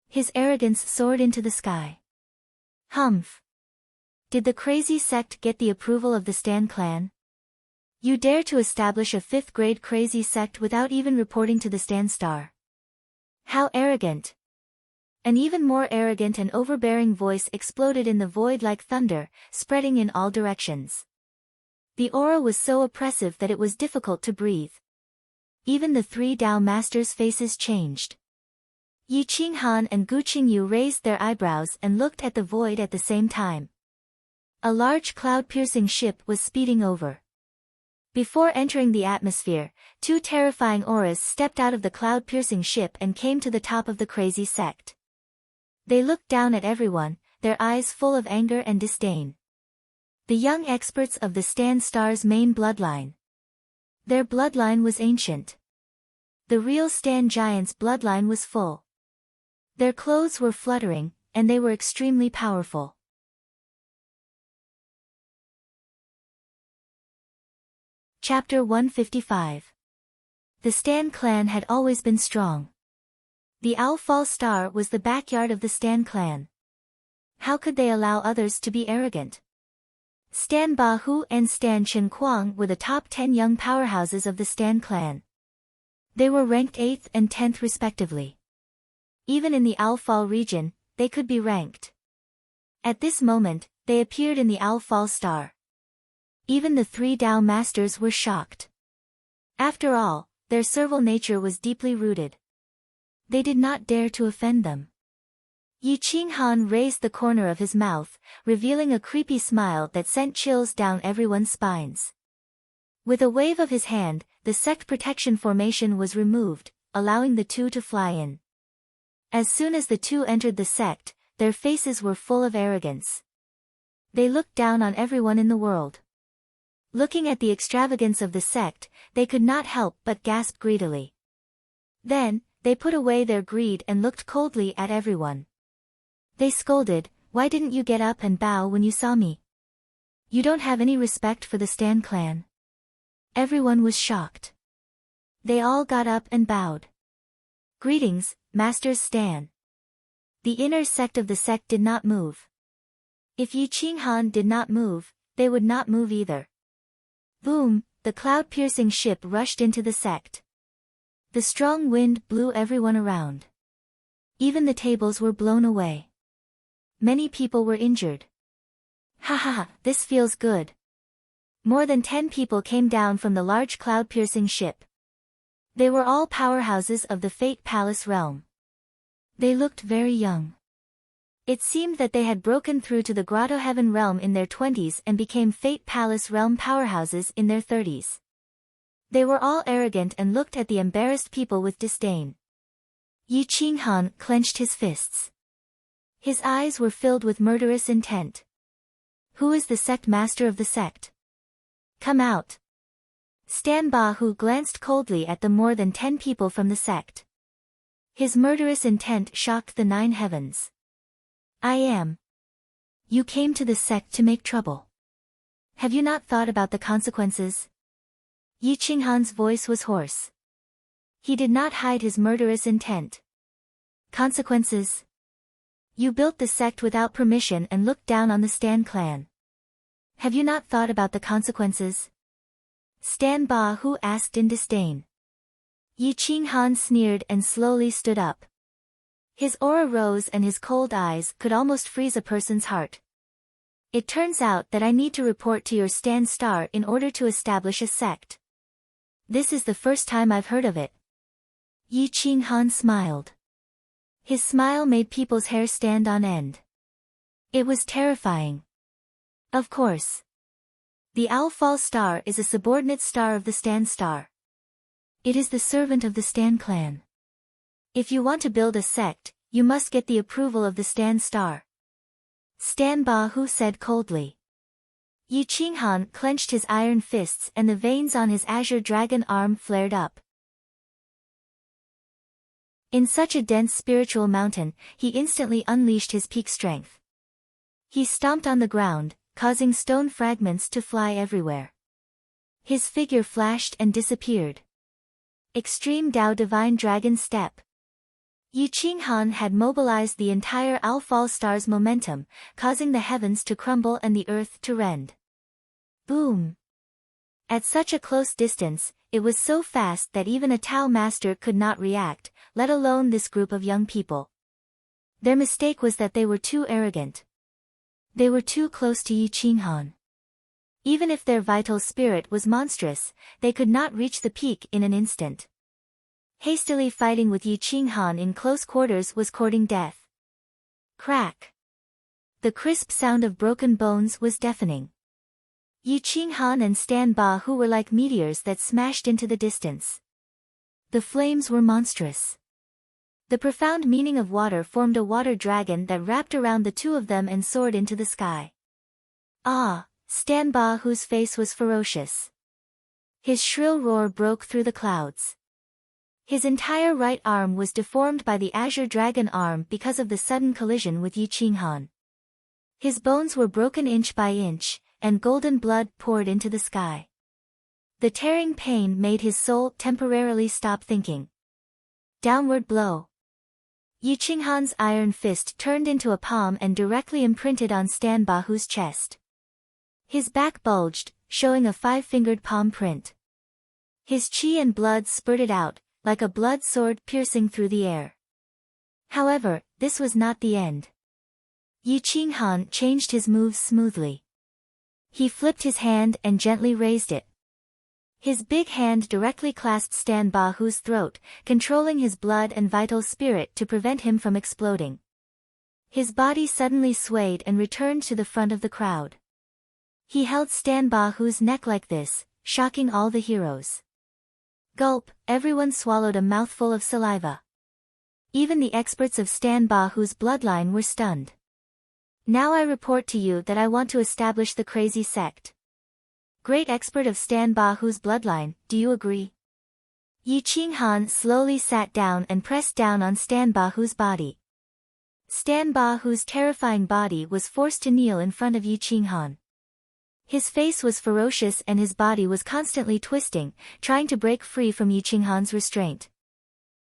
His arrogance soared into the sky. Humph! Did the crazy sect get the approval of the Stan clan? You dare to establish a 5th grade crazy sect without even reporting to the Stan Star? How arrogant! An even more arrogant and overbearing voice exploded in the void like thunder, spreading in all directions. The aura was so oppressive that it was difficult to breathe. Even the 3 Dao masters' faces changed. Yi Qinghan and Gu Qingyu raised their eyebrows and looked at the void at the same time. A large cloud-piercing ship was speeding over. Before entering the atmosphere, two terrifying auras stepped out of the cloud-piercing ship and came to the top of the crazy sect. They looked down at everyone, their eyes full of anger and disdain. The young experts of the Stan Star's main bloodline. Their bloodline was ancient. The real Stan Giant's bloodline was full. Their clothes were fluttering, and they were extremely powerful. Chapter 155. The Stan clan had always been strong. The Owl Fall Star was the backyard of the Stan clan. How could they allow others to be arrogant? Stan Ba Hu and Stan Chen Kuang were the top 10 young powerhouses of the Stan clan. They were ranked 8th and 10th respectively. Even in the Owl Fall region, they could be ranked. At this moment, they appeared in the Owl Fall Star. Even the 3 Dao masters were shocked. After all, their servile nature was deeply rooted. They did not dare to offend them. Yi Qinghan raised the corner of his mouth, revealing a creepy smile that sent chills down everyone's spines. With a wave of his hand, the sect protection formation was removed, allowing the two to fly in. As soon as the two entered the sect, their faces were full of arrogance. They looked down on everyone in the world. Looking at the extravagance of the sect, they could not help but gasp greedily. Then, they put away their greed and looked coldly at everyone. They scolded, "Why didn't you get up and bow when you saw me? You don't have any respect for the Stan clan." Everyone was shocked. They all got up and bowed. "Greetings, Masters Stan." The inner sect of the sect did not move. If Yi Qinghan did not move, they would not move either. Boom, the cloud-piercing ship rushed into the sect. The strong wind blew everyone around. Even the tables were blown away. Many people were injured. Ha ha ha, this feels good. More than 10 people came down from the large cloud-piercing ship. They were all powerhouses of the Fate Palace realm. They looked very young. It seemed that they had broken through to the Grotto Heaven realm in their 20s and became Fate Palace realm powerhouses in their 30s. They were all arrogant and looked at the embarrassed people with disdain. Yi Qinghan clenched his fists. His eyes were filled with murderous intent. Who is the sect master of the sect? Come out. Stan Ba Hu glanced coldly at the more than 10 people from the sect. His murderous intent shocked the 9 heavens. I am. You came to this sect to make trouble. Have you not thought about the consequences? Yi Qinghan's voice was hoarse. He did not hide his murderous intent. Consequences? You built the sect without permission and looked down on the Stan clan. Have you not thought about the consequences? Stan Ba Hu asked in disdain. Yi Qinghan sneered and slowly stood up. His aura rose and his cold eyes could almost freeze a person's heart. It turns out that I need to report to your Stan Star in order to establish a sect. This is the first time I've heard of it. Yi Qinghan smiled. His smile made people's hair stand on end. It was terrifying. Of course. The Owl Fall Star is a subordinate star of the Stan Star. It is the servant of the Stan clan. If you want to build a sect, you must get the approval of the Stan Star. Stan Ba Hu said coldly. Yi Qinghan clenched his iron fists and the veins on his azure dragon arm flared up. In such a dense spiritual mountain, he instantly unleashed his peak strength. He stomped on the ground, causing stone fragments to fly everywhere. His figure flashed and disappeared. Extreme Dao Divine Dragon Step. Yi Qinghan had mobilized the entire Owl Fall Star's momentum, causing the heavens to crumble and the earth to rend. Boom! At such a close distance, it was so fast that even a Tao master could not react, let alone this group of young people. Their mistake was that they were too arrogant. They were too close to Yi Qinghan. Even if their vital spirit was monstrous, they could not reach the peak in an instant. hastily fighting with Yi Qinghan in close quarters was courting death. Crack! The crisp sound of broken bones was deafening. Yi Qinghan and Stan Ba Hu were like meteors that smashed into the distance. The flames were monstrous. The profound meaning of water formed a water dragon that wrapped around the two of them and soared into the sky. Ah! Stan Ba Hu's face was ferocious. His shrill roar broke through the clouds. His entire right arm was deformed by the azure dragon arm because of the sudden collision with Yi Qinghan. His bones were broken inch by inch, and golden blood poured into the sky. The tearing pain made his soul temporarily stop thinking. Downward blow. Yi Qinghan's iron fist turned into a palm and directly imprinted on Stan Ba Hu's chest. His back bulged, showing a 5-fingered palm print. His chi and blood spurted out, like a blood sword piercing through the air. However, this was not the end. Yi Qinghan changed his moves smoothly. He flipped his hand and gently raised it. His big hand directly clasped Stan Ba Hu's throat, controlling his blood and vital spirit to prevent him from exploding. His body suddenly swayed and returned to the front of the crowd. He held Stan Ba Hu's neck like this, shocking all the heroes. Gulp! Everyone swallowed a mouthful of saliva. Even the experts of Stan Ba Hu's bloodline were stunned. Now I report to you that I want to establish the crazy sect. Great expert of Stan Ba Hu's bloodline, do you agree? Yi Qinghan slowly sat down and pressed down on Stan Ba Hu's body. Stan Ba Hu's terrifying body was forced to kneel in front of Yi Qinghan. His face was ferocious and his body was constantly twisting, trying to break free from Yi Qinghan's restraint.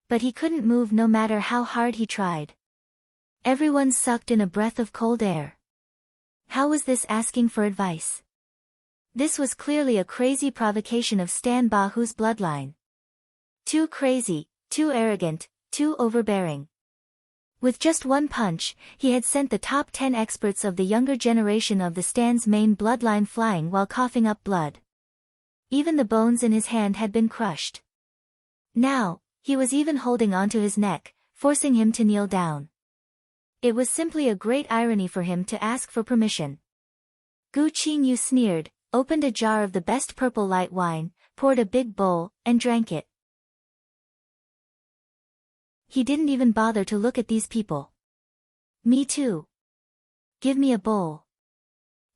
But he couldn't move no matter how hard he tried. Everyone sucked in a breath of cold air. How was this asking for advice? This was clearly a crazy provocation of Stan Ba Hu's bloodline. Too crazy, too arrogant, too overbearing. With just one punch, he had sent the top 10 experts of the younger generation of the Stan's main bloodline flying while coughing up blood. Even the bones in his hand had been crushed. Now, he was even holding onto his neck, forcing him to kneel down. It was simply a great irony for him to ask for permission. Gu Qingyu sneered, opened a jar of the best purple light wine, poured a big bowl, and drank it. He didn't even bother to look at these people. Me too. Give me a bowl.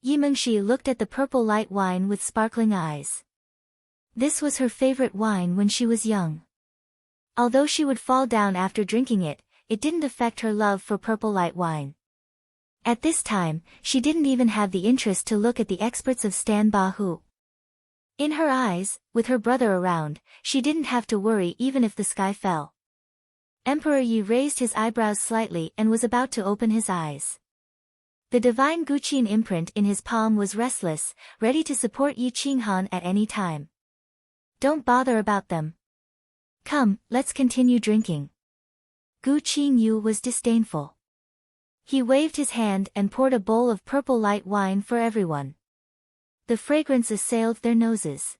Yi Mengshi looked at the purple light wine with sparkling eyes. This was her favorite wine when she was young. Although she would fall down after drinking it, it didn't affect her love for purple light wine. At this time, she didn't even have the interest to look at the experts of Stan Ba Hu. In her eyes, with her brother around, she didn't have to worry even if the sky fell. Emperor Yi raised his eyebrows slightly and was about to open his eyes. The divine Guqin imprint in his palm was restless, ready to support Yi Qinghan at any time. Don't bother about them. Come, let's continue drinking. Gu Qingyu was disdainful. He waved his hand and poured a bowl of purple light wine for everyone. The fragrance assailed their noses.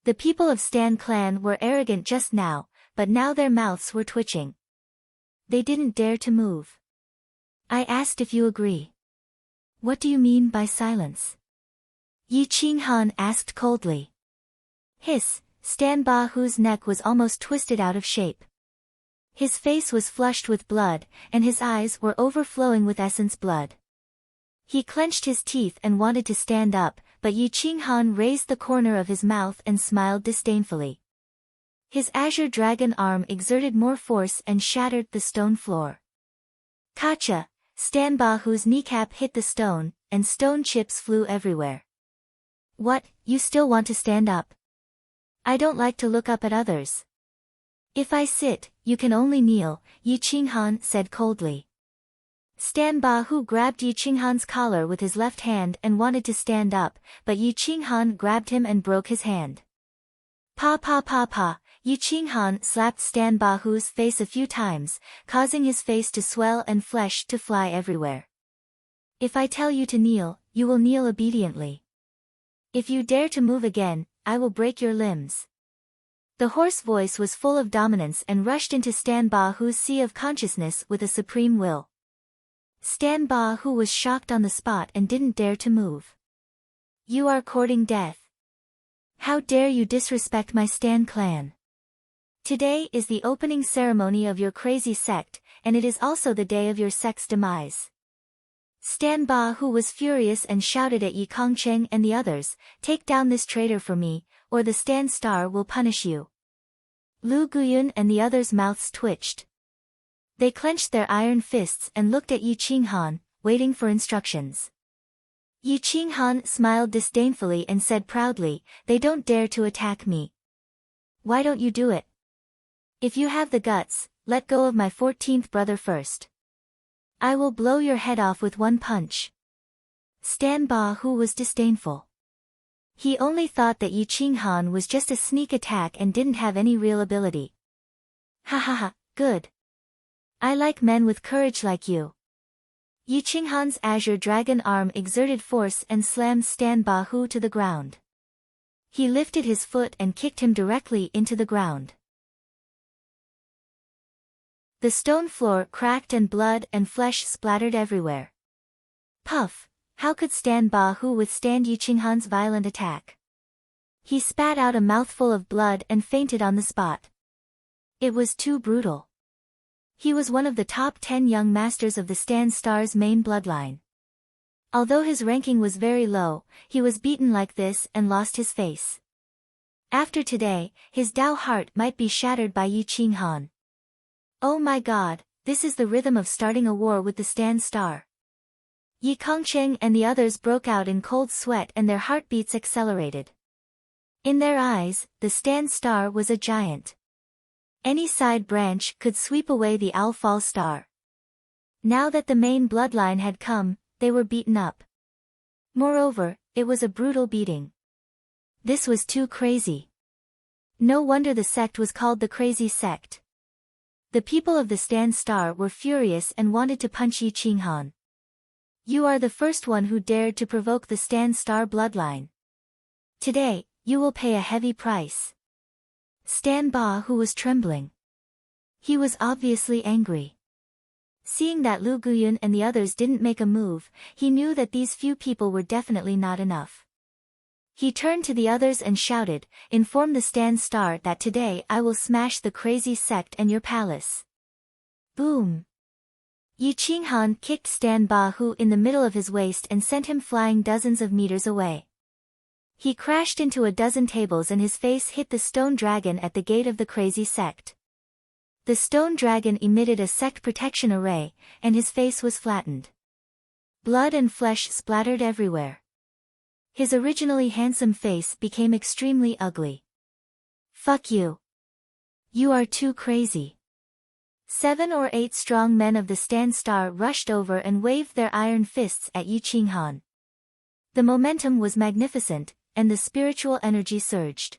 The people of Stan clan were arrogant just now, but now their mouths were twitching. They didn't dare to move. I asked if you agree. What do you mean by silence? Yi Qinghan asked coldly. Hiss! Stan Ba Hu's neck was almost twisted out of shape. His face was flushed with blood, and his eyes were overflowing with essence blood. He clenched his teeth and wanted to stand up, but Yi Qinghan raised the corner of his mouth and smiled disdainfully. His azure dragon arm exerted more force and shattered the stone floor. Kacha! Stan Ba Hu's kneecap hit the stone, and stone chips flew everywhere. What, you still want to stand up? I don't like to look up at others. If I sit, you can only kneel, Yi Qinghan said coldly. Stan Ba Hu grabbed Yi Qinghan's collar with his left hand and wanted to stand up, but Yi Qinghan grabbed him and broke his hand. Pa pa pa pa! Yi Qinghan slapped Stan Ba Hu's face a few times, causing his face to swell and flesh to fly everywhere. If I tell you to kneel, you will kneel obediently. If you dare to move again, I will break your limbs. The hoarse voice was full of dominance and rushed into Stan Bahu's sea of consciousness with a supreme will. Stan Bahu was shocked on the spot and didn't dare to move. You are courting death. How dare you disrespect my Stan clan? Today is the opening ceremony of your crazy sect, and it is also the day of your sect's demise. Stan Bahu was furious and shouted at Yi Kongcheng and the others, take down this traitor for me, or the Stan Star will punish you. Lu Guyun and the others' mouths twitched. They clenched their iron fists and looked at Yi Qinghan, waiting for instructions. Yi Qinghan smiled disdainfully and said proudly, they don't dare to attack me. Why don't you do it? If you have the guts, let go of my 14th brother first. I will blow your head off with one punch. Stan Bahu was disdainful. He only thought that Yi Qinghan was just a sneak attack and didn't have any real ability. Ha ha ha, good. I like men with courage like you. Yi Qinghan's azure dragon arm exerted force and slammed Stan Bahu to the ground. He lifted his foot and kicked him directly into the ground. The stone floor cracked and blood and flesh splattered everywhere. Puff! How could Stan Bahu withstand Yi Qinghan's violent attack? He spat out a mouthful of blood and fainted on the spot. It was too brutal. He was one of the top 10 young masters of the Stan Star's main bloodline. Although his ranking was very low, he was beaten like this and lost his face. After today, his Dao heart might be shattered by Yi Qinghan. Oh my god, this is the rhythm of starting a war with the Stan Star. Yi Kongcheng and the others broke out in cold sweat and their heartbeats accelerated. In their eyes, the Stan Star was a giant. Any side branch could sweep away the Owl Star. Now that the main bloodline had come, they were beaten up. Moreover, it was a brutal beating. This was too crazy. No wonder the sect was called the Crazy Sect. The people of the Stan Star were furious and wanted to punch Yi Qinghan. You are the first one who dared to provoke the Stan Star bloodline. Today, you will pay a heavy price. Stan Bahu was trembling. He was obviously angry. Seeing that Lu Guyun and the others didn't make a move, he knew that these few people were definitely not enough. He turned to the others and shouted, inform the Stan Star that today I will smash the Crazy Sect and your palace. Boom! Yi Qinghan kicked Stan Bahu in the middle of his waist and sent him flying dozens of meters away. He crashed into a dozen tables and his face hit the stone dragon at the gate of the Crazy Sect. The stone dragon emitted a sect protection array, and his face was flattened. Blood and flesh splattered everywhere. His originally handsome face became extremely ugly. Fuck you. You are too crazy. 7 or 8 strong men of the Stan Star rushed over and waved their iron fists at Yi Qinghan. The momentum was magnificent, and the spiritual energy surged.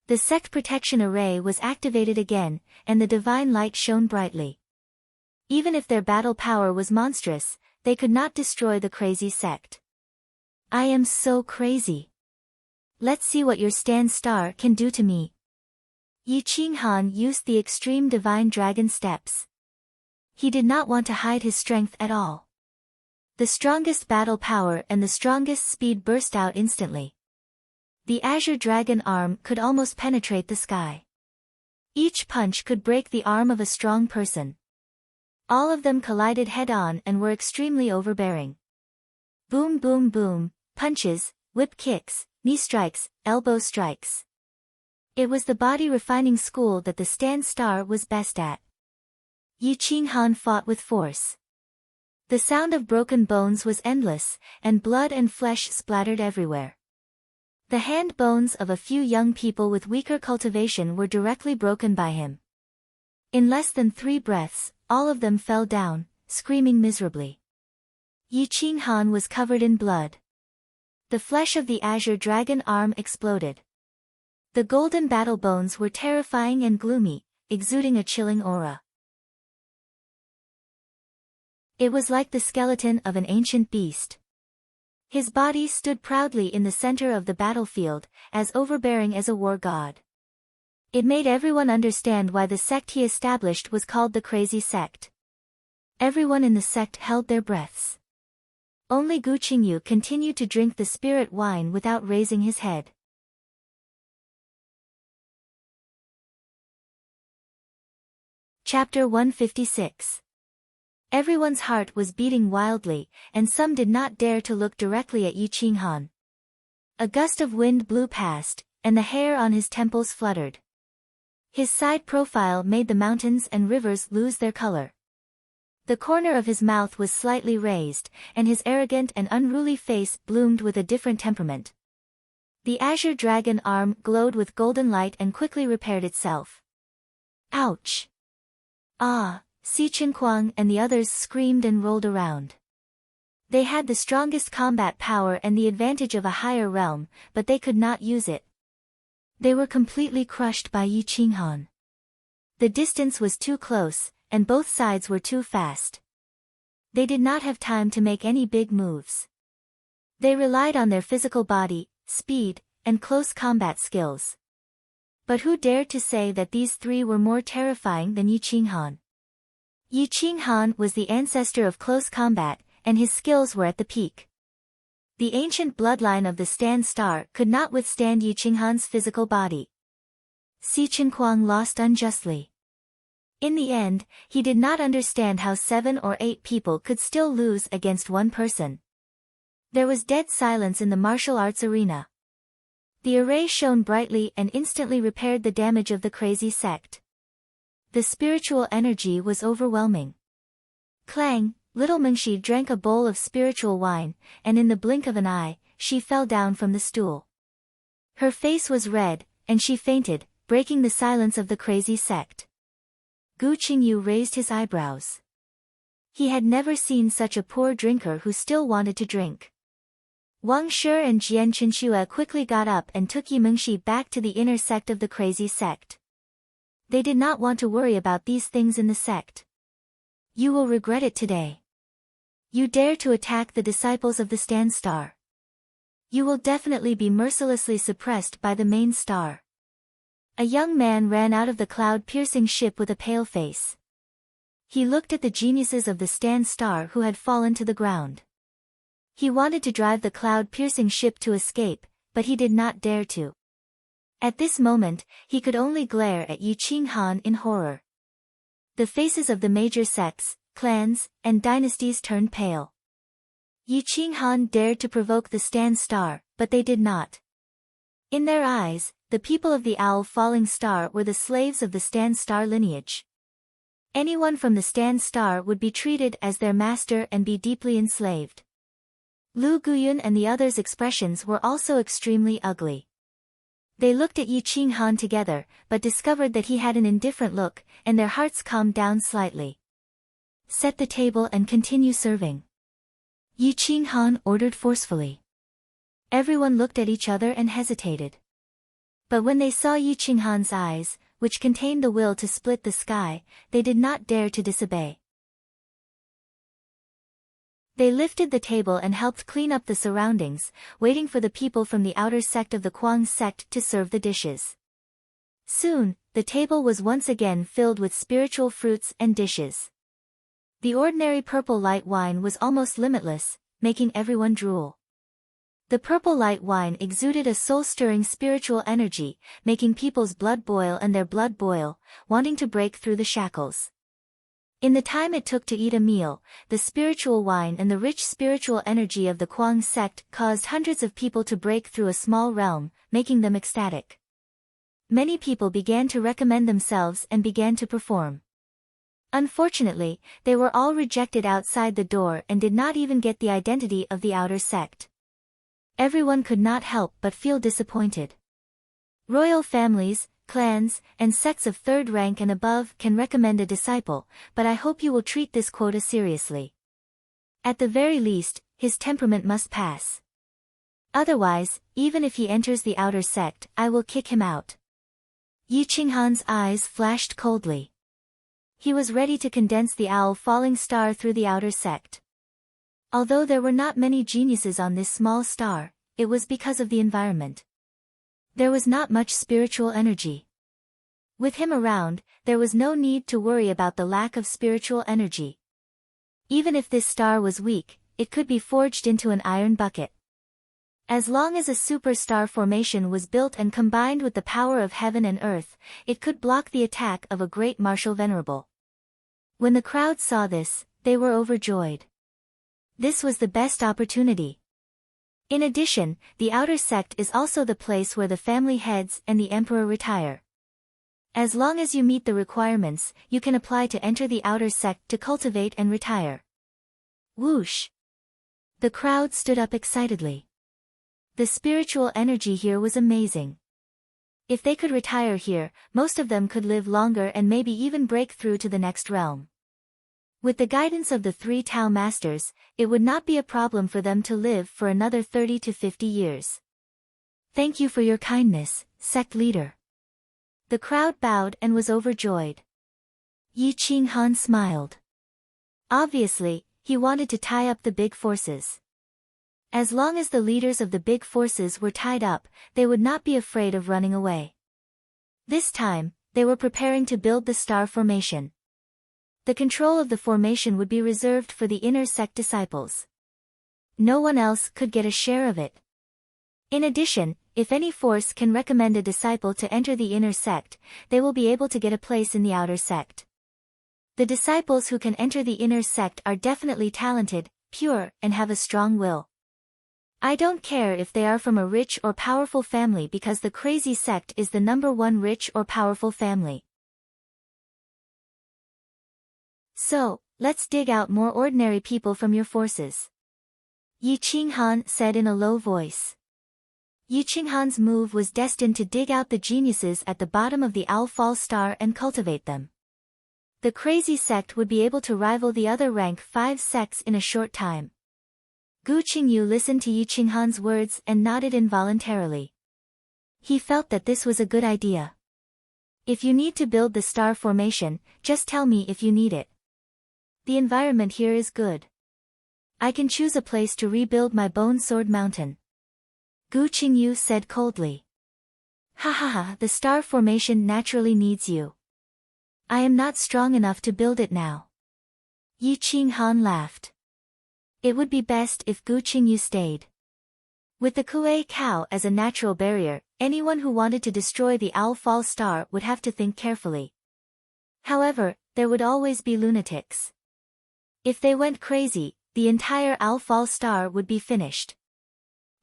The sect protection array was activated again, and the divine light shone brightly. Even if their battle power was monstrous, they could not destroy the Crazy Sect. I am so crazy. Let's see what your Stan Star can do to me. Yi Qinghan used the extreme divine dragon steps. He did not want to hide his strength at all. The strongest battle power and the strongest speed burst out instantly. The azure dragon arm could almost penetrate the sky. Each punch could break the arm of a strong person. All of them collided head-on and were extremely overbearing. Boom boom boom, punches, whip kicks, knee strikes, elbow strikes. It was the body refining school that the Stan Star was best at. Yi Qinghan fought with force. The sound of broken bones was endless, and blood and flesh splattered everywhere. The hand bones of a few young people with weaker cultivation were directly broken by him. In less than 3 breaths, all of them fell down, screaming miserably. Yi Qinghan was covered in blood. The flesh of the azure dragon arm exploded. The golden battle bones were terrifying and gloomy, exuding a chilling aura. It was like the skeleton of an ancient beast. His body stood proudly in the center of the battlefield, as overbearing as a war god. It made everyone understand why the sect he established was called the Crazy Sect. Everyone in the sect held their breaths. Only Gu Qingyu continued to drink the spirit wine without raising his head. Chapter 156. Everyone's heart was beating wildly, and some did not dare to look directly at Yi Qinghan. A gust of wind blew past, and the hair on his temples fluttered. His side profile made the mountains and rivers lose their color. The corner of his mouth was slightly raised, and his arrogant and unruly face bloomed with a different temperament. The azure dragon arm glowed with golden light and quickly repaired itself. Ouch! Ah! Si Chenquang and the others screamed and rolled around. They had the strongest combat power and the advantage of a higher realm, but they could not use it. They were completely crushed by Yi Qinghan. The distance was too close, and both sides were too fast. They did not have time to make any big moves. They relied on their physical body, speed, and close combat skills. But who dared to say that these three were more terrifying than Yi Qinghan? Yi Qinghan was the ancestor of close combat, and his skills were at the peak. The ancient bloodline of the Stand Star could not withstand Yi Qinghan's physical body. Si Chenquang lost unjustly. In the end, he did not understand how 7 or 8 people could still lose against one person. There was dead silence in the martial arts arena. The array shone brightly and instantly repaired the damage of the Crazy Sect. The spiritual energy was overwhelming. Clang! Little Mengshi drank a bowl of spiritual wine, and in the blink of an eye, she fell down from the stool. Her face was red, and she fainted, breaking the silence of the Crazy Sect. Gu Qingyu raised his eyebrows. He had never seen such a poor drinker who still wanted to drink. Wang Shi and Jian Chenxue quickly got up and took Yi Mengshi back to the inner sect of the Crazy Sect. They did not want to worry about these things in the sect. You will regret it today. You dare to attack the disciples of the Stand Star. You will definitely be mercilessly suppressed by the main star. A young man ran out of the cloud-piercing ship with a pale face. He looked at the geniuses of the Stand Star who had fallen to the ground. He wanted to drive the cloud-piercing ship to escape, but he did not dare to. At this moment, he could only glare at Yi Qinghan in horror. The faces of the major sects, clans, and dynasties turned pale. Yi Qinghan dared to provoke the Stand Star, but they did not. In their eyes, the people of the Owl Falling Star were the slaves of the Stand Star lineage. Anyone from the Stand Star would be treated as their master and be deeply enslaved. Lu Guyun and the others' expressions were also extremely ugly. They looked at Yi Qinghan together, but discovered that he had an indifferent look, and their hearts calmed down slightly. Set the table and continue serving. Yi Qinghan ordered forcefully. Everyone looked at each other and hesitated. But when they saw Yi Qinghan's eyes, which contained the will to split the sky, they did not dare to disobey. They lifted the table and helped clean up the surroundings, waiting for the people from the outer sect of the Kuang sect to serve the dishes. Soon, the table was once again filled with spiritual fruits and dishes. The ordinary purple light wine was almost limitless, making everyone drool. The purple light wine exuded a soul-stirring spiritual energy, making people's blood boil and their blood boil, wanting to break through the shackles. In the time it took to eat a meal, the spiritual wine and the rich spiritual energy of the Kuang sect caused hundreds of people to break through a small realm, making them ecstatic. Many people began to recommend themselves and began to perform. Unfortunately, they were all rejected outside the door and did not even get the identity of the outer sect. Everyone could not help but feel disappointed. Royal families, clans, and sects of third rank and above can recommend a disciple, but I hope you will treat this quota seriously. At the very least, his temperament must pass. Otherwise, even if he enters the outer sect, I will kick him out. Yi Qinghan's eyes flashed coldly. He was ready to condense the Owl Falling Star through the outer sect. Although there were not many geniuses on this small star, it was because of the environment. There was not much spiritual energy. With him around, there was no need to worry about the lack of spiritual energy. Even if this star was weak, it could be forged into an iron bucket. As long as a superstar formation was built and combined with the power of heaven and earth, it could block the attack of a great martial venerable. When the crowd saw this, they were overjoyed. This was the best opportunity. In addition, the outer sect is also the place where the family heads and the emperor retire. As long as you meet the requirements, you can apply to enter the outer sect to cultivate and retire. Whoosh! The crowd stood up excitedly. The spiritual energy here was amazing. If they could retire here, most of them could live longer and maybe even break through to the next realm. With the guidance of the 3 Tao masters, it would not be a problem for them to live for another 30 to 50 years. Thank you for your kindness, sect leader. The crowd bowed and was overjoyed. Yi Qinghan smiled. Obviously, he wanted to tie up the big forces. As long as the leaders of the big forces were tied up, they would not be afraid of running away. This time, they were preparing to build the star formation. The control of the formation would be reserved for the inner sect disciples. No one else could get a share of it. In addition, if any force can recommend a disciple to enter the inner sect, they will be able to get a place in the outer sect. The disciples who can enter the inner sect are definitely talented, pure, and have a strong will. I don't care if they are from a rich or powerful family because the crazy sect is the #1 rich or powerful family. So, let's dig out more ordinary people from your forces. Yi Qinghan said in a low voice. Yi Qinghan's move was destined to dig out the geniuses at the bottom of the Owl Fall star and cultivate them. The crazy sect would be able to rival the other rank 5 sects in a short time. Gu Qingyu listened to Yi Qinghan's words and nodded involuntarily. He felt that this was a good idea. If you need to build the star formation, just tell me if you need it. The environment here is good. I can choose a place to rebuild my Bone Sword Mountain. Gu Qingyu said coldly. Ha ha ha, the star formation naturally needs you. I am not strong enough to build it now. Yi Qinghan laughed. It would be best if Gu Qingyu stayed. With the Kuei cow as a natural barrier, anyone who wanted to destroy the Owl Fall star would have to think carefully. However, there would always be lunatics. If they went crazy, the entire Owl Fall star would be finished.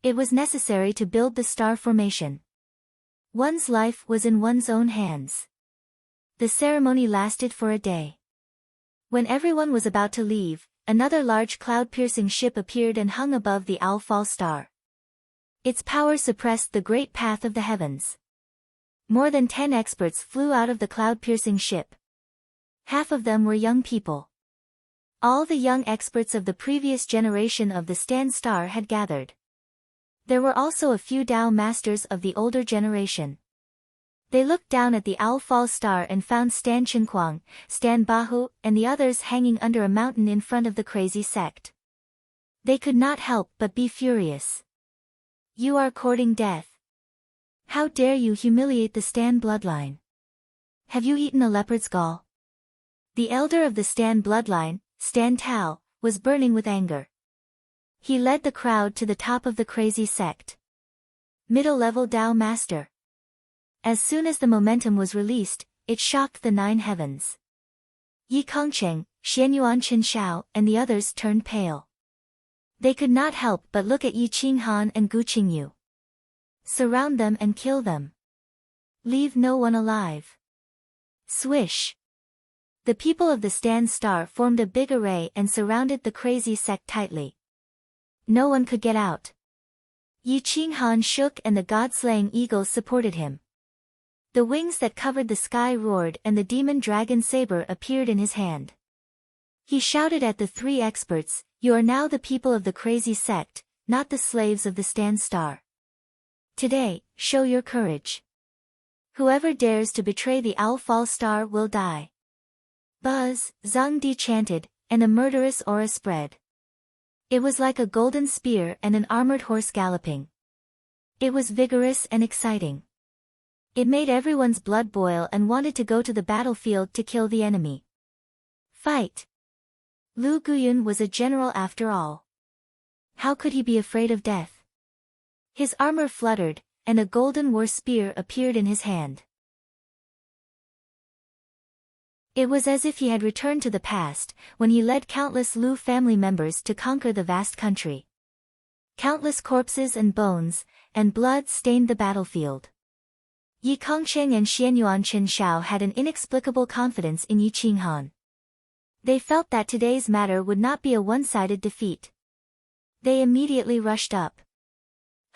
It was necessary to build the star formation. One's life was in one's own hands. The ceremony lasted for a day. When everyone was about to leave, another large cloud-piercing ship appeared and hung above the Owl Fall star. Its power suppressed the great path of the heavens. More than 10 experts flew out of the cloud-piercing ship. Half of them were young people. All the young experts of the previous generation of the Stand Star had gathered. There were also a few Tao masters of the older generation. They looked down at the Owl Fall star and found Stan Chinquang, Stan Bahu, and the others hanging under a mountain in front of the crazy sect. They could not help but be furious. You are courting death. How dare you humiliate the Stan bloodline? Have you eaten a leopard's gall? The elder of the Stan bloodline, Stan Tao, was burning with anger. He led the crowd to the top of the crazy sect. Middle-level Tao master. As soon as the momentum was released, it shocked the 9 heavens. Yi Kongcheng, Xianyuan Qinshao, and the others turned pale. They could not help but look at Yi Qinghan and Gu Qingyu. Surround them and kill them. Leave no one alive. Swish. The people of the Stand Star formed a big array and surrounded the crazy sect tightly. No one could get out. Yi Qinghan shook and the god-slaying eagles supported him. The wings that covered the sky roared and the demon dragon saber appeared in his hand. He shouted at the 3 experts, "You are now the people of the crazy sect, not the slaves of the Stand Star. Today, show your courage. Whoever dares to betray the Owl Fall star will die." Buzz, Zhang Di chanted, and a murderous aura spread. It was like a golden spear and an armored horse galloping. It was vigorous and exciting. It made everyone's blood boil and wanted to go to the battlefield to kill the enemy. Fight! Lu Guyun was a general after all. How could he be afraid of death? His armor fluttered, and a golden war spear appeared in his hand. It was as if he had returned to the past, when he led countless Lu family members to conquer the vast country. Countless corpses and bones, and blood stained the battlefield. Yi Kongsheng and Xianyuan Chen Shao had an inexplicable confidence in Yi Qinghan. They felt that today's matter would not be a one-sided defeat. They immediately rushed up.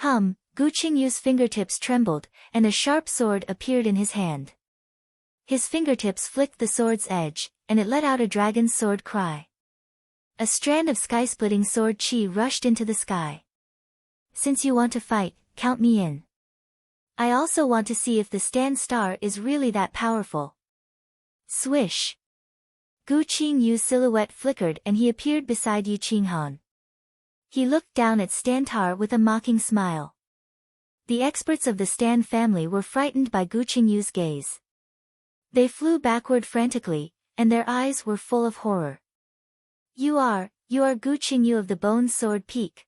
Gu Qingyu's fingertips trembled, and a sharp sword appeared in his hand. His fingertips flicked the sword's edge, and it let out a dragon's sword cry. A strand of sky-splitting sword chi rushed into the sky. Since you want to fight, count me in. I also want to see if the stand star is really that powerful. Swish! Gu Qingyu's silhouette flickered and he appeared beside Yi Qinghan. He looked down at Stantar with a mocking smile. The experts of the Stan family were frightened by Gu Qingyu's gaze. They flew backward frantically, and their eyes were full of horror. You are Gu Qingyu of the Bone Sword Peak.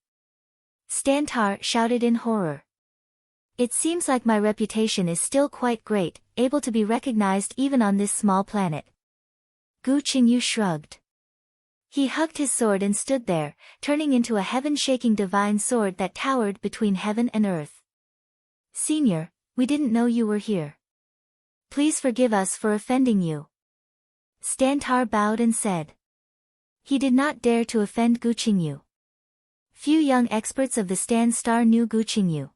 Stantar shouted in horror. It seems like my reputation is still quite great, able to be recognized even on this small planet. Gu Qingyu shrugged. He hugged his sword and stood there, turning into a heaven-shaking divine sword that towered between heaven and earth. Senior, we didn't know you were here. Please forgive us for offending you. Stantar bowed and said. He did not dare to offend Gu Qingyu. Few young experts of the Stan Star knew Gu Qingyu.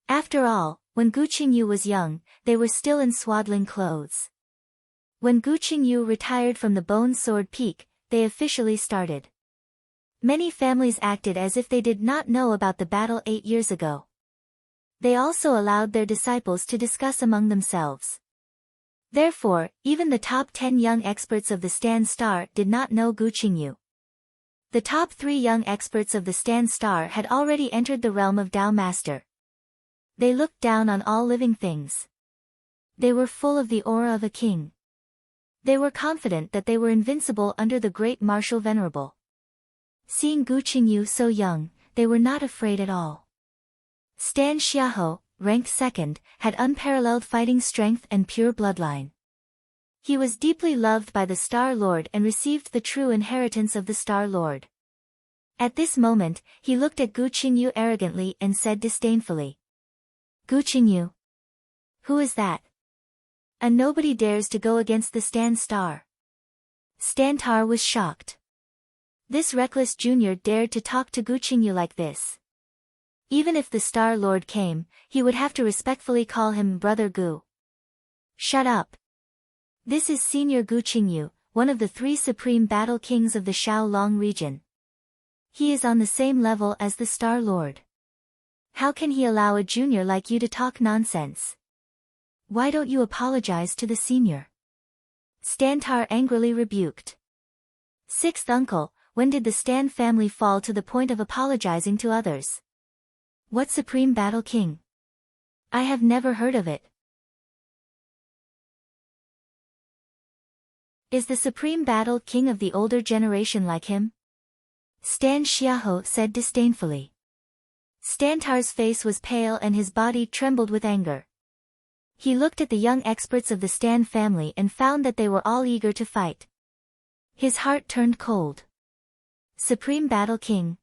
After all, when Gu Qingyu was young, they were still in swaddling clothes. When Gu Qingyu retired from the Bone Sword Peak, they officially started. Many families acted as if they did not know about the battle 8 years ago. They also allowed their disciples to discuss among themselves. Therefore, even the top 10 young experts of the Stan Star did not know Gu Qingyu. The top 3 young experts of the Stan Star had already entered the realm of Tao Master. They looked down on all living things. They were full of the aura of a king. They were confident that they were invincible under the great martial venerable. Seeing Gu Qingyu so young, they were not afraid at all. Stan Xiaoho, ranked 2nd, had unparalleled fighting strength and pure bloodline. He was deeply loved by the Star Lord and received the true inheritance of the Star Lord. At this moment, he looked at Gu Qingyu arrogantly and said disdainfully. Gu Qingyu? Who is that? And nobody dares to go against the Stan Star. Stantar was shocked. This reckless junior dared to talk to Gu Qingyu like this. Even if the Star Lord came, he would have to respectfully call him Brother Gu. Shut up. This is Senior Gu Qingyu, one of the 3 supreme battle kings of the Shaolong region. He is on the same level as the Star Lord. How can he allow a junior like you to talk nonsense? Why don't you apologize to the senior? Stantar angrily rebuked. 6th uncle, when did the Stan family fall to the point of apologizing to others? What supreme battle king? I have never heard of it. Is the supreme battle king of the older generation like him? Stan Xiaoho said disdainfully. Stantar's face was pale and his body trembled with anger. He looked at the young experts of the Stan family and found that they were all eager to fight. His heart turned cold. Supreme Battle King.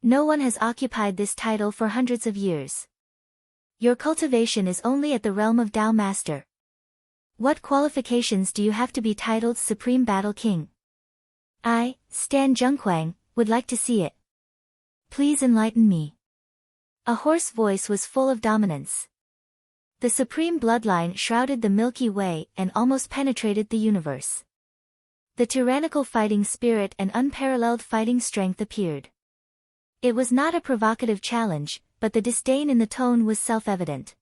No one has occupied this title for hundreds of years. Your cultivation is only at the realm of Tao Master. What qualifications do you have to be titled Supreme Battle King? I, Stan Zhenghuang, would like to see it. Please enlighten me. A hoarse voice was full of dominance. The supreme bloodline shrouded the Milky Way and almost penetrated the universe. The tyrannical fighting spirit and unparalleled fighting strength appeared. It was not a provocative challenge, but the disdain in the tone was self-evident.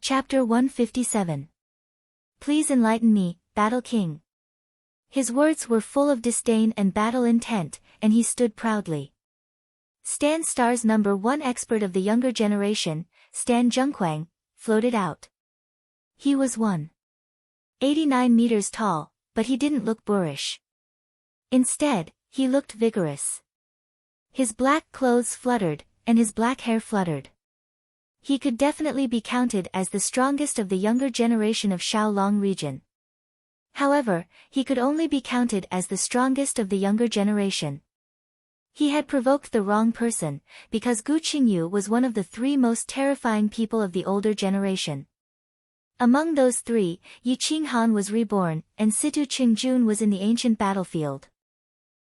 Chapter 157. Please enlighten me, Battle King. His words were full of disdain and battle intent, and he stood proudly. Stan Star's #1 expert of the younger generation, Stan Zhengquang, floated out. He was 189 meters tall, but he didn't look boorish. Instead, he looked vigorous. His black clothes fluttered, and his black hair fluttered. He could definitely be counted as the strongest of the younger generation of Shaolong region. However, he could only be counted as the strongest of the younger generation. He had provoked the wrong person, because Gu Qingyu was one of the 3 most terrifying people of the older generation. Among those 3, Yi Qinghan was reborn, and Situ Qingjun was in the ancient battlefield.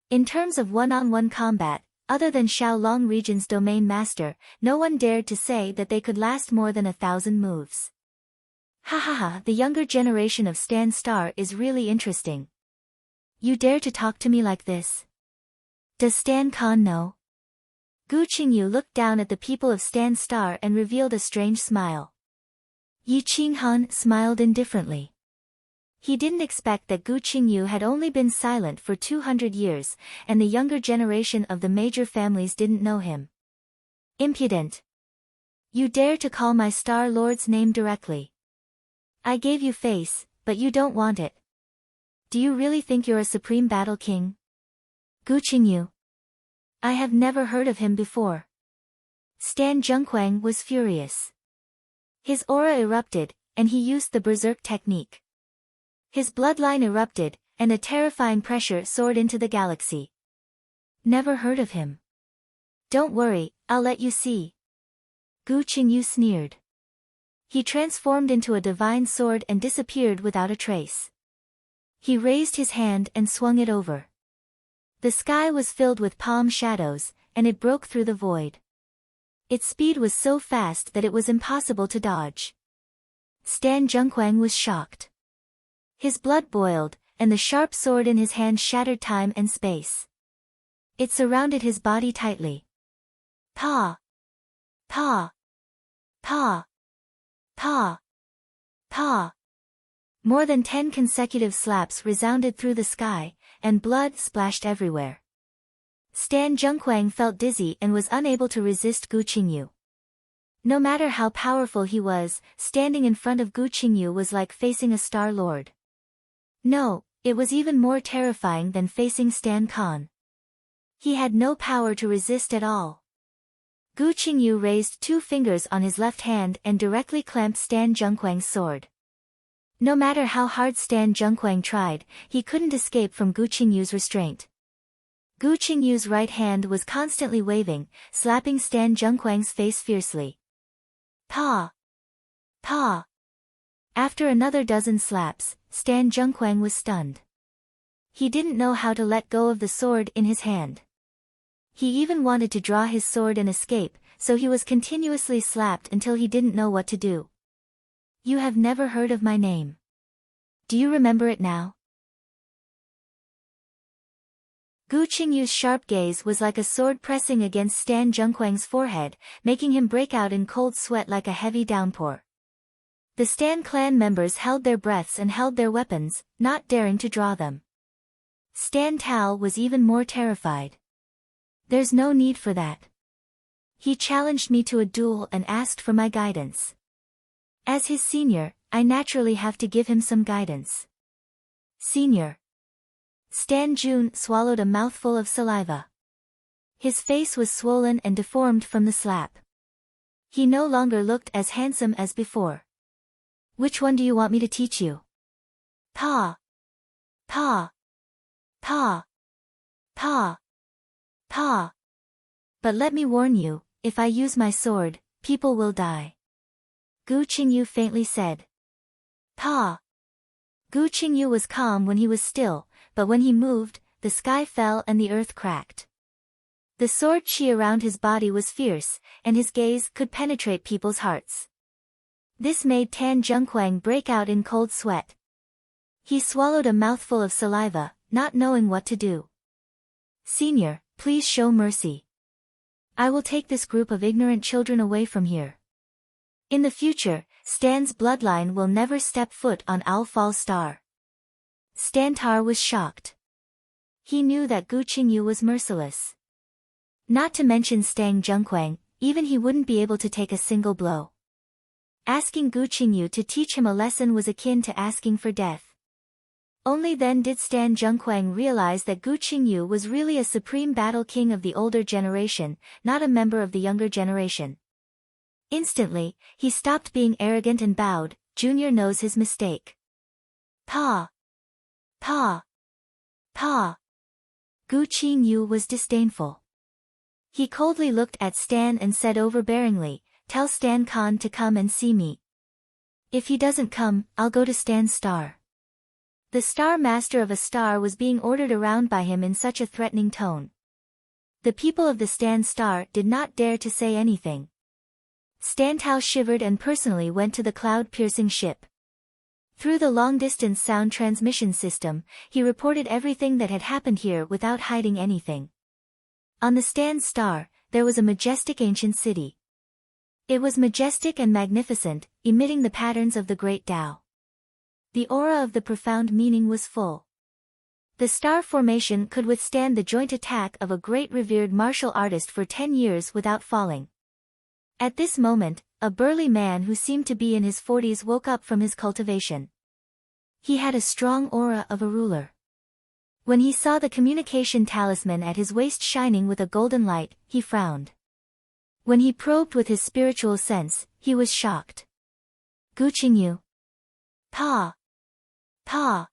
In terms of one-on-one combat, other than Shaolong region's domain master, no one dared to say that they could last more than 1,000 moves. Ha ha ha, the younger generation of Stan Star is really interesting. You dare to talk to me like this? Does Stan Khan know? Gu Qingyu looked down at the people of Stan Star and revealed a strange smile. Yi Qinghan smiled indifferently. He didn't expect that Gu Qingyu had only been silent for 200 years, and the younger generation of the major families didn't know him. Impudent! You dare to call my Star Lord's name directly. I gave you face, but you don't want it. Do you really think you're a supreme battle king? Gu Qingyu. I have never heard of him before. Stan Zhengquang was furious. His aura erupted, and he used the berserk technique. His bloodline erupted, and a terrifying pressure soared into the galaxy. Never heard of him. Don't worry, I'll let you see. Gu Qingyu sneered. He transformed into a divine sword and disappeared without a trace. He raised his hand and swung it over. The sky was filled with palm shadows, and it broke through the void. Its speed was so fast that it was impossible to dodge. Stan Zhengquang was shocked. His blood boiled, and the sharp sword in his hand shattered time and space. It surrounded his body tightly. Pa! Pa! Pa! Pa! Pa! More than 10 consecutive slaps resounded through the sky, and blood splashed everywhere. Stan Zhengquang felt dizzy and was unable to resist Gu Qingyu. No matter how powerful he was, standing in front of Gu Qingyu was like facing a Star Lord. No, it was even more terrifying than facing Stan Khan. He had no power to resist at all. Gu Qingyu raised 2 fingers on his left hand and directly clamped Stan Zhengquang's sword. No matter how hard Stan Zhengquang tried, he couldn't escape from Gu Qingyu's restraint. Gu Qingyu's right hand was constantly waving, slapping Stan Zhengquang's face fiercely. Pa! Pa! After another dozen slaps, Stan Zhengquang was stunned. He didn't know how to let go of the sword in his hand. He even wanted to draw his sword and escape, so he was continuously slapped until he didn't know what to do. You have never heard of my name. Do you remember it now? Gu Qingyu's sharp gaze was like a sword pressing against Stan Zhengquang's forehead, making him break out in cold sweat like a heavy downpour. The Stan clan members held their breaths and held their weapons, not daring to draw them. Stan Tao was even more terrified. There's no need for that. He challenged me to a duel and asked for my guidance. As his senior, I naturally have to give him some guidance. Senior. Stan Jun swallowed a mouthful of saliva. His face was swollen and deformed from the slap. He no longer looked as handsome as before. Which one do you want me to teach you? Pa! Pa! Pa! Pa! Pa! But let me warn you, if I use my sword, people will die. Gu Qingyu faintly said. Pa! Gu Qingyu was calm when he was still, but when he moved, the sky fell and the earth cracked. The sword chi around his body was fierce, and his gaze could penetrate people's hearts. This made Tan Zhengquang break out in cold sweat. He swallowed a mouthful of saliva, not knowing what to do. Senior, please show mercy. I will take this group of ignorant children away from here. In the future, Stan's bloodline will never step foot on Owl Fall Star. Stantar was shocked. He knew that Gu Qingyu was merciless. Not to mention Stang Zhengquang, even he wouldn't be able to take a single blow. Asking Gu Qingyu to teach him a lesson was akin to asking for death. Only then did Stan Zhengquang realize that Gu Qingyu was really a supreme battle king of the older generation, not a member of the younger generation. Instantly, he stopped being arrogant and bowed. Junior knows his mistake. Pa! Pa! Pa! Gu Qingyu was disdainful. He coldly looked at Stan and said overbearingly, "Tell Stan Khan to come and see me. If he doesn't come, I'll go to Stan's star." The star master of a star was being ordered around by him in such a threatening tone. The people of the Stan star did not dare to say anything. Stan Tao shivered and personally went to the cloud-piercing ship. Through the long-distance sound transmission system, he reported everything that had happened here without hiding anything. On the Stan star, there was a majestic ancient city. It was majestic and magnificent, emitting the patterns of the great Tao. The aura of the profound meaning was full. The star formation could withstand the joint attack of a great revered martial artist for 10 years without falling. At this moment, a burly man who seemed to be in his 40s woke up from his cultivation. He had a strong aura of a ruler. When he saw the communication talisman at his waist shining with a golden light, he frowned. When he probed with his spiritual sense, he was shocked. Gu Qingyu. Pa! Pa!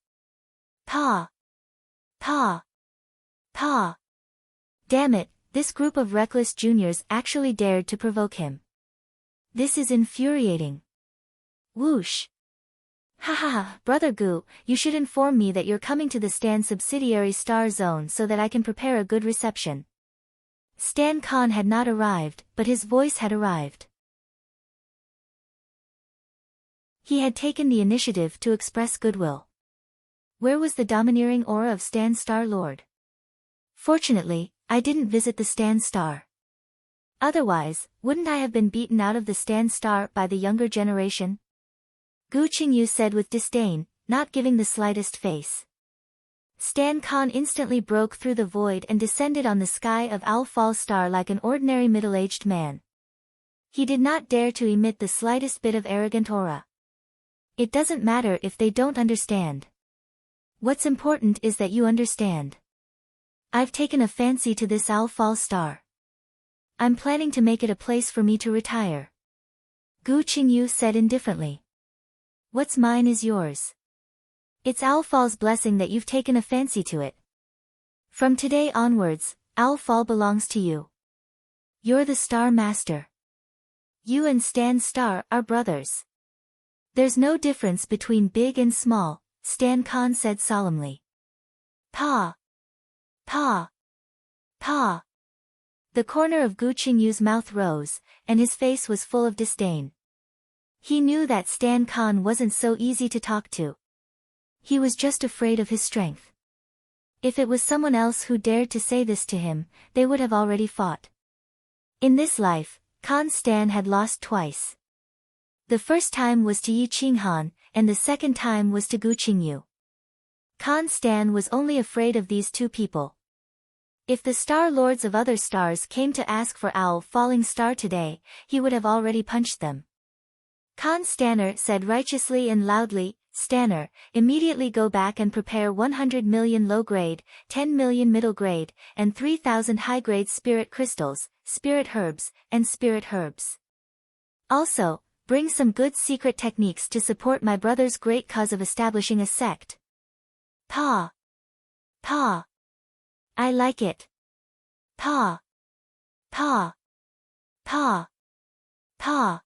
Pa! Pa! Pa! Damn it, this group of reckless juniors actually dared to provoke him. This is infuriating. Whoosh! Ha ha ha, Brother Gu, you should inform me that you're coming to the Stan subsidiary star zone so that I can prepare a good reception. Stan Khan had not arrived, but his voice had arrived. He had taken the initiative to express goodwill. Where was the domineering aura of Stan Star Lord? Fortunately, I didn't visit the Stan Star. Otherwise, wouldn't I have been beaten out of the Stan Star by the younger generation? Gu Qingyu said with disdain, not giving the slightest face. Stan Khan instantly broke through the void and descended on the sky of Al Fall Star like an ordinary middle-aged man. He did not dare to emit the slightest bit of arrogant aura. It doesn't matter if they don't understand. What's important is that you understand. I've taken a fancy to this Al Fall Star. I'm planning to make it a place for me to retire. Gu Qingyu said indifferently. What's mine is yours. It's Al Fall's blessing that you've taken a fancy to it. From today onwards, Al Fall belongs to you. You're the Star Master. You and Stan Star are brothers. There's no difference between big and small, Stan Khan said solemnly. Pa! Pa! Pa! The corner of Gu Qingyu's mouth rose, and his face was full of disdain. He knew that Stan Khan wasn't so easy to talk to. He was just afraid of his strength. If it was someone else who dared to say this to him, they would have already fought. In this life, Khan Stan had lost twice. The first time was to Yi Qinghan, and the second time was to Gu Qingyu. Khan Stan was only afraid of these two people. If the Star Lords of other stars came to ask for Owl Falling Star today, he would have already punched them. Khan Stanner said righteously and loudly, Stanner, immediately go back and prepare 100 million low-grade, 10 million middle-grade, and 3,000 high-grade spirit crystals, spirit herbs, and spirit herbs. Also, bring some good secret techniques to support my brother's great cause of establishing a sect. Pa! Pa! I like it. Pa! Pa! Pa! Pa!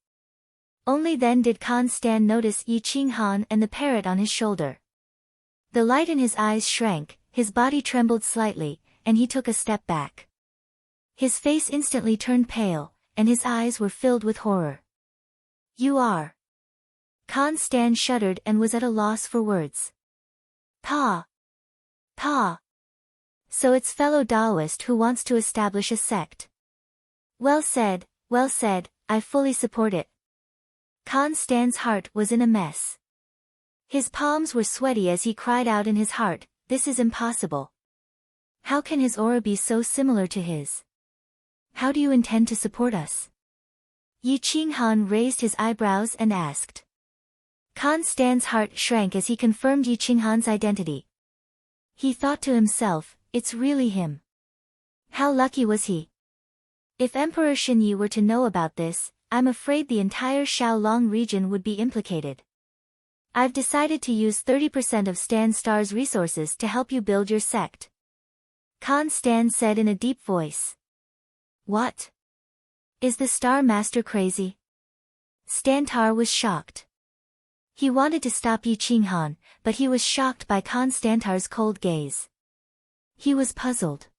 Only then did Khan Stan notice Yi Qinghan and the parrot on his shoulder. The light in his eyes shrank, his body trembled slightly, and he took a step back. His face instantly turned pale, and his eyes were filled with horror. You are. Khan Stan shuddered and was at a loss for words. Pa! Pa! So it's fellow Taoist who wants to establish a sect. Well said, I fully support it. Khan Stan's heart was in a mess. His palms were sweaty as he cried out in his heart, this is impossible. How can his aura be so similar to his? How do you intend to support us? Yi Qinghan raised his eyebrows and asked. Kan Stan's heart shrank as he confirmed Yi Qinghan's identity. He thought to himself, it's really him. How lucky was he? If Emperor Xinyi were to know about this, I'm afraid the entire Xiaolong region would be implicated. I've decided to use 30% of Stan Star's resources to help you build your sect. Kan Stan said in a deep voice. What? Is the Star Master crazy? Stantar was shocked. He wanted to stop Yi Qinghan, but he was shocked by Constantar's cold gaze. He was puzzled.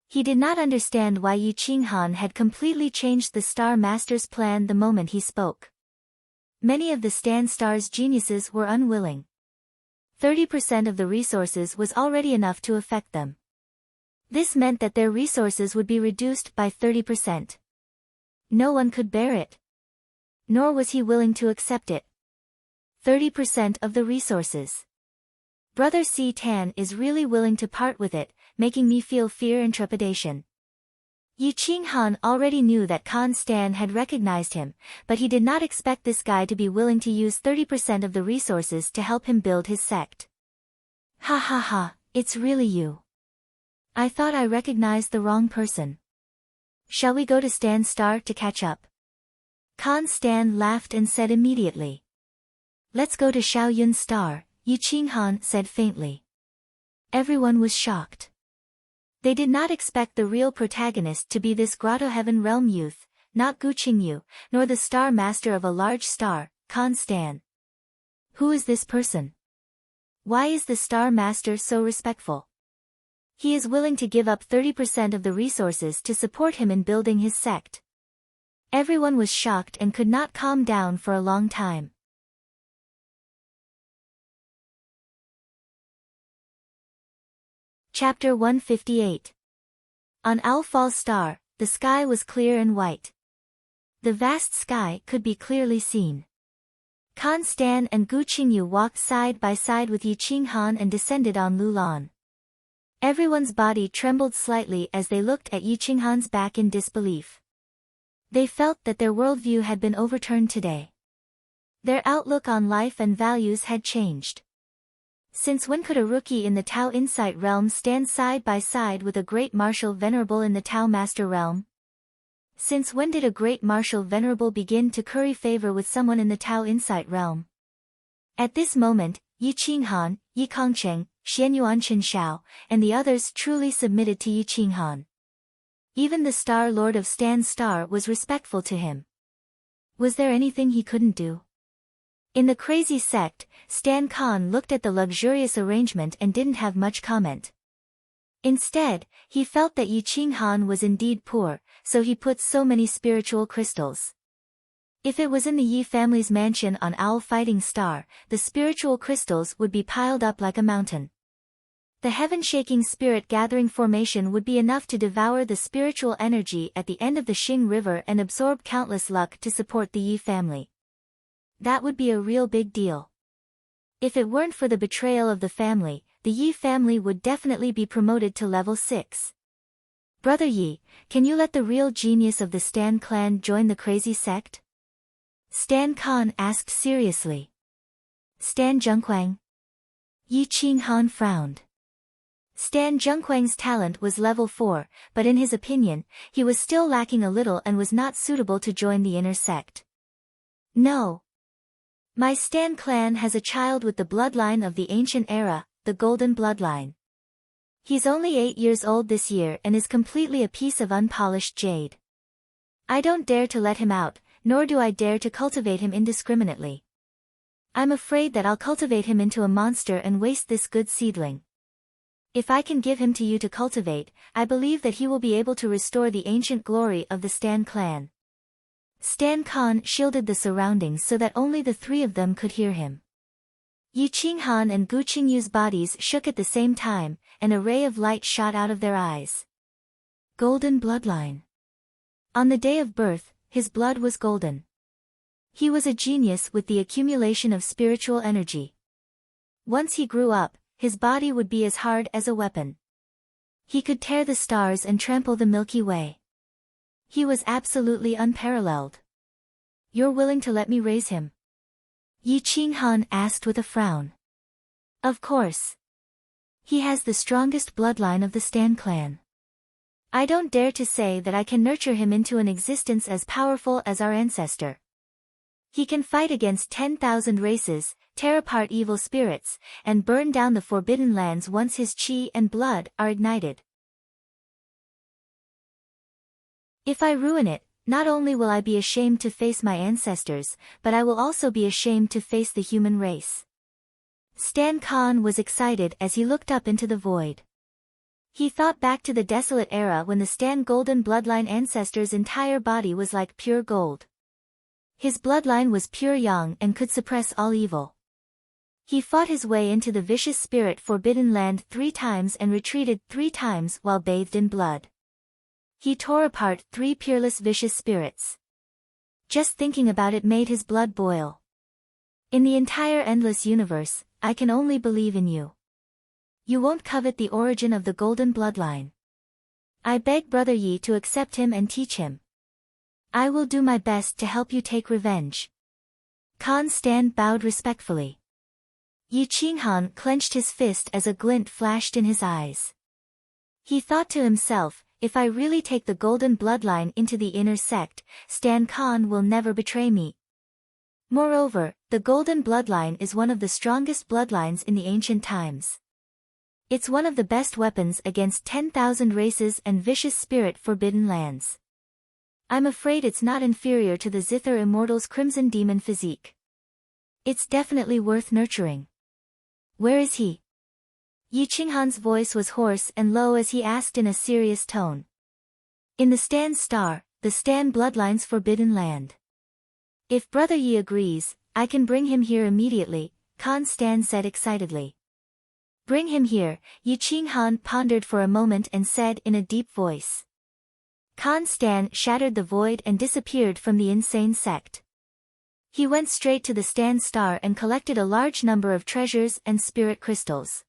He did not understand why Yi Qinghan had completely changed the Star Master's plan the moment he spoke. Many of the Stan Star's geniuses were unwilling. 30% of the resources was already enough to affect them. This meant that their resources would be reduced by 30%. No one could bear it. Nor was he willing to accept it. 30% of the resources. Brother Si Tan is really willing to part with it, making me feel fear and trepidation. Yi Qinghan already knew that Kan Stan had recognized him, but he did not expect this guy to be willing to use 30% of the resources to help him build his sect. Ha ha ha, it's really you. I thought I recognized the wrong person. Shall we go to Stan Star to catch up? Kan Stan laughed and said immediately. Let's go to Xiaoyun Star, Yi Qinghan said faintly. Everyone was shocked. They did not expect the real protagonist to be this Grotto Heaven Realm youth, not Gu Qingyu, nor the Star Master of a large star, Kan Stan. Who is this person? Why is the Star Master so respectful? He is willing to give up 30% of the resources to support him in building his sect. Everyone was shocked and could not calm down for a long time. Chapter 158. On Owlfall Star, the sky was clear and white. The vast sky could be clearly seen. Kan Stan and Gu Qingyu walked side by side with Yi Qinghan and descended on Lulan. Everyone's body trembled slightly as they looked at Yi Qinghan's back in disbelief. They felt that their worldview had been overturned today. Their outlook on life and values had changed. Since when could a rookie in the Tao Insight realm stand side by side with a great martial venerable in the Tao Master realm? Since when did a great martial venerable begin to curry favor with someone in the Tao Insight realm? At this moment, Yi Qinghan, Yi Kongcheng, Xianyuan Qinshao, and the others truly submitted to Yi Qinghan. Even the Star Lord of Stan Star was respectful to him. Was there anything he couldn't do? In the crazy sect, Stan Khan looked at the luxurious arrangement and didn't have much comment. Instead, he felt that Yi Qinghan was indeed poor, so he put so many spiritual crystals. If it was in the Yi family's mansion on Owl Fighting Star, the spiritual crystals would be piled up like a mountain. The heaven-shaking spirit-gathering formation would be enough to devour the spiritual energy at the end of the Xing River and absorb countless luck to support the Yi family. That would be a real big deal. If it weren't for the betrayal of the family, the Yi family would definitely be promoted to level 6. Brother Yi, can you let the real genius of the Stan clan join the crazy sect? Stan Khan asked seriously. Stan Zhenghuang? Yi Qinghan frowned. Stan Zhenghuang's talent was level 4, but in his opinion, he was still lacking a little and was not suitable to join the inner sect. No. My Stan clan has a child with the bloodline of the ancient era, the golden bloodline. He's only 8 years old this year and is completely a piece of unpolished jade. I don't dare to let him out, nor do I dare to cultivate him indiscriminately. I'm afraid that I'll cultivate him into a monster and waste this good seedling. If I can give him to you to cultivate, I believe that he will be able to restore the ancient glory of the Stan clan. Stan Khan shielded the surroundings so that only the three of them could hear him. Yi Qinghan and Gu Qingyu's bodies shook at the same time, and a ray of light shot out of their eyes. Golden bloodline. On the day of birth, his blood was golden. He was a genius with the accumulation of spiritual energy. Once he grew up, his body would be as hard as a weapon. He could tear the stars and trample the Milky Way. He was absolutely unparalleled. You're willing to let me raise him? Yi Qinghan asked with a frown. Of course. He has the strongest bloodline of the Stan clan. I don't dare to say that I can nurture him into an existence as powerful as our ancestor. He can fight against 10,000 races, tear apart evil spirits, and burn down the Forbidden Lands once his qi and blood are ignited. If I ruin it, not only will I be ashamed to face my ancestors, but I will also be ashamed to face the human race. Stan Khan was excited as he looked up into the void. He thought back to the desolate era when the Stan golden bloodline ancestor's entire body was like pure gold. His bloodline was pure yang and could suppress all evil. He fought his way into the vicious spirit Forbidden Land 3 times and retreated 3 times while bathed in blood. He tore apart 3 peerless vicious spirits. Just thinking about it made his blood boil. In the entire endless universe, I can only believe in you. You won't covet the origin of the golden bloodline. I beg Brother Yi to accept him and teach him. I will do my best to help you take revenge. Khan Stan bowed respectfully. Yi Qinghan clenched his fist as a glint flashed in his eyes. He thought to himself, if I really take the golden bloodline into the inner sect, Stan Khan will never betray me. Moreover, the golden bloodline is one of the strongest bloodlines in the ancient times. It's one of the best weapons against 10,000 races and vicious spirit Forbidden Lands. I'm afraid it's not inferior to the Zither Immortal's Crimson Demon physique. It's definitely worth nurturing. Where is he? Yi Qinghan's voice was hoarse and low as he asked in a serious tone. In the Stan Star, the Stan bloodline's Forbidden Land. If Brother Yi agrees, I can bring him here immediately, Khan Stan said excitedly. Bring him here, Yi Qinghan pondered for a moment and said in a deep voice. Khan Stan shattered the void and disappeared from the insane sect. He went straight to the Stan Star and collected a large number of treasures and spirit crystals.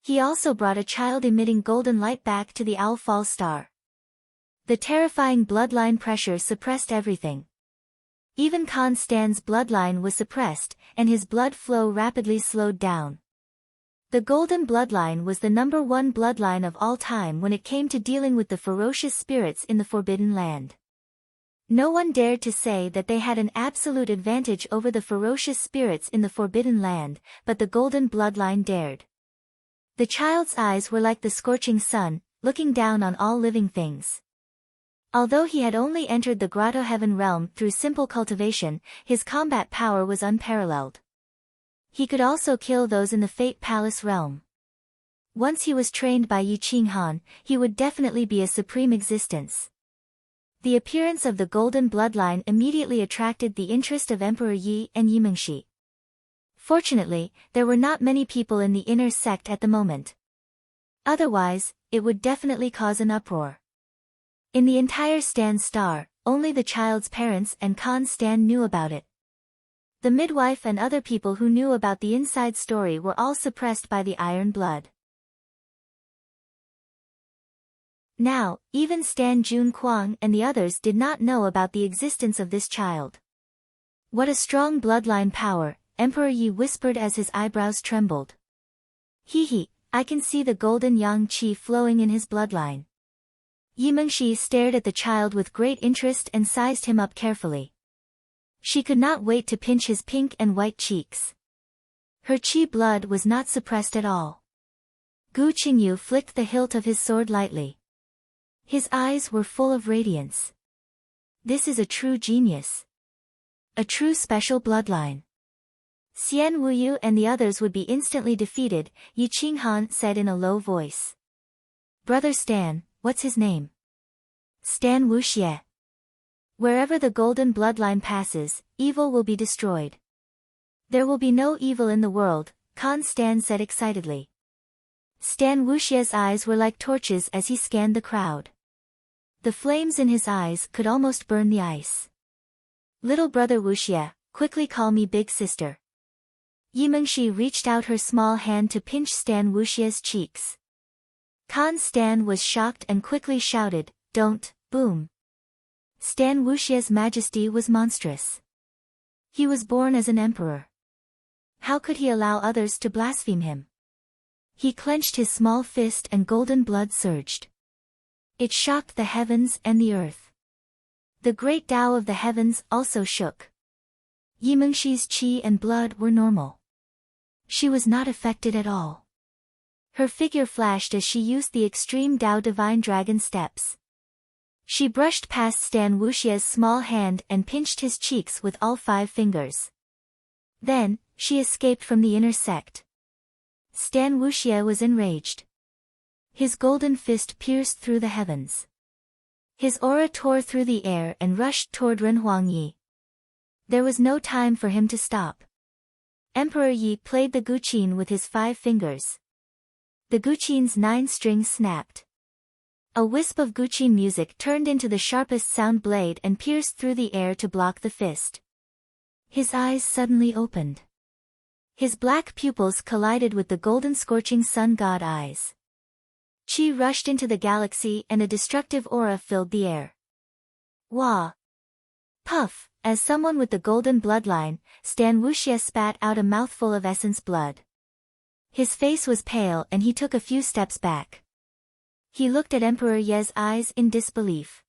He also brought a child emitting golden light back to the Owl Fall Star. The terrifying bloodline pressure suppressed everything. Even Khan Stan's bloodline was suppressed, and his blood flow rapidly slowed down. The golden bloodline was the #1 bloodline of all time when it came to dealing with the ferocious spirits in the Forbidden Land. No one dared to say that they had an absolute advantage over the ferocious spirits in the Forbidden Land, but the golden bloodline dared. The child's eyes were like the scorching sun, looking down on all living things. Although he had only entered the Grotto Heaven realm through simple cultivation, his combat power was unparalleled. He could also kill those in the Fate Palace realm. Once he was trained by Yi Qinghan, he would definitely be a supreme existence. The appearance of the golden bloodline immediately attracted the interest of Emperor Yi and Yimengshi. Fortunately, there were not many people in the inner sect at the moment. Otherwise, it would definitely cause an uproar. In the entire Stan Star, only the child's parents and Khan Stan knew about it. The midwife and other people who knew about the inside story were all suppressed by the iron blood. Now, even Stan Jun Kuang and the others did not know about the existence of this child. What a strong bloodline power, Emperor Yi whispered as his eyebrows trembled. He, I can see the golden yang qi flowing in his bloodline. Yimengshi stared at the child with great interest and sized him up carefully. She could not wait to pinch his pink and white cheeks. Her qi blood was not suppressed at all. Gu Qingyu flicked the hilt of his sword lightly. His eyes were full of radiance. This is a true genius. A true special bloodline. Xian Wuyu and the others would be instantly defeated, Yi Qinghan said in a low voice. Brother Stan, what's his name? Stan Wuxie. Wherever the golden bloodline passes, evil will be destroyed. There will be no evil in the world, Khan Stan said excitedly. Stan Wuxie's eyes were like torches as he scanned the crowd. The flames in his eyes could almost burn the ice. Little brother Wuxie, quickly call me big sister. Yimengshi reached out her small hand to pinch Stan Wuxie's cheeks. Khan Stan was shocked and quickly shouted, "Don't, boom." Stan Wuxia's majesty was monstrous. He was born as an emperor. How could he allow others to blaspheme him? He clenched his small fist and golden blood surged. It shocked the heavens and the earth. The great Tao of the heavens also shook. Yimengxi's qi and blood were normal. She was not affected at all. Her figure flashed as she used the extreme Tao divine dragon steps. She brushed past Stan Wuxia's small hand and pinched his cheeks with all 5 fingers. Then, she escaped from the inner sect. Stan Wuxia was enraged. His golden fist pierced through the heavens. His aura tore through the air and rushed toward Ren Huangyi. There was no time for him to stop. Emperor Yi played the guqin with his 5 fingers. The guqin's 9 strings snapped. A wisp of guqin music turned into the sharpest sound blade and pierced through the air to block the fist. His eyes suddenly opened. His black pupils collided with the golden scorching sun god eyes. Qi rushed into the galaxy and a destructive aura filled the air. Wah! Puff! As someone with the golden bloodline, Stan Wuxia spat out a mouthful of essence blood. His face was pale and he took a few steps back. He looked at Emperor Ye's eyes in disbelief.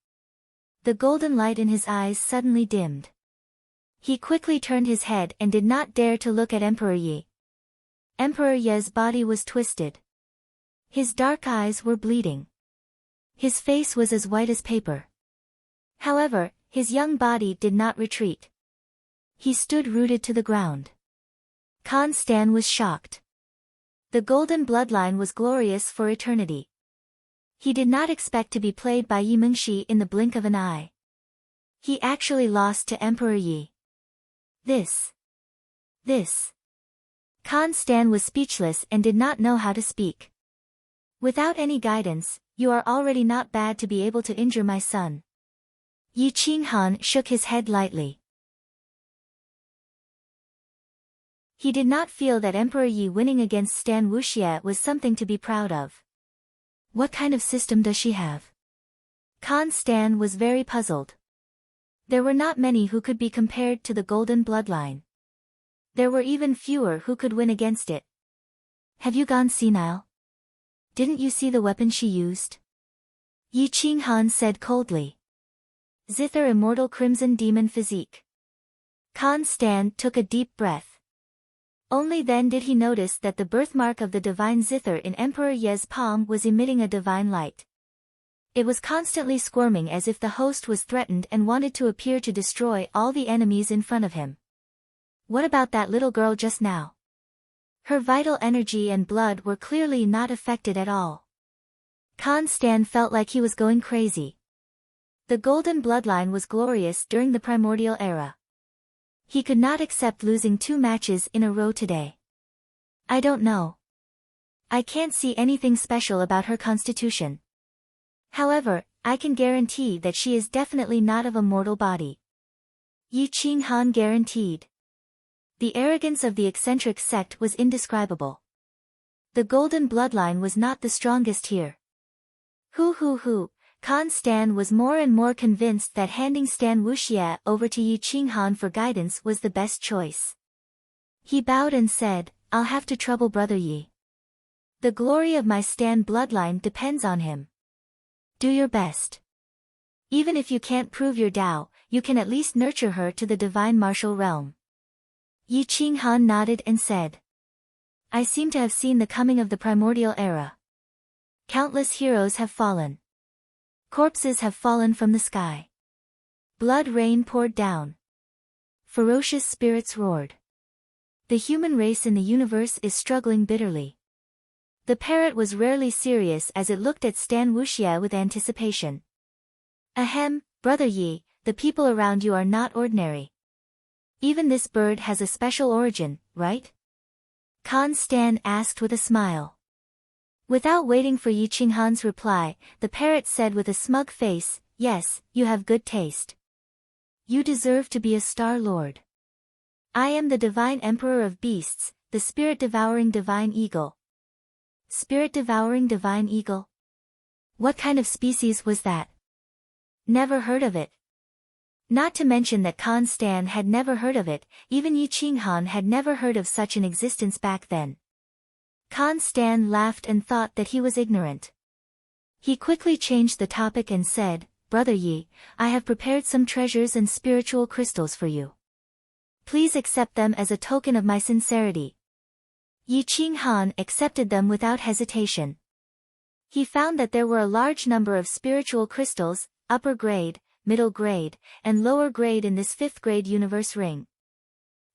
The golden light in his eyes suddenly dimmed. He quickly turned his head and did not dare to look at Emperor Yi. Emperor Ye's body was twisted. His dark eyes were bleeding. His face was as white as paper. However, his young body did not retreat. He stood rooted to the ground. Khan Stan was shocked. The golden bloodline was glorious for eternity. He did not expect to be played by Yimengxi in the blink of an eye. He actually lost to Emperor Yi. This. Khan Stan was speechless and did not know how to speak. Without any guidance, you are already not bad to be able to injure my son. Yi Qinghan shook his head lightly. He did not feel that Emperor Yi winning against Stan Wuxia was something to be proud of. What kind of system does she have? Khan Stan was very puzzled. There were not many who could be compared to the golden bloodline. There were even fewer who could win against it. Have you gone senile? Didn't you see the weapon she used? Yi Qinghan said coldly. Zither immortal crimson demon physique. Khan Stan took a deep breath. Only then did he notice that the birthmark of the divine zither in Emperor Ye's palm was emitting a divine light. It was constantly squirming as if the host was threatened and wanted to appear to destroy all the enemies in front of him. What about that little girl just now? Her vital energy and blood were clearly not affected at all. Khan Stan felt like he was going crazy. The golden bloodline was glorious during the primordial era. He could not accept losing 2 matches in a row today. I don't know. I can't see anything special about her constitution. However, I can guarantee that she is definitely not of a mortal body. Yi Qinghan guaranteed. The arrogance of the eccentric sect was indescribable. The golden bloodline was not the strongest here. Hoo. Khan Stan was more and more convinced that handing Stan Wuxia over to Yi Qinghan for guidance was the best choice. He bowed and said, I'll have to trouble Brother Yi. The glory of my Stan bloodline depends on him. Do your best. Even if you can't prove your Tao, you can at least nurture her to the divine martial realm. Yi Qinghan nodded and said. I seem to have seen the coming of the primordial era. Countless heroes have fallen. Corpses have fallen from the sky. Blood rain poured down. Ferocious spirits roared. The human race in the universe is struggling bitterly. The parrot was rarely serious as it looked at Stan Wuxia with anticipation. Ahem, Brother Yi, the people around you are not ordinary. Even this bird has a special origin, right? Khan Stan asked with a smile. Without waiting for Yi Qinghan's reply, the parrot said with a smug face, yes, you have good taste. You deserve to be a star lord. I am the divine emperor of beasts, the spirit-devouring divine eagle. Spirit-devouring divine eagle? What kind of species was that? Never heard of it. Not to mention that Khan Stan had never heard of it, even Yi Qinghan had never heard of such an existence back then. Khan Stan laughed and thought that he was ignorant. He quickly changed the topic and said, Brother Yi, I have prepared some treasures and spiritual crystals for you. Please accept them as a token of my sincerity. Yi Qinghan accepted them without hesitation. He found that there were a large number of spiritual crystals, upper grade, middle grade, and lower grade in this 5th grade universe ring.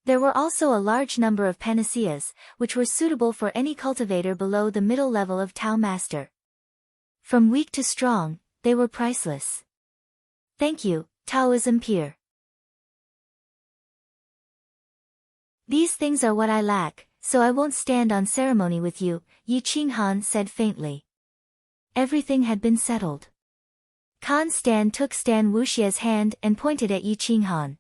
There were also a large number of panaceas, which were suitable for any cultivator below the middle level of Tao Master. From weak to strong, they were priceless. Thank you, Taoism peer. These things are what I lack, so I won't stand on ceremony with you, Yi Qinghan said faintly. Everything had been settled. Khan Stan took Stan Wuxia's hand and pointed at Yi Qinghan.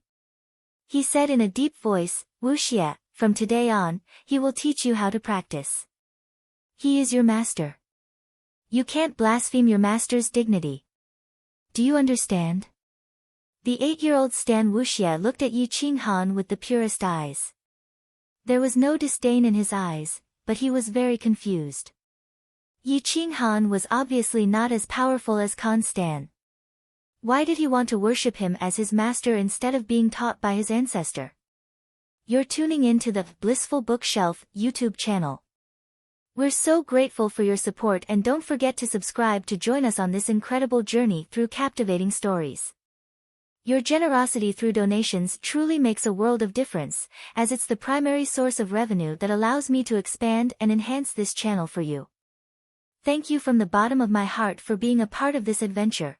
He said in a deep voice, Wuxia, from today on, he will teach you how to practice. He is your master. You can't blaspheme your master's dignity. Do you understand? The 8-year-old Stan Wuxia looked at Yi Qinghan with the purest eyes. There was no disdain in his eyes, but he was very confused. Yi Qinghan was obviously not as powerful as Khan Stan. Why did he want to worship him as his master instead of being taught by his ancestor? You're tuning in to the Blissful Bookshelf YouTube channel. We're so grateful for your support, and don't forget to subscribe to join us on this incredible journey through captivating stories. Your generosity through donations truly makes a world of difference, as it's the primary source of revenue that allows me to expand and enhance this channel for you. Thank you from the bottom of my heart for being a part of this adventure.